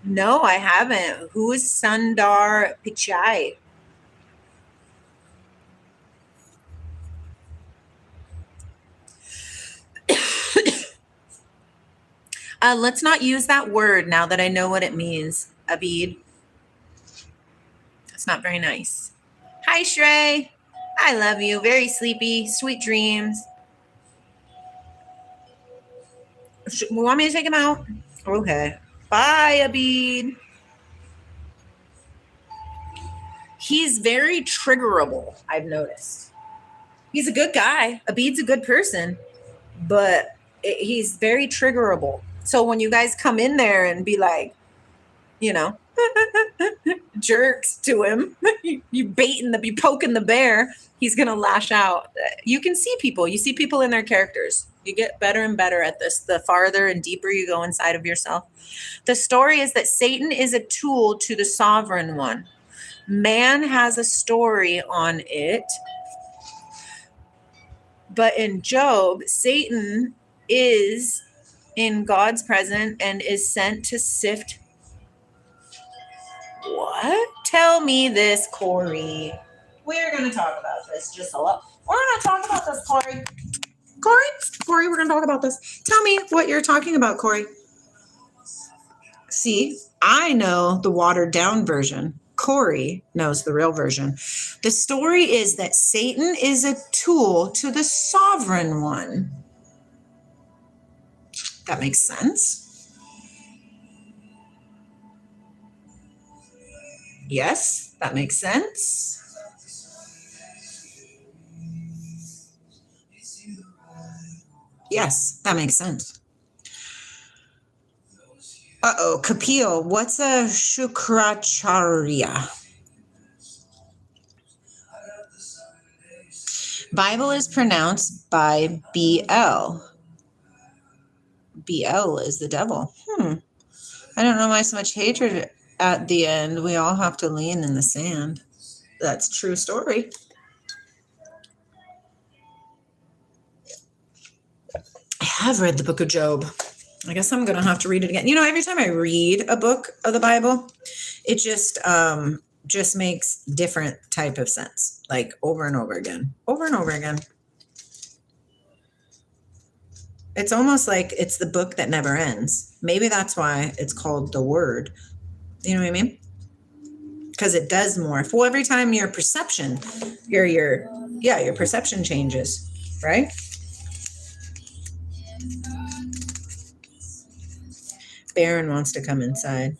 No, I haven't. Who is Sundar Pichai? Let's not use that word now that I know what it means, Abid. That's not very nice. Hi, Shrey. I love you. Very sleepy. Sweet dreams. Want me to take him out? Okay. Bye, Abid. He's very triggerable, I've noticed. He's a good guy. Abid's a good person, but he's very triggerable. So when you guys come in there and be like, jerks to him, you poking the bear, he's going to lash out. You can see people. You see people in their characters. You get better and better at this the farther and deeper you go inside of yourself. The story is that Satan is a tool to the sovereign one. Man has a story on it. But in Job, Satan is in God's presence and is sent to sift. What? Tell me this, Corey. We're going to talk about this just a lot. We're going to talk about this, Corey. Corey, we're going to talk about this. Tell me what you're talking about, Corey. See, I know the watered down version. Corey knows the real version. The story is that Satan is a tool to the sovereign one. That makes sense. Yes, that makes sense. Yes, that makes sense. Kapil, what's a Shukracharya? Bible is pronounced by BL. BL is the devil. I don't know why so much hatred at the end. We all have to lean in the sand. That's a true story. I have read the book of Job. I guess I'm going to have to read it again. Every time I read a book of the Bible, it just makes different type of sense, like over and over again. It's almost like it's the book that never ends. Maybe that's why it's called the Word. You know what I mean? Because it does morph. Well, every time your perception, your perception changes, right? Baron wants to come inside.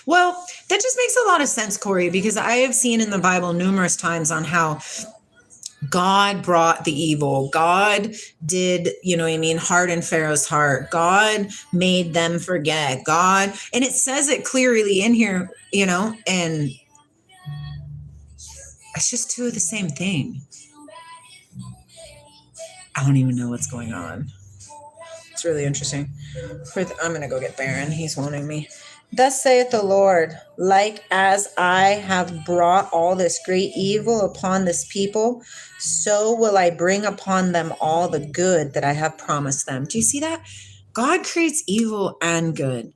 Well, that just makes a lot of sense, Corey, because I have seen in the Bible numerous times on how God brought the evil. God did, you know what I mean, harden Pharaoh's heart. God made them forget. God, and it says it clearly in here, you know, and it's just two of the same thing. I don't even know what's going on. It's really interesting. I'm going to go get Baron. He's wanting me. Thus saith the Lord, like as I have brought all this great evil upon this people, so will I bring upon them all the good that I have promised them. Do you see that? God creates evil and good.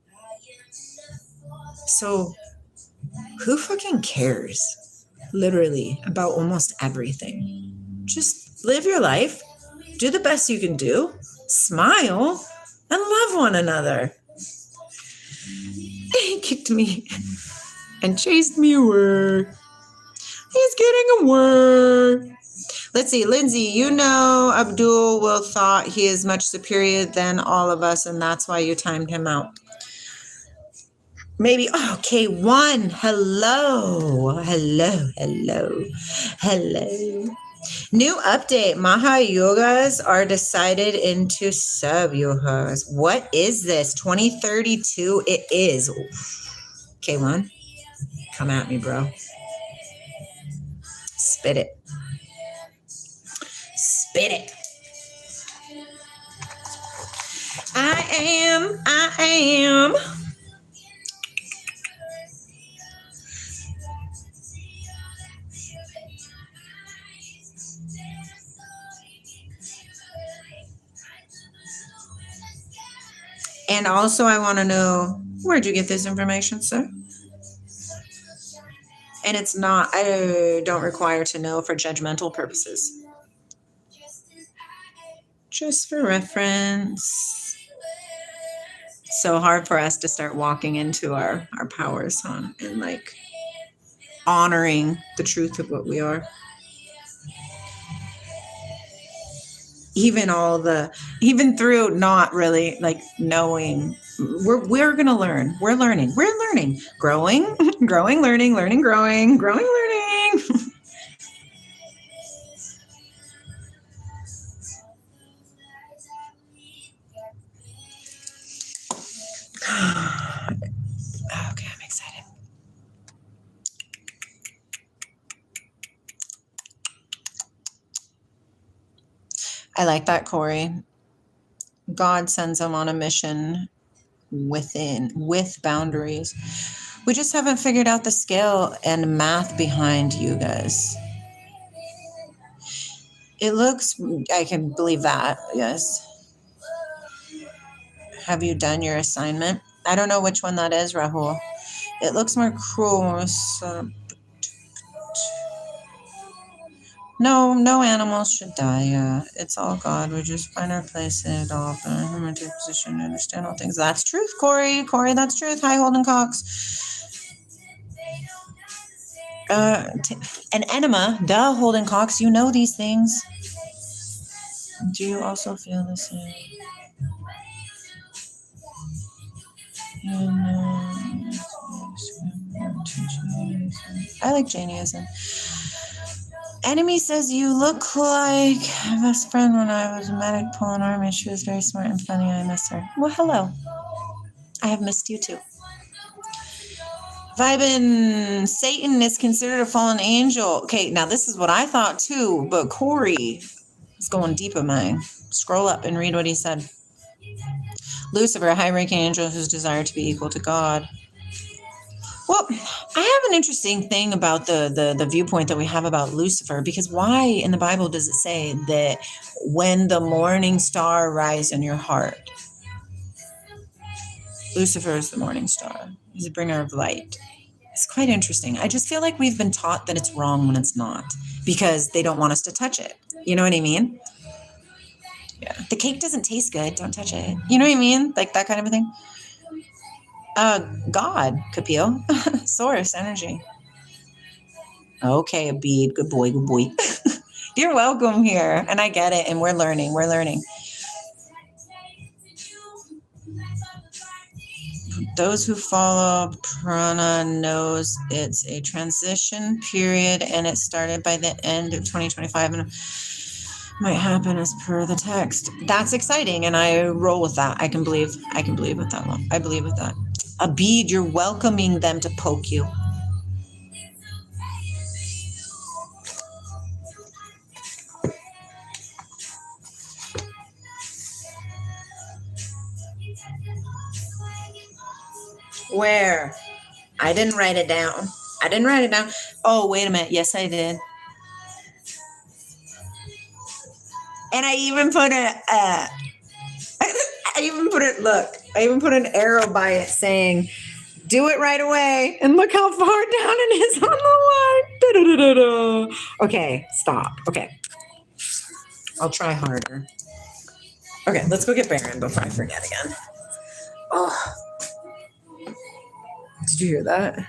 So who fucking cares? Literally about almost everything. Just live your life. Do the best you can do. Smile and love one another. He kicked me and chased me away. He's getting away. Let's see, Lindsay, you know Abdul will thought he is much superior than all of us, and that's why you timed him out. Maybe, oh, K1, hello. New update, Maha Yogas are decided into sub yogas. What is this? 2032 it is. K1, come at me, bro. Spit it. Spit it. I am. And also, I want to know, where'd you get this information, sir? And it's not, I don't require to know for judgmental purposes. Just for reference. It's so hard for us to start walking into our powers, huh? And like honoring the truth of what we are. Even through not really like knowing, we're gonna learn. We're learning. Growing, learning, growing, learning. Okay, I'm excited. I like that, Corey. God sends them on a mission with boundaries. We just haven't figured out the scale and math behind you guys. It looks, I can believe that, yes. Have you done your assignment? I don't know which one that is, Rahul. It looks more cruel. No animals should die. Yeah, it's all God. We just find our place in it all. I'm in a position to understand all things. That's truth, Corey. That's truth. Hi, Holden Cox. An enema. Duh, Holden Cox. You know these things. Do you also feel the same? I like Janieism. Enemy says you look like my best friend when I was a medic pulling army. She was very smart and funny. I miss her. Well, hello. I have missed you too. Vibin, Satan is considered a fallen angel. Okay, now this is what I thought too, but Corey is going deep in mine. Scroll up and read what he said. Lucifer, a high-ranking angel whose desire to be equal to God. Well, I have an interesting thing about the viewpoint that we have about Lucifer, because why in the Bible does it say that when the morning star rises in your heart? Lucifer is the morning star. He's a bringer of light. It's quite interesting. I just feel like we've been taught that it's wrong when it's not, because they don't want us to touch it. You know what I mean? Yeah. The cake doesn't taste good. Don't touch it. You know what I mean? Like that kind of a thing. God, Kapil. Source, energy. Okay, Abid. Good boy. You're welcome here. And I get it. And we're learning. Those who follow prana knows it's a transition period and it started by the end of 2025 and might happen as per the text. That's exciting, and I roll with that. I can believe with that one. I believe with that. Abid, you're welcoming them to poke you. Where? I didn't write it down. Oh, wait a minute. Yes, I did. And I even put I even put an arrow by it saying, do it right away. And look how far down it is on the line. Da-da-da-da-da. Okay, stop. Okay. I'll try harder. Okay, let's go get Baron before I forget again. Oh, did you hear that?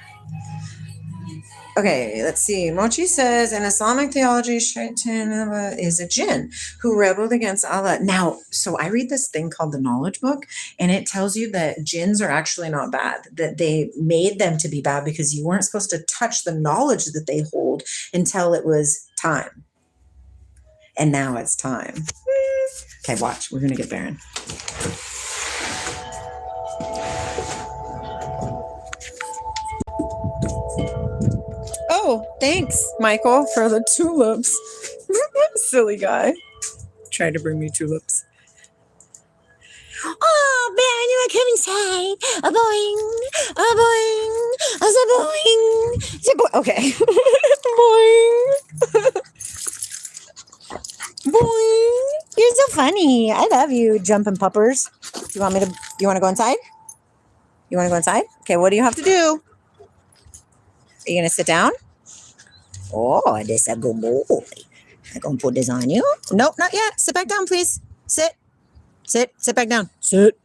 Okay, let's see. Mochi says, in Islamic theology, Shaitan is a jinn who rebelled against Allah. Now, so I read this thing called the Knowledge Book, and it tells you that jinns are actually not bad, that they made them to be bad because you weren't supposed to touch the knowledge that they hold until it was time. And now it's time. Okay, watch. We're going to get Baron. Oh, thanks, Michael, for the tulips. Silly guy. Tried to bring me tulips. Oh, Baron, you are coming inside. A boing, a boing, a boing, a boing. Okay. Boing. Boing. You're so funny. I love you, jumping puppers. You want to go inside? You want to go inside? Okay, what do you have to do? Are you going to sit down? Oh, this is a good boy. I'm going to put this on you. Nope, not yet. Sit back down, please. Sit back down. Sit.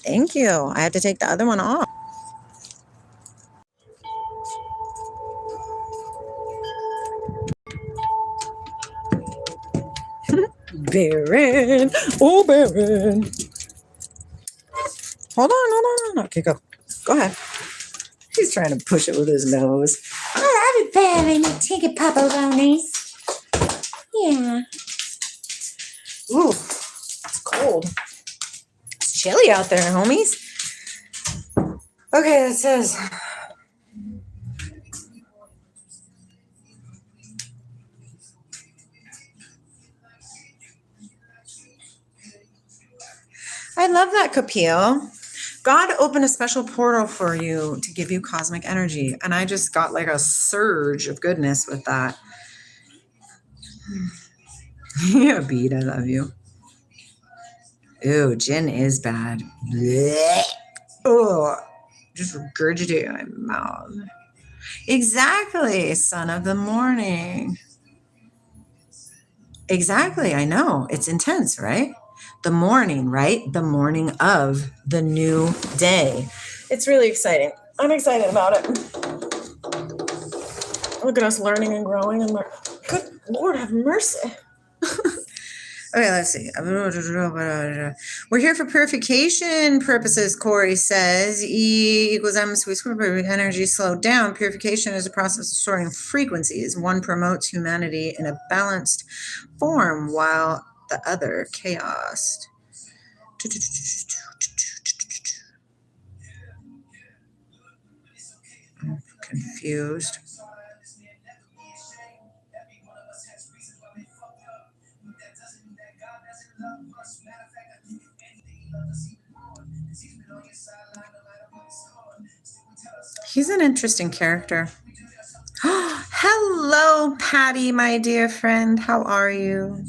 Thank you. I have to take the other one off. Baron. Oh, Baron. Hold on. Okay, go ahead. He's trying to push it with his nose. I love it, Baron. Take it, pepperonis. Yeah. Ooh, it's cold. It's chilly out there, homies. Okay, it says... I love that, Kapil. God opened a special portal for you to give you cosmic energy. And I just got like a surge of goodness with that. Yeah, Beat, I love you. Ew, gin is bad. Blech. Oh, just regurgitate in my mouth. Exactly, son of the morning. Exactly, I know. It's intense, right? The morning, right? The morning of the new day. It's really exciting. I'm excited about it. Look at us learning and growing and good Lord have mercy. Okay, let's see. We're here for purification purposes, Corey says. E equals M squared energy slowed down. Purification is a process of storing frequencies. One promotes humanity in a balanced form while the other chaos. I'm confused. He's an interesting character. Hello, Patty, my dear friend. How are you?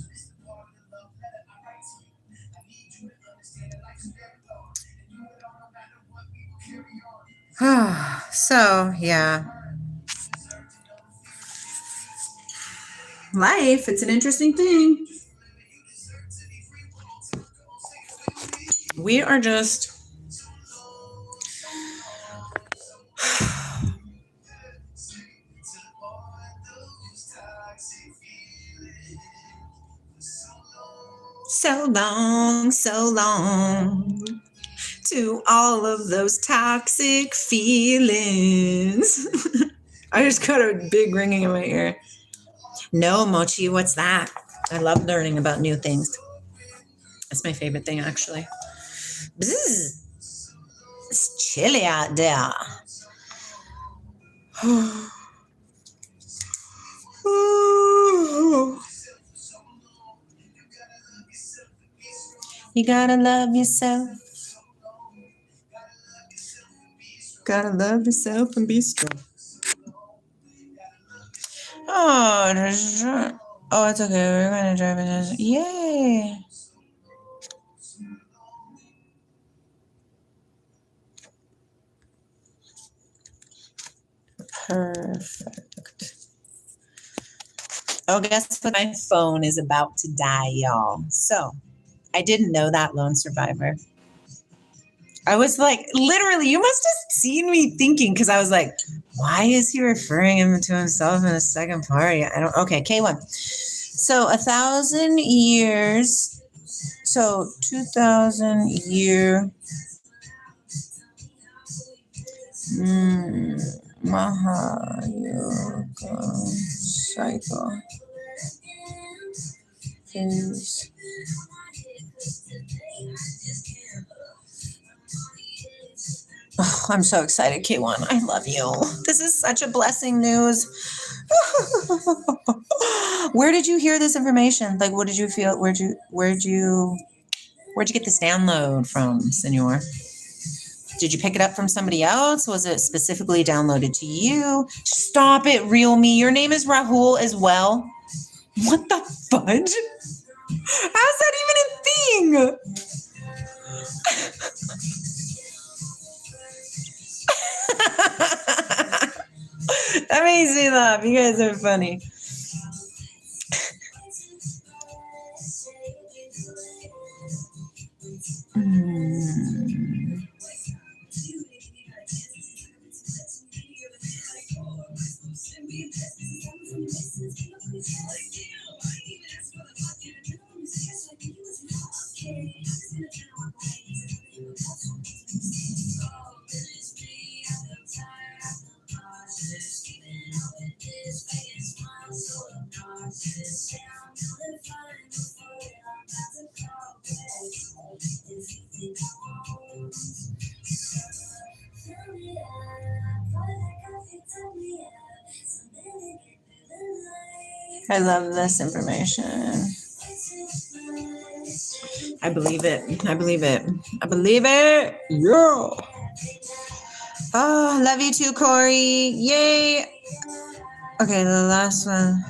So, yeah. Life, it's an interesting thing. We are just So long to all of those toxic feelings. I just got a big ringing in my ear. No, Mochi, what's that? I love learning about new things. That's my favorite thing, actually. Bzzz. It's chilly out there. You gotta love yourself. Gotta love yourself and be strong. Oh, it's okay. We're gonna drive it. Yay! Perfect. Oh, guess what? My phone is about to die, y'all. So I didn't know that, lone survivor. I was like, literally, you must have seen me thinking, because I was like, why is he referring him to himself in the second party? I don't. Okay, K1. So 1,000 years. So 2,000 year. Mahayoga cycle is I'm so excited, K1. I love you. This is such a blessing news. Where did you hear this information? Like, what did you feel? Where'd you get this download from, Senor? Did you pick it up from somebody else? Was it specifically downloaded to you? Stop it, real me. Your name is Rahul as well. What the fudge? How's that even a thing? That makes me laugh. You guys are funny. I love this information. I believe it. I believe it. I believe it. Yeah. Oh, love you too, Corey. Yay. Okay, the last one.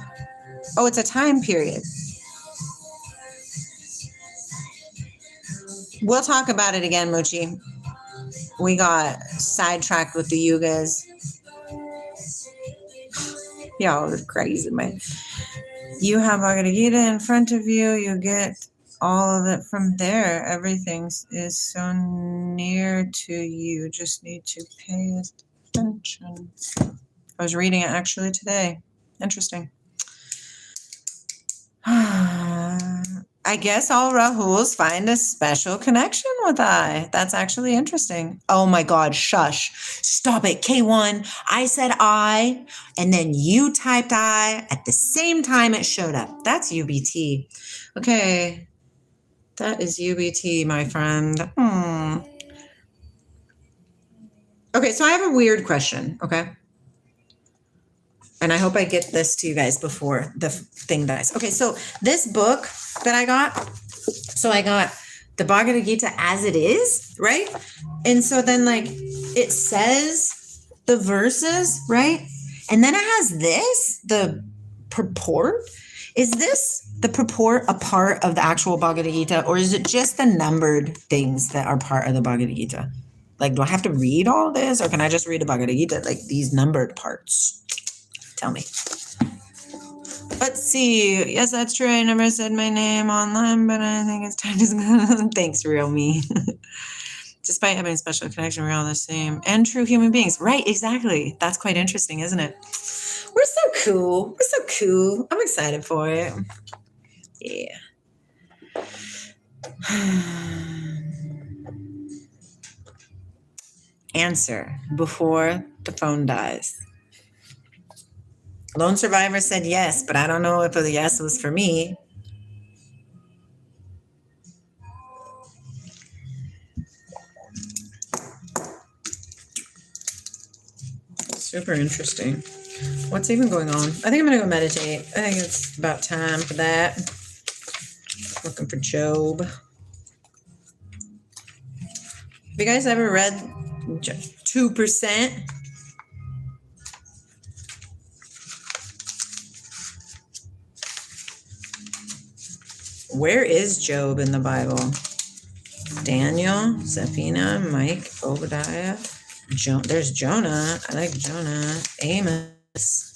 Oh, it's a time period. We'll talk about it again, Mochi. We got sidetracked with the yugas. Y'all are crazy, man. You have Bhagavad Gita in front of you. You get all of it from there. Everything is so near to you. Just need to pay attention. I was reading it actually today. Interesting. I guess all Rahuls find a special connection with I. That's actually interesting. Oh my God, shush. Stop it, K1. I said I, and then you typed I at the same time it showed up. That's UBT. Okay. That is UBT, my friend. Okay, so I have a weird question, okay? And I hope I get this to you guys before the thing dies. Okay, so this book that I got, I got the Bhagavad Gita as it is, right? And so then like it says the verses, right? And then it has this, the purport. Is this the purport a part of the actual Bhagavad Gita, or is it just the numbered things that are part of the Bhagavad Gita? Like, do I have to read all this, or can I just read the Bhagavad Gita, like these numbered parts? Tell me. Let's see. Yes, that's true. I never said my name online, but I think it's time to... Thanks, real me. Despite having a special connection, we're all the same. And true human beings. Right, exactly. That's quite interesting, isn't it? We're so cool. We're so cool. I'm excited for it. Yeah. Answer before the phone dies. Lone Survivor said yes, but I don't know if the yes was for me. Super interesting. What's even going on? I think I'm going to go meditate. I think it's about time for that. Looking for Job. Have you guys ever read 2%? Where is Job in the Bible? Daniel, Zephaniah, Mike, Obadiah. There's Jonah. I like Jonah. Amos.